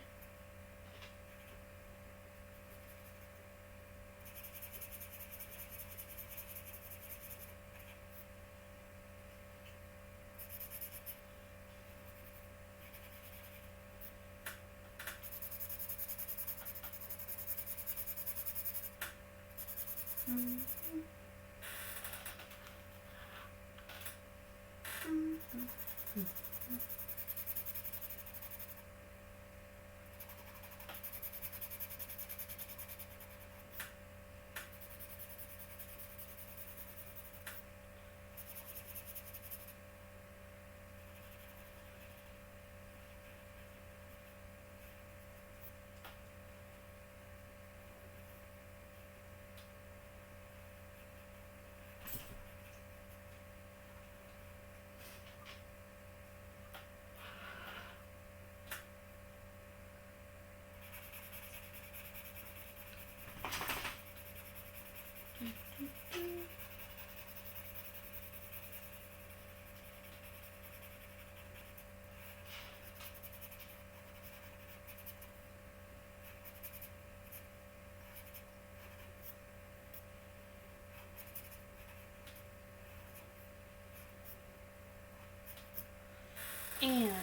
And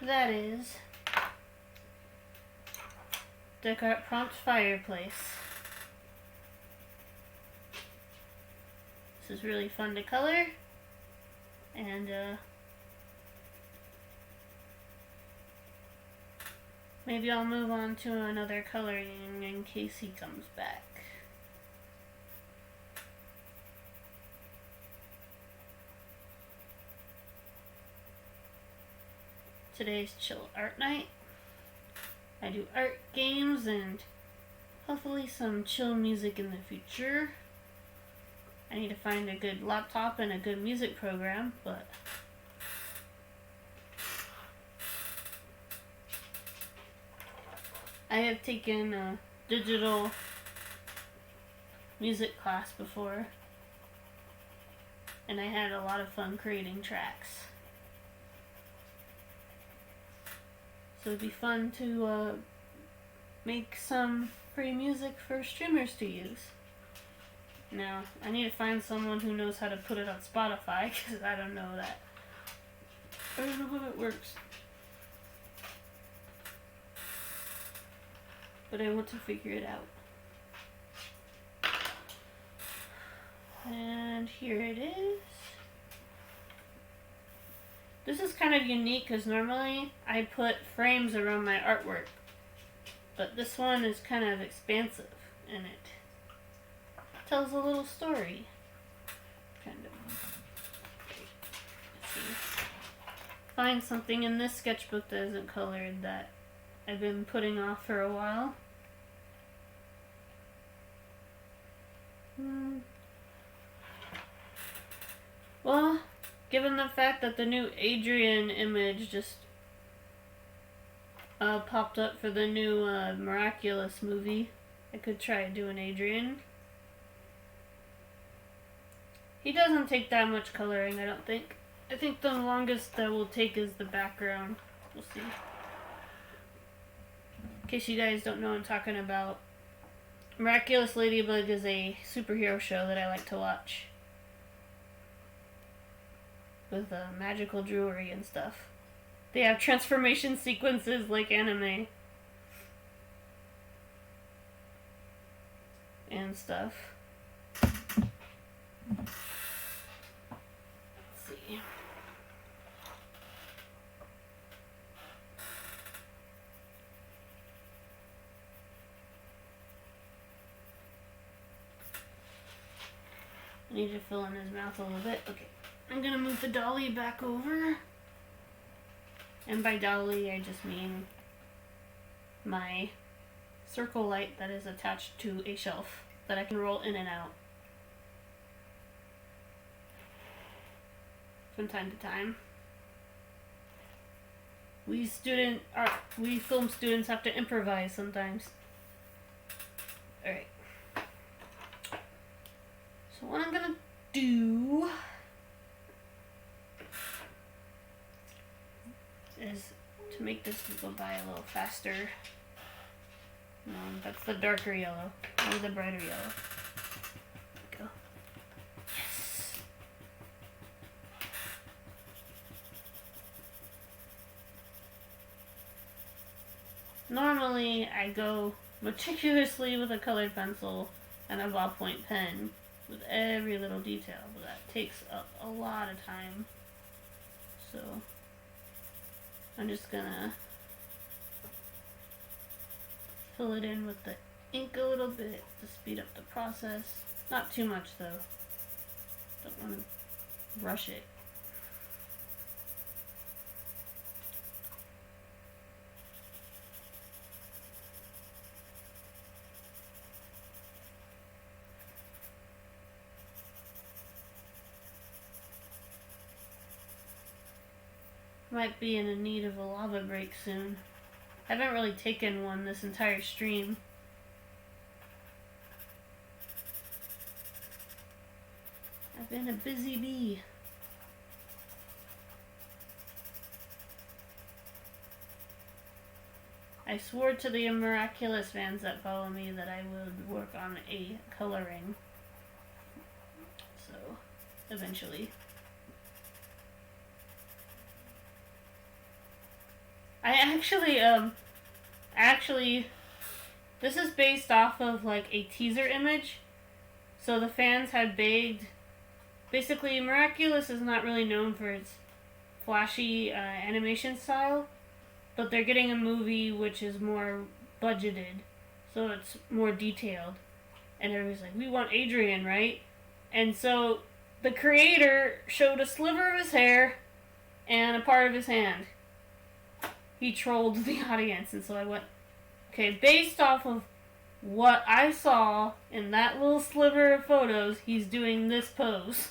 that is Descartes Prompt Fireplace. This is really fun to color, and maybe I'll move on to another coloring in case he comes back. Today's chill art night. I do art games and hopefully some chill music in the future. I need to find a good laptop and a good music program, but I have taken a digital music class before, and I had a lot of fun creating tracks. So it'd be fun to make some free music for streamers to use. Now, I need to find someone who knows how to put it on Spotify, because I don't know that. I don't know how it works. But I want to figure it out. And here it is. This is kind of unique because normally I put frames around my artwork. But this one is kind of expansive and it tells a little story. Kind of. Let's see. Find something in this sketchbook that isn't colored that I've been putting off for a while. Well, given the fact that the new Adrian image just popped up for the new Miraculous movie, I could try doing Adrian. He doesn't take that much coloring, I don't think. I think the longest that will take is the background. We'll see. In case you guys don't know what I'm talking about, Miraculous Ladybug is a superhero show that I like to watch. With magical jewelry and stuff. They have transformation sequences like anime. And stuff. Let's see. I need to fill in his mouth a little bit. Okay. I'm gonna move the dolly back over. And by dolly, I just mean my circle light that is attached to a shelf that I can roll in and out from time to time. We film students have to improvise sometimes. Alright. So what I'm gonna do is to make this go by a little faster. No, that's the darker yellow. Or the brighter yellow. There we go. Yes! Normally, I go meticulously with a colored pencil and a ballpoint pen with every little detail, but that takes up a lot of time. So I'm just gonna fill it in with the ink a little bit to speed up the process. Not too much though. Don't want to rush it. Might be in need of a lava break soon. I haven't really taken one this entire stream. I've been a busy bee. I swore to the Miraculous fans that follow me that I would work on a coloring. So, eventually. This is based off of like a teaser image. So the fans had begged. Basically, Miraculous is not really known for its flashy animation style, but they're getting a movie which is more budgeted, so it's more detailed. And everybody's like, we want Adrian, right? And so the creator showed a sliver of his hair and a part of his hand. He trolled the audience, and so I went, okay, based off of what I saw in that little sliver of photos, he's doing this pose.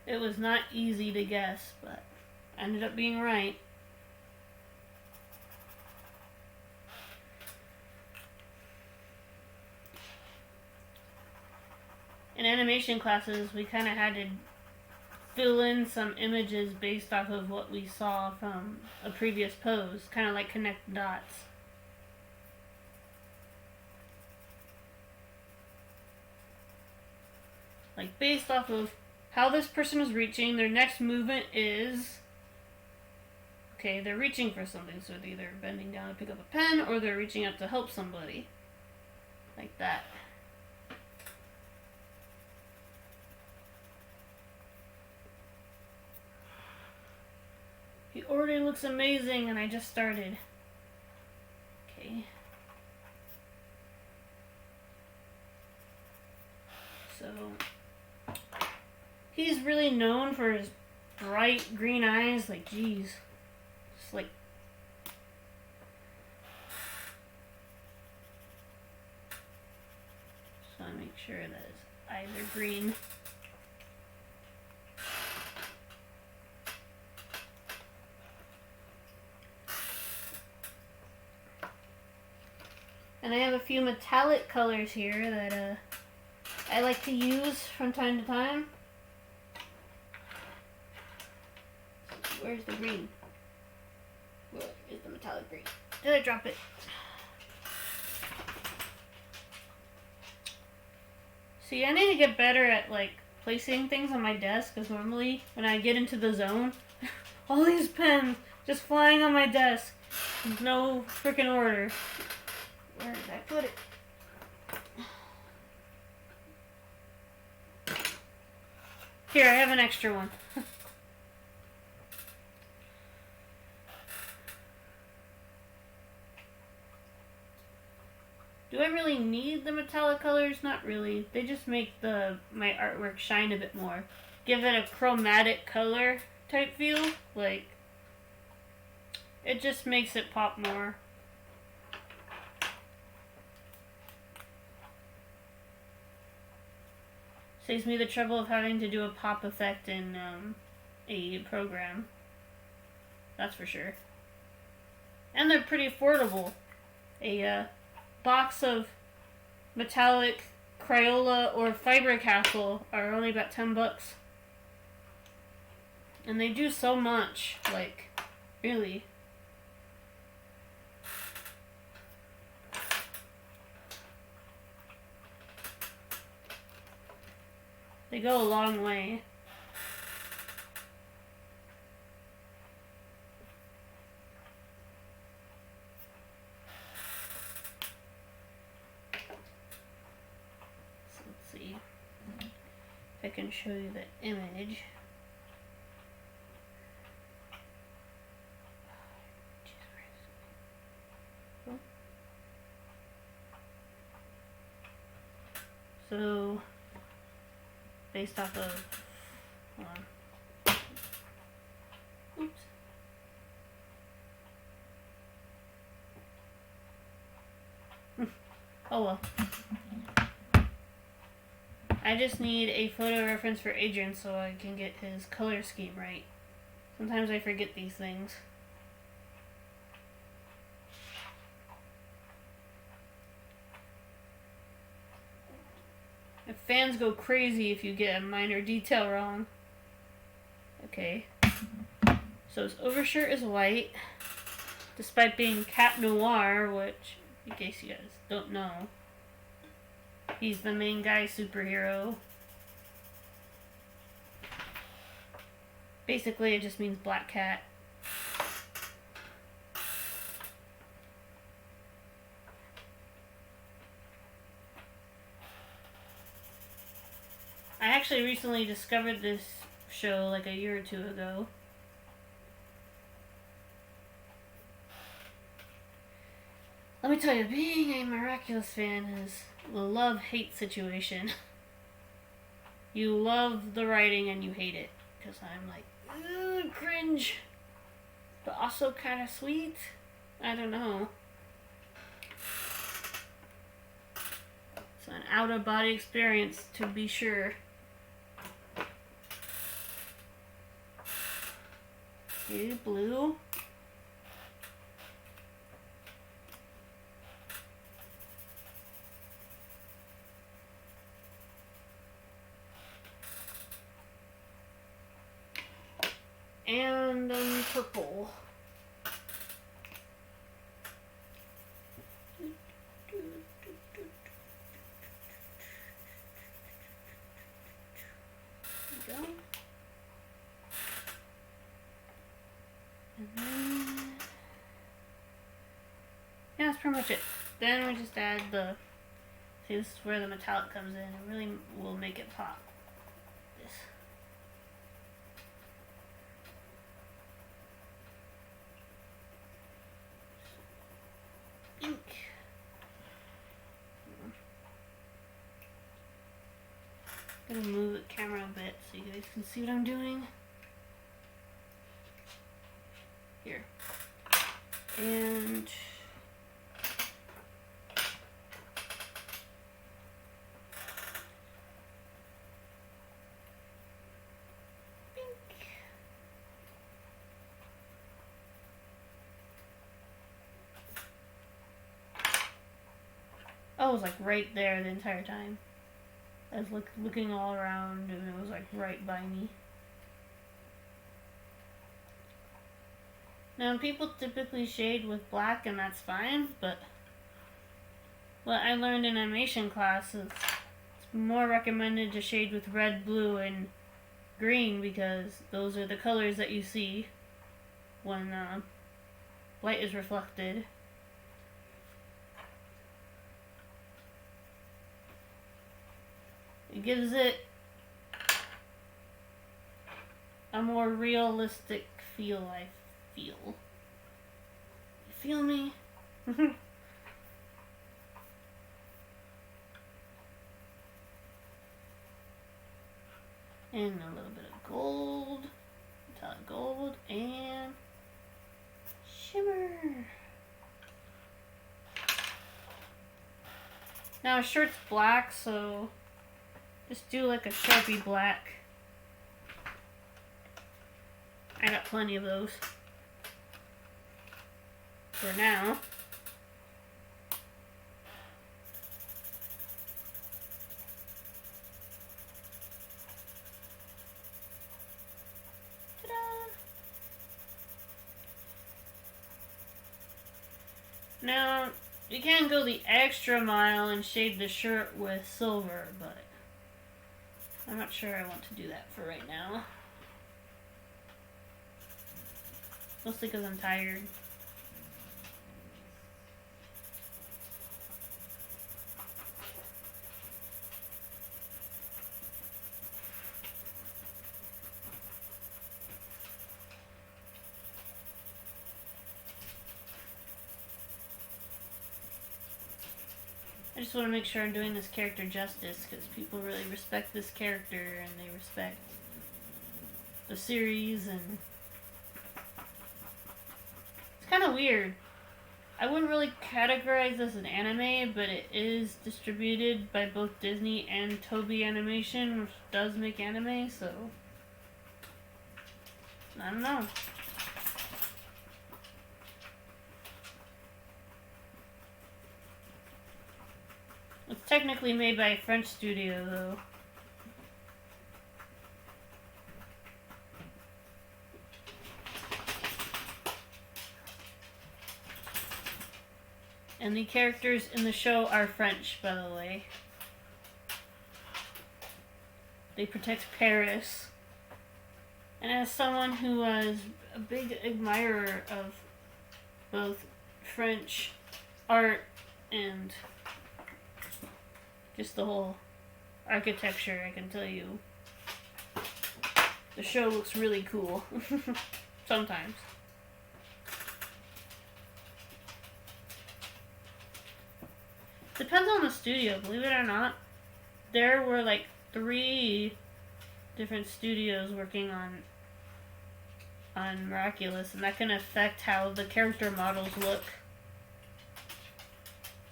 It was not easy to guess, but I ended up being right. in animation classes, we kind of had to fill in some images based off of what we saw from a previous pose, kind of like connect dots. Like based off of how this person is reaching, their next movement is, okay, they're reaching for something, so they're either bending down to pick up a pen or they're reaching up to help somebody. Like that. He already looks amazing and I just started. Okay. So, he's really known for his bright green eyes, like, geez. Just like, just want to make sure that his eyes are green. And I have a few metallic colors here that I like to use from time to time. Where's the green? Where is the metallic green? Did I drop it? See, I need to get better at like placing things on my desk, because normally when I get into the zone, all these pens just flying on my desk. No freaking order. Where did I put it? Here, I have an extra one. Do I really need the metallic colors? Not really. They just make my artwork shine a bit more. Give it a chromatic color type feel. Like, it just makes it pop more. Saves me the trouble of having to do a pop effect in a program. That's for sure. And they're pretty affordable. A box of metallic Crayola or Faber-Castell are only about $10. And they do so much. Like, really. They go a long way. So let's see if I can show you the image. So, based off of, hold on. Oops. Oh well. I just need a photo reference for Adrian so I can get his color scheme right. Sometimes I forget these things. And fans go crazy if you get a minor detail wrong. Okay. So his overshirt is white, despite being Cat Noir, which, in case you guys don't know, he's the main guy superhero. Basically, it just means black cat. I actually recently discovered this show like a year or two ago. Let me tell you, being a Miraculous fan is a love-hate situation. You love the writing and you hate it. Because I'm like, ooh, cringe. But also kind of sweet. I don't know. It's an out-of-body experience, to be sure. Okay, blue. and purple. There we go. And then, yeah, that's pretty much it. Then we just add the, see, this is where the metallic comes in. It really will make it pop. This. Ink. I'm gonna move the camera a bit so you guys can see what I'm doing. Here. And I was like right there the entire time. I was looking all around and it was like right by me. Now people typically shade with black and that's fine, but what I learned in animation class is it's more recommended to shade with red, blue, and green because those are the colors that you see when light is reflected. It gives it a more realistic feel, I feel. You feel me? And a little bit of gold, metallic gold, and shimmer. Now, his shirt's black, so just do like a Sharpie black. I got plenty of those. For now. Ta-da! Now, you can go the extra mile and shade the shirt with silver, but I'm not sure I want to do that for right now. Mostly because I'm tired. I just want to make sure I'm doing this character justice because people really respect this character and they respect the series, and it's kind of weird. I wouldn't really categorize this as an anime, but it is distributed by both Disney and Toei Animation, which does make anime, so I don't know. It's technically made by a French studio, though. And the characters in the show are French, by the way. They protect Paris. And as someone who was a big admirer of both French art and just the whole architecture, I can tell you the show looks really cool. Sometimes. Depends on the studio, believe it or not. There were like 3 different studios working on Miraculous, and that can affect how the character models look.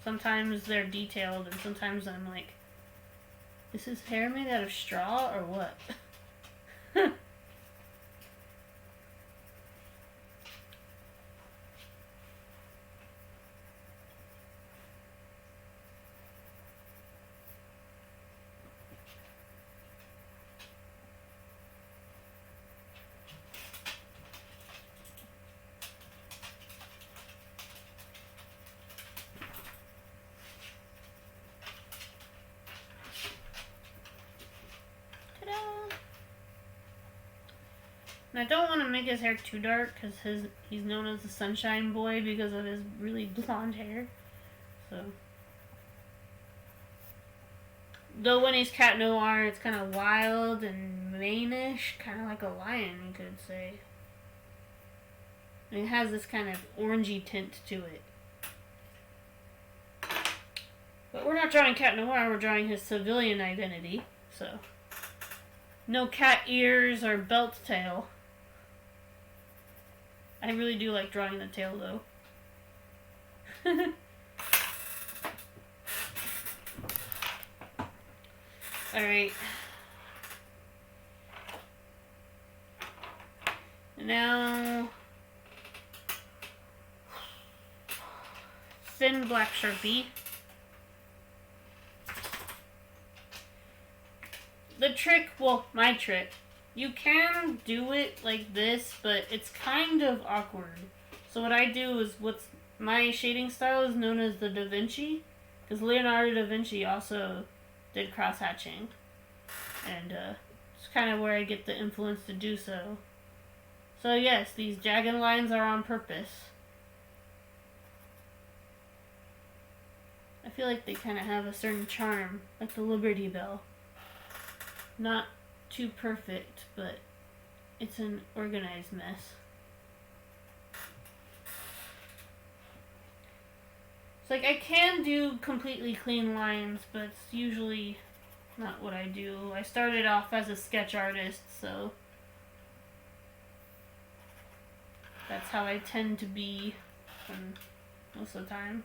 Sometimes they're detailed, and sometimes I'm like, is his hair made out of straw or what? And I don't want to make his hair too dark because he's known as the Sunshine Boy because of his really blonde hair. So, though when he's Cat Noir, it's kind of wild and maneish, kind of like a lion, you could say. And it has this kind of orangey tint to it. But we're not drawing Cat Noir, we're drawing his civilian identity, so. No cat ears or belt tail. I really do like drawing the tail, though. Alright. Now... thin black Sharpie. The trick, well, my trick, you can do it like this, but it's kind of awkward. So what I do is, my shading style is known as the Da Vinci, because Leonardo da Vinci also did cross-hatching. And it's kind of where I get the influence to do so. So yes, these jagged lines are on purpose. I feel like they kind of have a certain charm, like the Liberty Bell. Not too perfect, but it's an organized mess. It's like I can do completely clean lines, but it's usually not what I do. I started off as a sketch artist, so that's how I tend to be most of the time.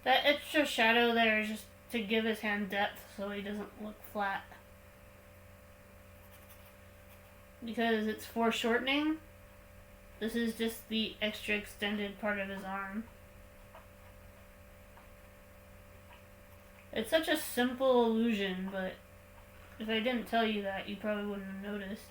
That extra shadow there is just to give his hand depth so he doesn't look flat. Because it's foreshortening, this is just the extra extended part of his arm. It's such a simple illusion, but if I didn't tell you that, you probably wouldn't have noticed.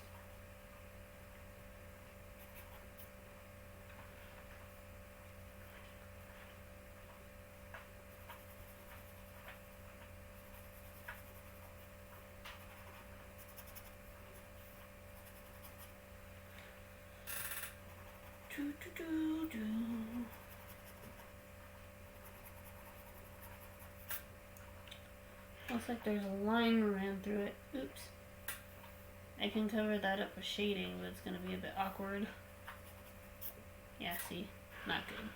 Looks like there's a line ran through it. Oops. I can cover that up with shading, but it's going to be a bit awkward. Yeah, see? Not good.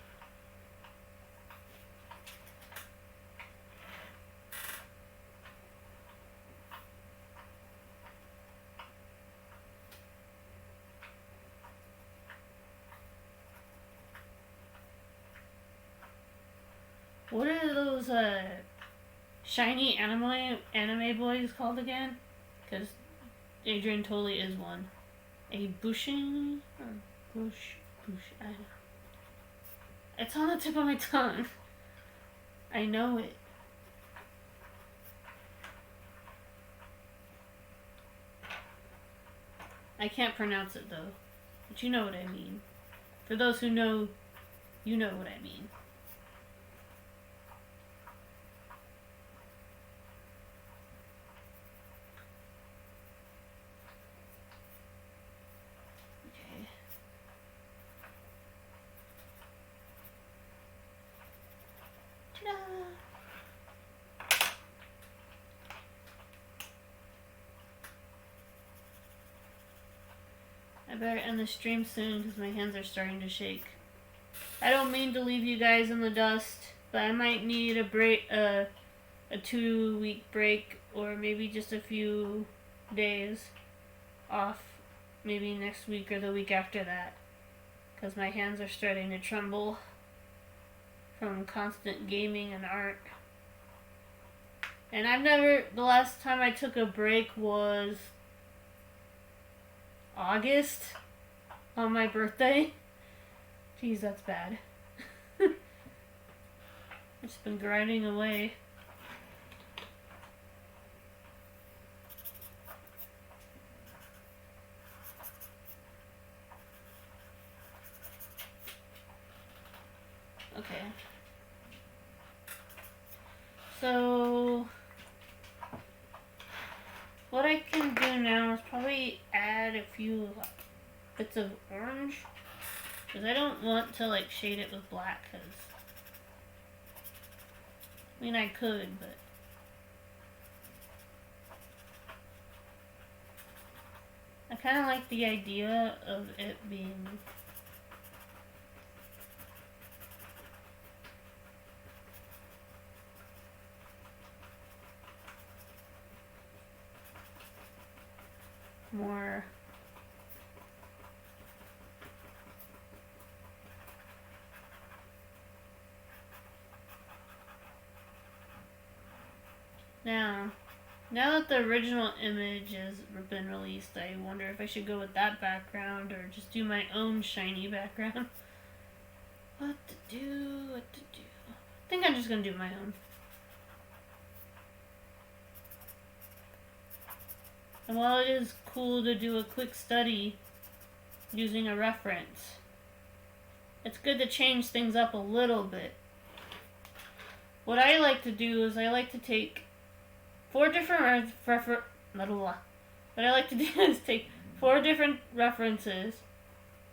What are those, shiny anime boys called again? Because Adrian totally is one. A Bushin? Or Bush? I don't know. It's on the tip of my tongue. I know it. I can't pronounce it though. But you know what I mean. For those who know, you know what I mean. I better end the stream soon because my hands are starting to shake. I don't mean to leave you guys in the dust, but I might need a break, a 2-week break, or maybe just a few days off, maybe next week or the week after that, because my hands are starting to tremble from constant gaming and art. And the last time I took a break was August on my birthday. Jeez, that's bad. It's been grinding away. Okay. So, what I can do now is probably add a few bits of orange. Because I don't want to like shade it with black, because I mean I could, but I kind of like the idea of it being more now that the original image has been released, I wonder if I should go with that background or just do my own shiny background. What to do? I think I'm just gonna do my own. And while it is cool to do a quick study using a reference, it's good to change things up a little bit. What I like to do is I like to take 4 different what I like to do is take 4 different references,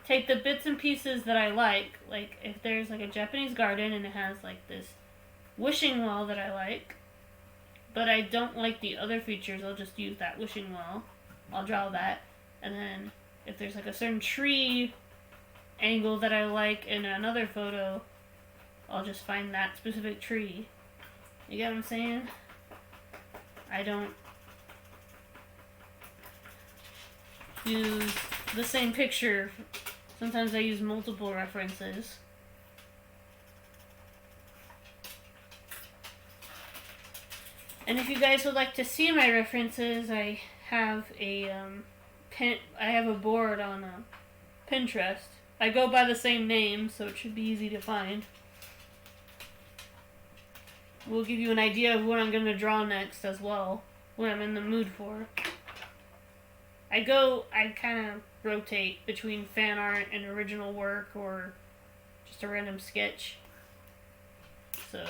take the bits and pieces that I like if there's like a Japanese garden and it has like this wishing well that I like, but I don't like the other features, I'll just use that wishing well. I'll draw that. And then if there's like a certain tree angle that I like in another photo, I'll just find that specific tree. You get what I'm saying? I don't use the same picture. Sometimes I use multiple references. And if you guys would like to see my references, I have a board on Pinterest. I go by the same name, so it should be easy to find. We'll give you an idea of what I'm going to draw next as well, what I'm in the mood for. I kind of rotate between fan art and original work or just a random sketch. So,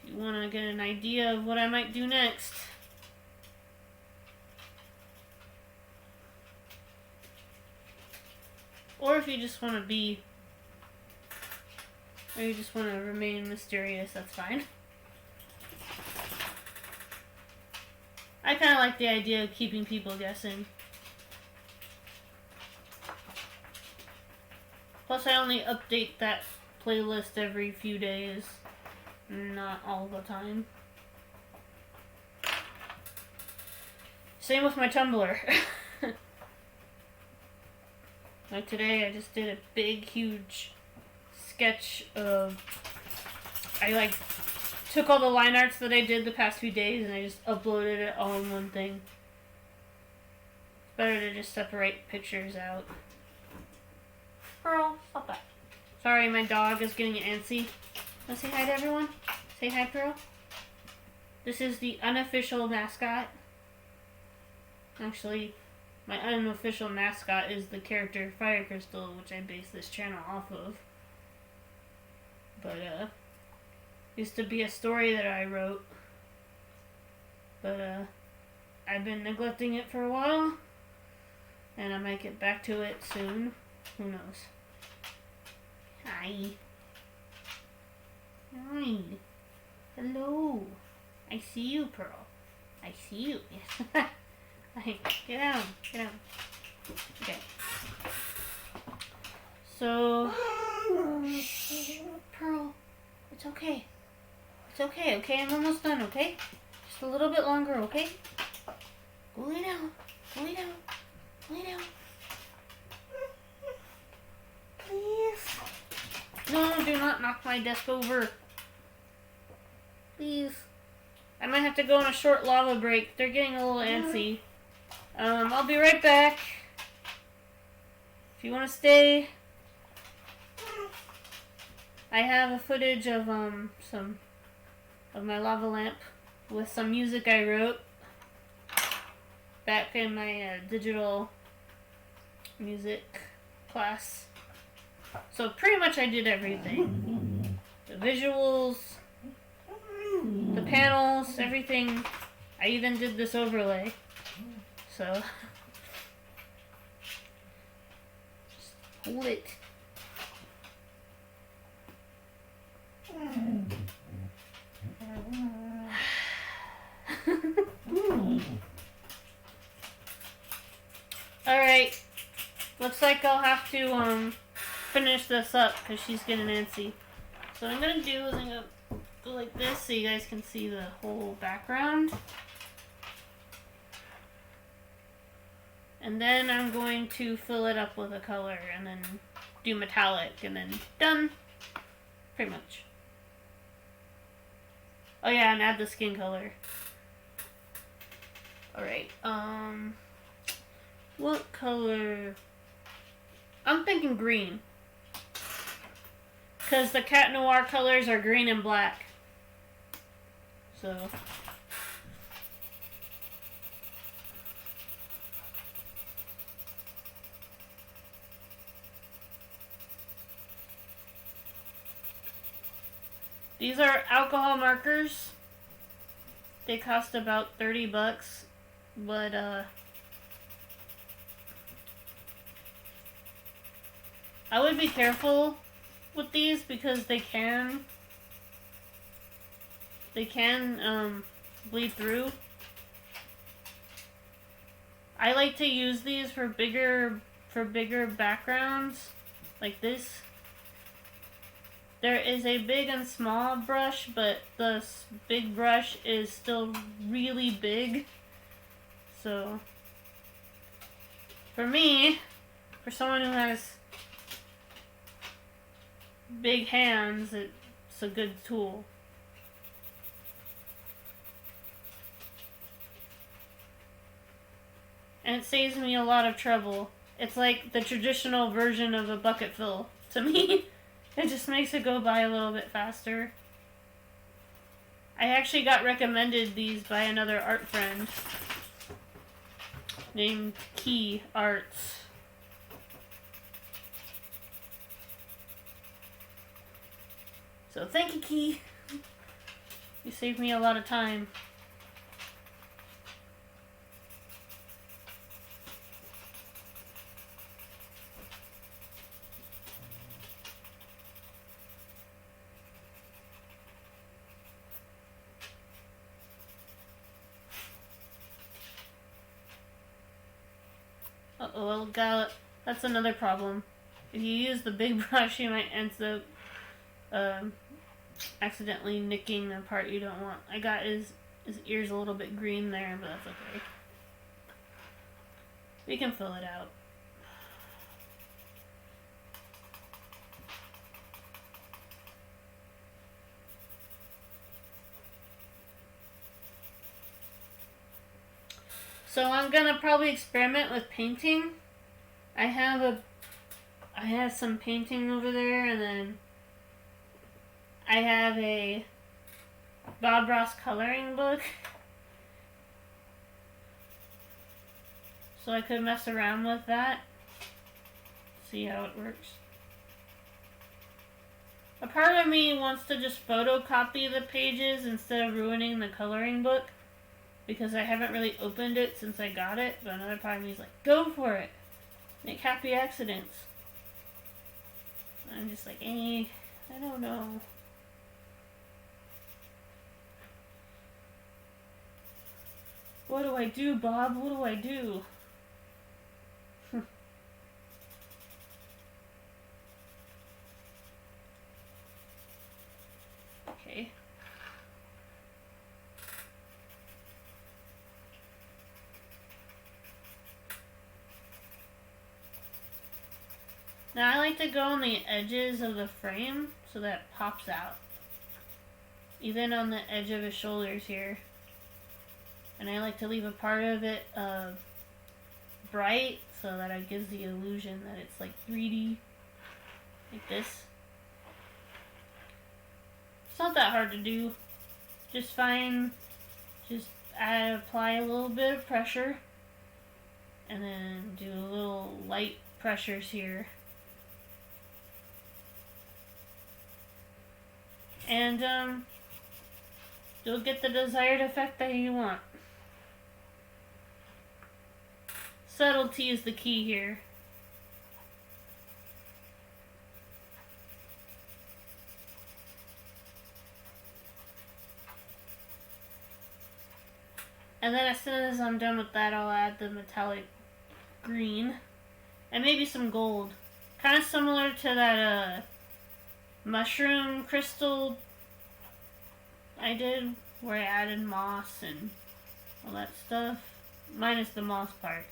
if you want to get an idea of what I might do next, or if you just want to remain mysterious, that's fine. I kind of like the idea of keeping people guessing. Plus, I only update that playlist every few days, not all the time. Same with my Tumblr. Like today, I just did a big, huge sketch of... I took all the line arts that I did the past few days and I just uploaded it all in one thing. It's better to just separate pictures out. Pearl, stop that. Sorry, my dog is getting antsy. Wanna say hi to everyone? Say hi, Pearl. This is the unofficial mascot. Actually, my unofficial mascot is the character Fire Crystal, which I base this channel off of. But, used to be a story that I wrote. But, I've been neglecting it for a while. And I might get back to it soon. Who knows? Hi. Hi. Hello. I see you, Pearl. I see you. Yes. Hey, get down. Get down. Okay. So, Pearl, it's okay. It's okay, okay? I'm almost done, okay? Just a little bit longer, okay? Go lay down. Go lay down. Lay down. Please. No, do not knock my desk over. Please. I might have to go on a short lava break. They're getting a little antsy. I'll be right back. If you want to stay. I have a footage of some of my lava lamp with some music I wrote back in my digital music class. So pretty much I did everything. The visuals, panels, everything. I even did this overlay. So, just hold it. Alright. Looks like I'll have to finish this up because she's getting antsy. So what I'm gonna do is I'm gonna go like this so you guys can see the whole background. And then I'm going to fill it up with a color and then do metallic and then done. Pretty much. Oh yeah, and add the skin color. Alright, what color? I'm thinking green. Because the Cat Noir colors are green and black. So. These are alcohol markers. They cost about $30, but I would be careful with these because they can bleed through. I like to use these for bigger backgrounds like this. There is a big and small brush, but the big brush is still really big. So, for me, for someone who has big hands, it's a good tool. And it saves me a lot of trouble. It's like the traditional version of a bucket fill to me. It just makes it go by a little bit faster. I actually got recommended these by another art friend named Key Arts. So thank you, Key. You saved me a lot of time. Uh-oh, that's another problem. If you use the big brush, you might end up accidentally nicking the part you don't want. I got his ears a little bit green there, but that's okay. We can fill it out. So I'm gonna probably experiment with painting. I have some painting over there, and then I have a Bob Ross coloring book. So I could mess around with that. See how it works. A part of me wants to just photocopy the pages instead of ruining the coloring book, because I haven't really opened it since I got it, but another part of me is like, go for it! Make happy accidents. I'm just like, I don't know. What do I do, Bob? What do I do? Okay. Now I like to go on the edges of the frame so that it pops out. Even on the edge of his shoulders here. And I like to leave a part of it bright so that it gives the illusion that it's like 3D. Like this. It's not that hard to do. Just apply a little bit of pressure. And then do a little light pressures here. And you'll get the desired effect that you want. Subtlety is the key here. And then as soon as I'm done with that, I'll add the metallic green. And maybe some gold. Kind of similar to that mushroom crystal I did, where I added moss and all that stuff. Minus the moss part.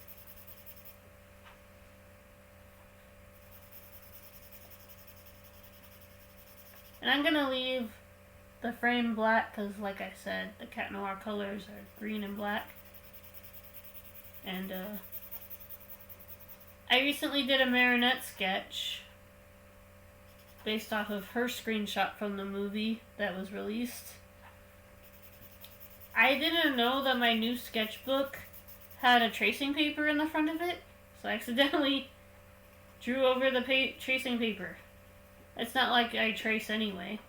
And I'm gonna leave the frame black because, like I said, the Cat Noir colors are green and black. And I recently did a Marinette sketch based off of her screenshot from the movie that was released. I didn't know that my new sketchbook had a tracing paper in the front of it, so I accidentally drew over the tracing paper. It's not like I trace anyway.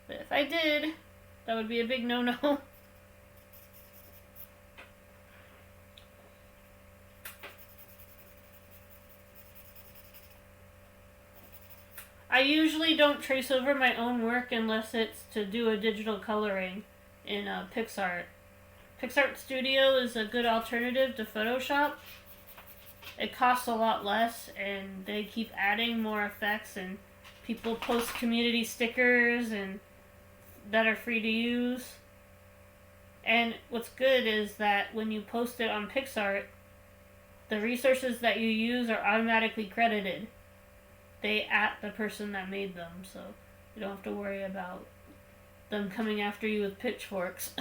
But if I did, that would be a big no-no. I usually don't trace over my own work unless it's to do a digital coloring in PixArt. PixArt Studio is a good alternative to Photoshop. It costs a lot less, and they keep adding more effects, and people post community stickers and that are free to use. And what's good is that when you post it on PixArt, the resources that you use are automatically credited. They at the person that made them, so you don't have to worry about them coming after you with pitchforks.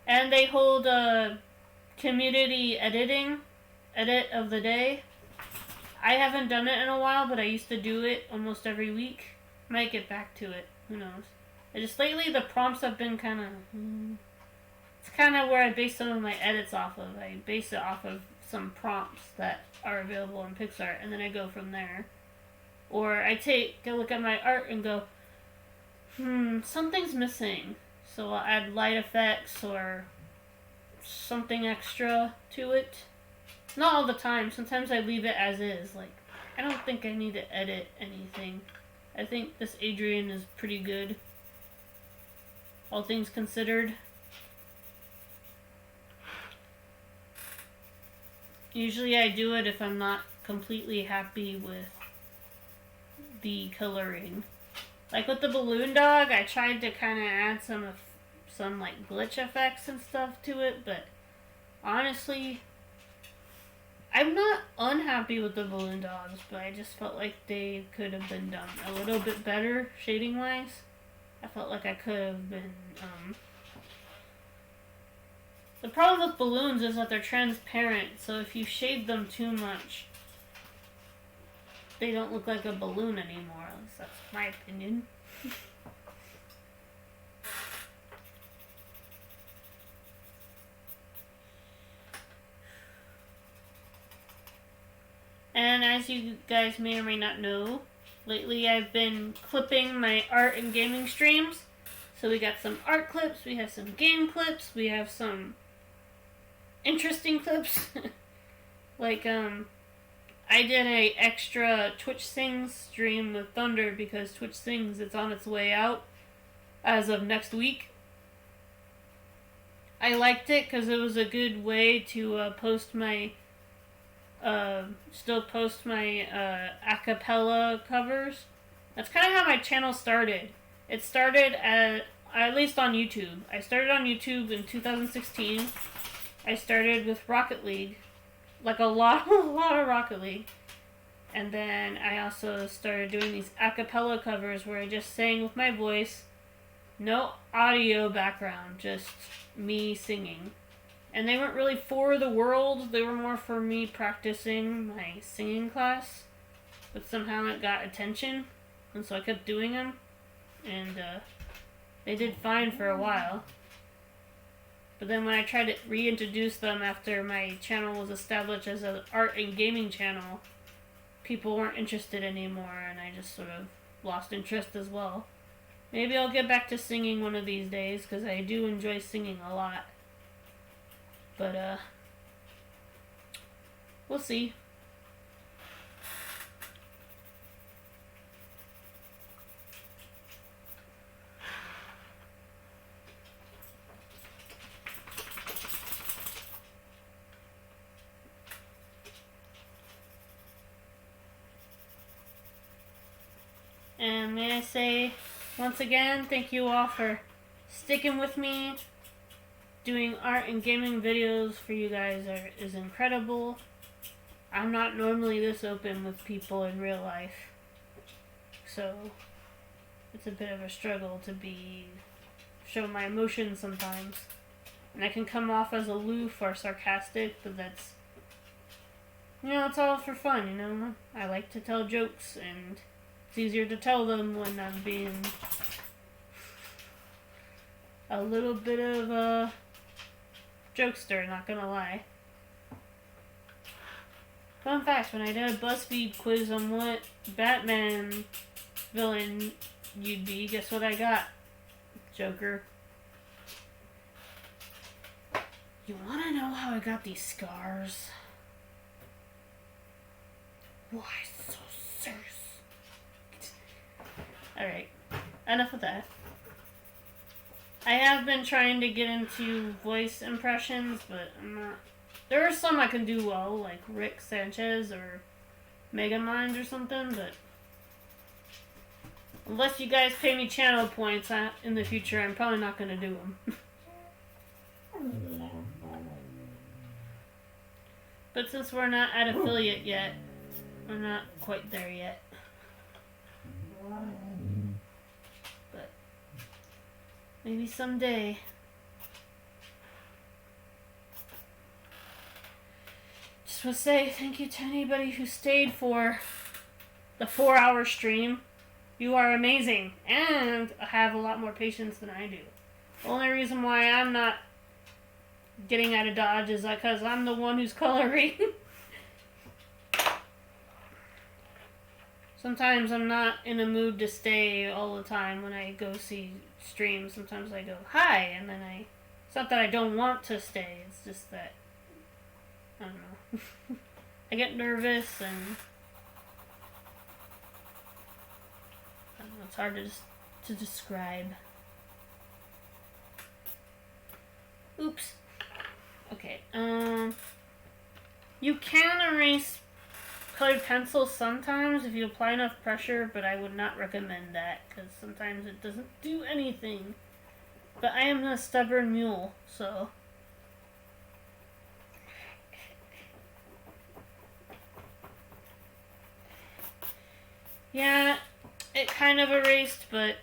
And they hold a community edit of the day. I haven't done it in a while, but I used to do it almost every week. Might get back to it. Who knows? Just lately, the prompts have been kind of... It's kind of where I base some of my edits off of. I base it off of some prompts that are available in PixArt, and then I go from there. Or I take a look at my art and go, something's missing. So I'll add light effects or something extra to it. Not all the time. Sometimes I leave it as is. Like, I don't think I need to edit anything. I think this Adrian is pretty good, all things considered. Usually I do it if I'm not completely happy with the coloring. Like with the balloon dog, I tried to kind of add some like glitch effects and stuff to it, but honestly, I'm not unhappy with the balloon dogs, but I just felt like they could have been done a little bit better shading wise. I felt like I could have been, the problem with balloons is that they're transparent, so if you shade them too much, they don't look like a balloon anymore. At least that's my opinion. And as you guys may or may not know, lately I've been clipping my art and gaming streams. So we got some art clips, we have some game clips, we have some interesting clips. Like, I did a extra Twitch Sings stream with Thunder because Twitch Sings, it's on its way out as of next week. I liked it because it was a good way to still post my a cappella covers. That's kind of how my channel started. It started at least on YouTube. I started on YouTube in 2016. I started with Rocket League, like a lot of Rocket League. And then I also started doing these a cappella covers where I just sang with my voice, no audio background, just me singing. And they weren't really for the world, they were more for me practicing my singing class. But somehow it got attention, and so I kept doing them. And they did fine for a while. But then when I tried to reintroduce them after my channel was established as an art and gaming channel, people weren't interested anymore, and I just sort of lost interest as well. Maybe I'll get back to singing one of these days, because I do enjoy singing a lot. But, we'll see. And may I say, once again, thank you all for sticking with me. Doing art and gaming videos for you guys is incredible. I'm not normally this open with people in real life. So, it's a bit of a struggle to show my emotions sometimes. And I can come off as aloof or sarcastic, but that's, it's all for fun, I like to tell jokes, and it's easier to tell them when I'm being a little bit of a jokester, not gonna lie. Fun fact, when I did a BuzzFeed quiz on what Batman villain you'd be, guess what I got? Joker. You wanna know how I got these scars? Why so serious? Alright, enough of that. I have been trying to get into voice impressions, but I'm not. There are some I can do well, like Rick Sanchez or Megamind or something, but unless you guys pay me channel points in the future, I'm probably not going to do them. But since we're not at affiliate yet, we're not quite there yet. But maybe someday. Just want to say thank you to anybody who stayed for the 4-hour stream. You are amazing and have a lot more patience than I do. The only reason why I'm not getting out of Dodge is because I'm the one who's coloring. Sometimes I'm not in a mood to stay all the time when I go see streams. Sometimes I go, hi, and then it's not that I don't want to stay, it's just that, I don't know. I get nervous and, I don't know, it's hard to describe. Oops. Okay, you can erase colored pencils sometimes if you apply enough pressure, but I would not recommend that because sometimes it doesn't do anything. But I am a stubborn mule, so. Yeah, it kind of erased, but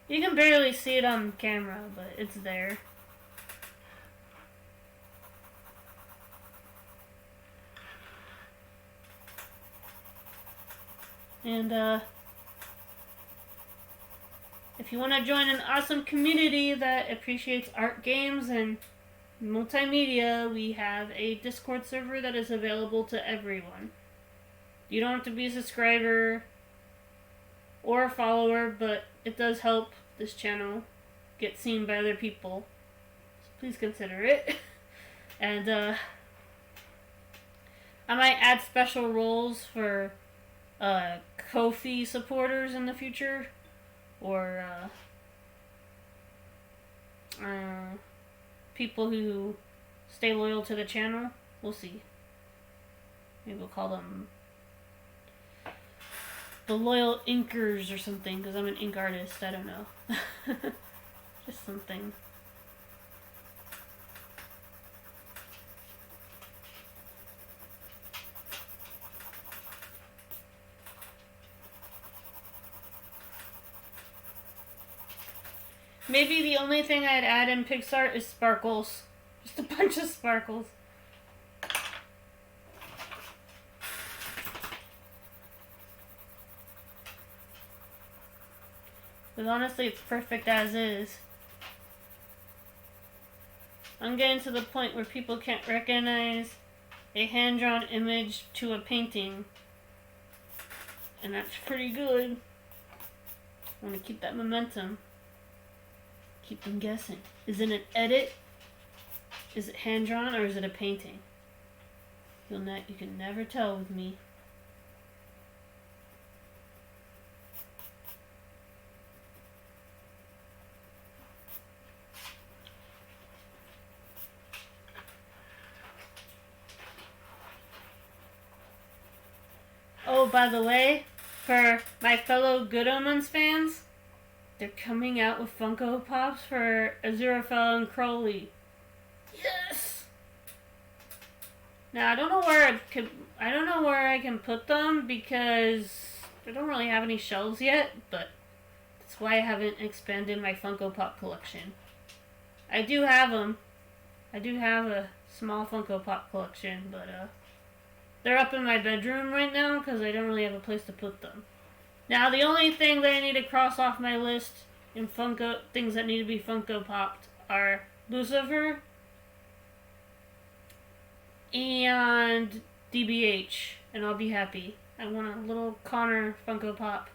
you can barely see it on camera, but it's there. And, if you want to join an awesome community that appreciates art, games, and multimedia, we have a Discord server that is available to everyone. You don't have to be a subscriber or a follower, but it does help this channel get seen by other people. So please consider it. And, I might add special roles for Ko-fi supporters in the future, or people who stay loyal to the channel. We'll see. Maybe we'll call them the loyal inkers or something, because I'm an ink artist. I don't know. Just something. Maybe the only thing I'd add in PixArt is sparkles. Just a bunch of sparkles. But honestly, it's perfect as is. I'm getting to the point where people can't recognize a hand-drawn image to a painting. And that's pretty good. I want to keep that momentum. Keep them guessing. Is it an edit? Is it hand drawn or is it a painting? You can never tell with me. Oh, by the way, for my fellow Good Omens fans, they're coming out with Funko Pops for Aziraphale and Crowley. Yes. Now I don't know where I can put them because I don't really have any shelves yet, but that's why I haven't expanded my Funko Pop collection. I do have them. I do have a small Funko Pop collection, but they're up in my bedroom right now because I don't really have a place to put them. Now the only thing that I need to cross off my list in Funko things that need to be Funko Popped are Lucifer and DBH, and I'll be happy. I want a little Connor Funko Pop.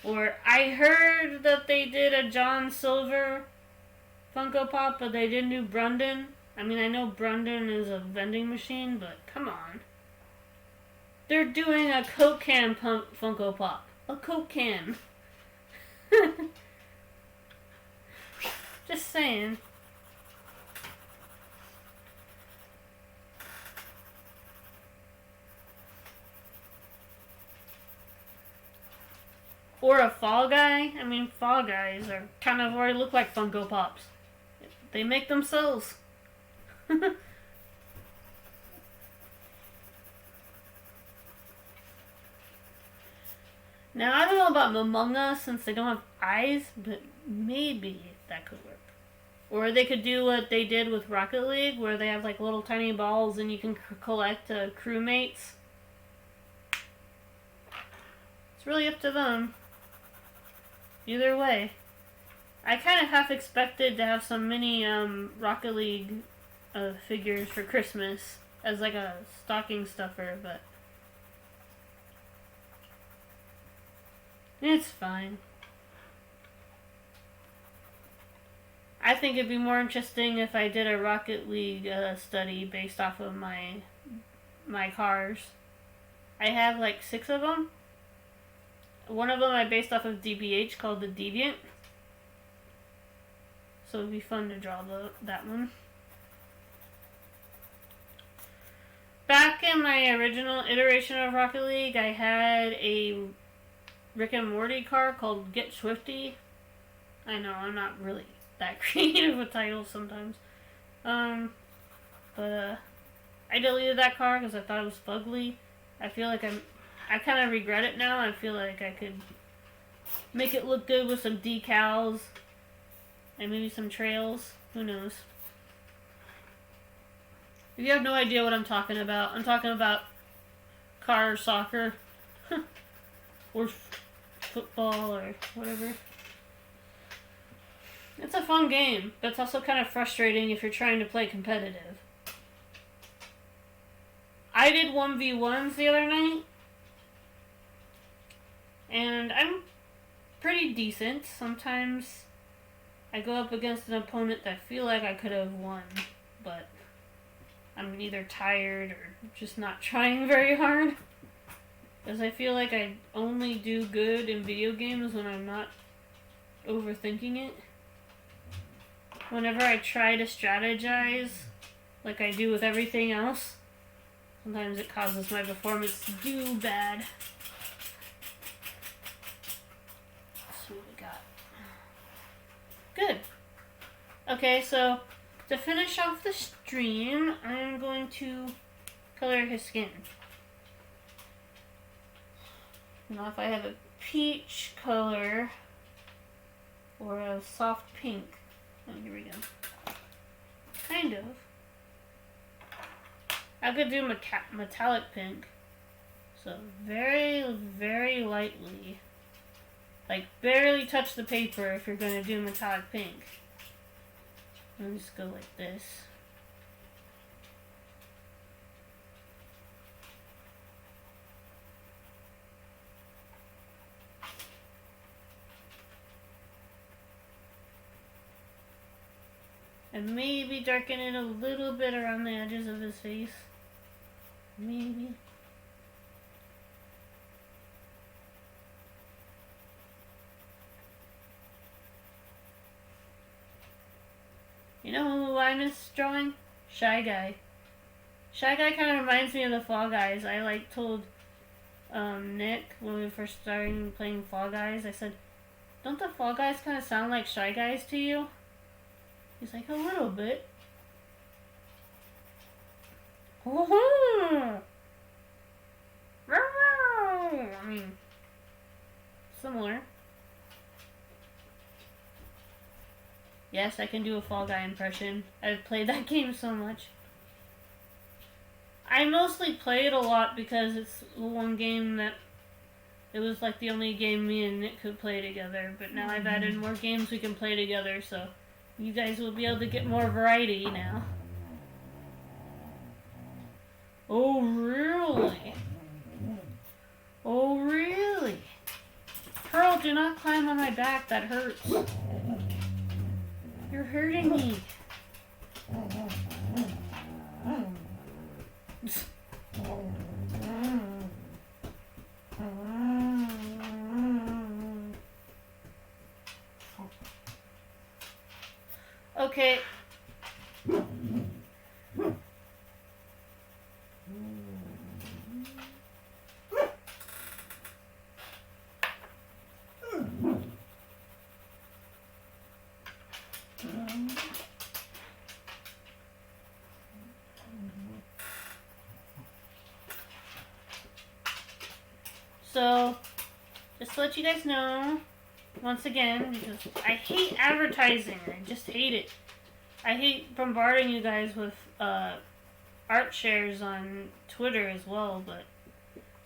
Or I heard that they did a John Silver Funko Pop, but they didn't do Brandon. I mean, I know Brandon is a vending machine, but come on. They're doing a Coke can Funko Pop. A Coke can. Just saying. Or a Fall Guy. I mean, Fall Guys are kind of already look like Funko Pops. They make themselves. Now, I don't know about Among Us since they don't have eyes, but maybe that could work. Or they could do what they did with Rocket League, where they have like little tiny balls and you can collect crewmates. It's really up to them. Either way. I kind of half expected to have some mini Rocket League figures for Christmas as like a stocking stuffer, but it's fine. I think it'd be more interesting if I did a Rocket League study based off of my cars. I have like 6 of them. One of them I based off of DBH called the Deviant. So it'd be fun to draw that one. Back in my original iteration of Rocket League, I had a Rick and Morty car called Get Swifty. I know, I'm not really that creative with titles sometimes. But I deleted that car because I thought it was fugly. I feel like I kind of regret it now. I feel like I could make it look good with some decals and maybe some trails. Who knows? If you have no idea what I'm talking about, I'm talking about car soccer or football or whatever. It's a fun game, but it's also kind of frustrating if you're trying to play competitive. I did 1v1s the other night, and I'm pretty decent. Sometimes I go up against an opponent that I feel like I could have won, but I'm either tired or just not trying very hard. Because I feel like I only do good in video games when I'm not overthinking it. Whenever I try to strategize, like I do with everything else, sometimes it causes my performance to do bad. Let's see what we got. Good. Okay, so to finish off the stream, I'm going to color his skin. Now if I have a peach color or a soft pink. Oh, here we go. Kind of. I could do metallic pink. So very, very lightly. Like barely touch the paper if you're going to do metallic pink. Let me just go like this. And maybe darken it a little bit around the edges of his face. Maybe. You know who I miss drawing? Shy Guy. Shy Guy kind of reminds me of the Fall Guys. I told Nick when we first started playing Fall Guys, I said, don't the Fall Guys kind of sound like Shy Guys to you? He's like, a little bit. I mean, similar. Yes, I can do a Fall Guy impression. I've played that game so much. I mostly play it a lot because it's the one game that it was like the only game me and Nick could play together. But now I've added more games we can play together, so you guys will be able to get more variety now. Oh, really? Oh, really? Pearl, do not climb on my back. That hurts. You're hurting me. Okay. So, just to let you guys know, once again, because I hate advertising. I just hate it. I hate bombarding you guys with art shares on Twitter as well, but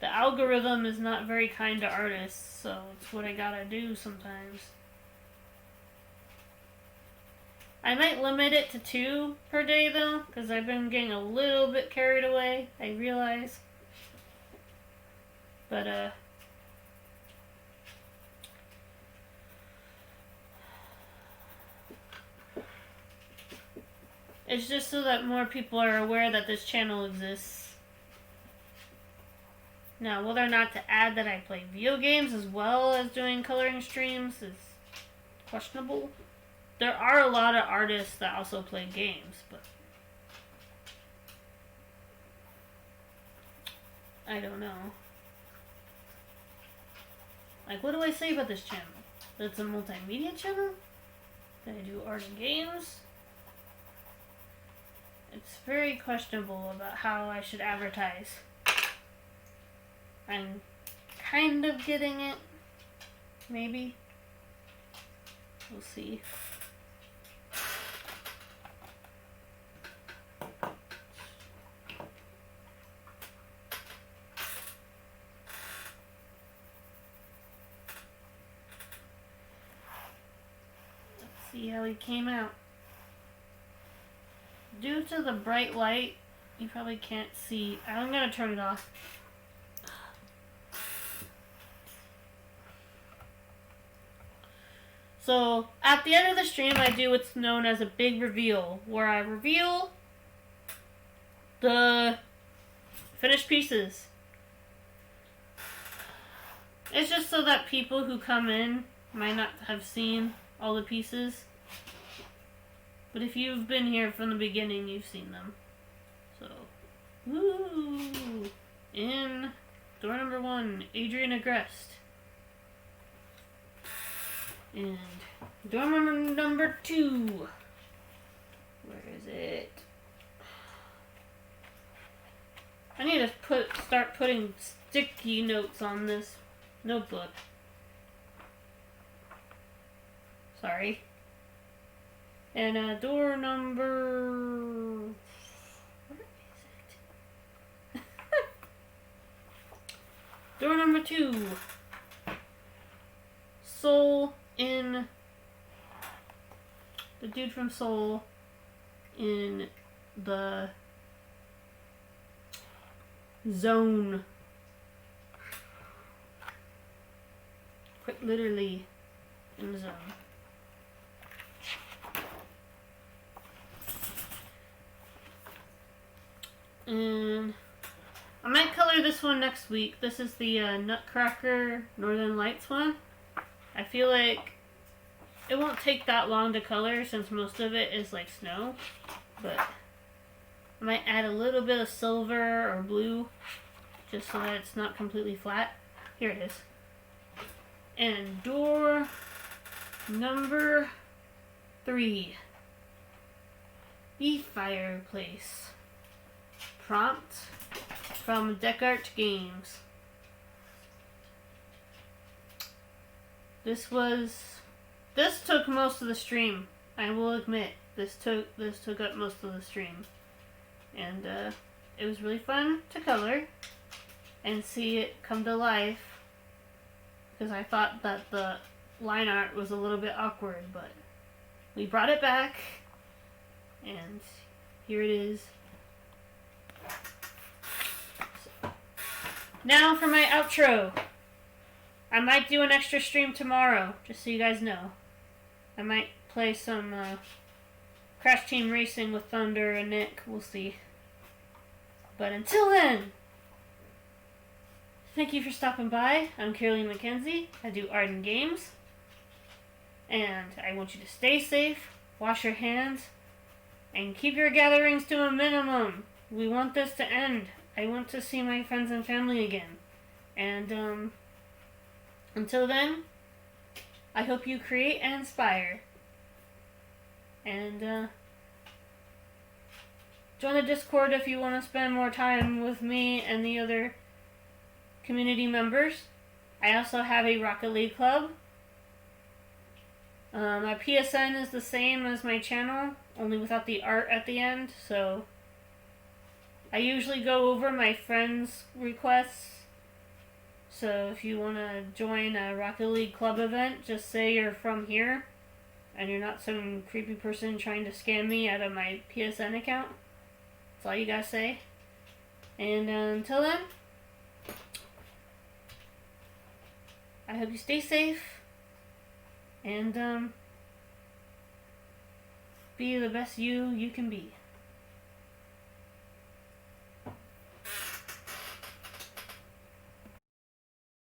the algorithm is not very kind to artists, so it's what I gotta do sometimes. I might limit it to 2 per day though, because I've been getting a little bit carried away, I realize. But, it's just so that more people are aware that this channel exists. Now, whether or not to add that I play video games as well as doing coloring streams is questionable. There are a lot of artists that also play games, but I don't know. Like, what do I say about this channel? That it's a multimedia channel? That I do art and games? It's very questionable about how I should advertise. I'm kind of getting it. Maybe. We'll see. See how he came out. Due to the bright light, you probably can't see. I'm gonna turn it off. So, at the end of the stream, I do what's known as a big reveal, where I reveal the finished pieces. It's just so that people who come in might not have seen all the pieces. But if you've been here from the beginning, you've seen them. So, woo! In door number 1, Adrian Agreste. And door number 2. Where is it? I need to start putting sticky notes on this notebook. Sorry. And door number... Where is it? Door number 2. Soul in... The dude from Soul in the zone. Quite literally in the zone. And I might color this one next week. This is the Nutcracker Northern Lights one. I feel like it won't take that long to color since most of it is like snow. But I might add a little bit of silver or blue just so that it's not completely flat. Here it is. And door number 3. The fireplace. Prompt from Deckart Games. This took most of the stream. I will admit, this took up most of the stream. And it was really fun to color and see it come to life. Because I thought that the line art was a little bit awkward, but we brought it back, and here it is. So, now for my outro. I might do an extra stream tomorrow, just so you guys know. I might play some Crash Team Racing with Thunder and Nick, we'll see. But until then, thank you for stopping by. I'm Caroline McKenzie. I do art and games. And I want you to stay safe, wash your hands, and keep your gatherings to a minimum. We want this to end. I want to see my friends and family again. And until then, I hope you create and inspire. And join the Discord if you want to spend more time with me and the other community members. I also have a Rocket League club. My PSN is the same as my channel, only without the art at the end, so I usually go over my friends' requests. So if you want to join a Rocket League club event, just say you're from here and you're not some creepy person trying to scam me out of my PSN account. That's all you gotta say. And until then, I hope you stay safe and be the best you can be.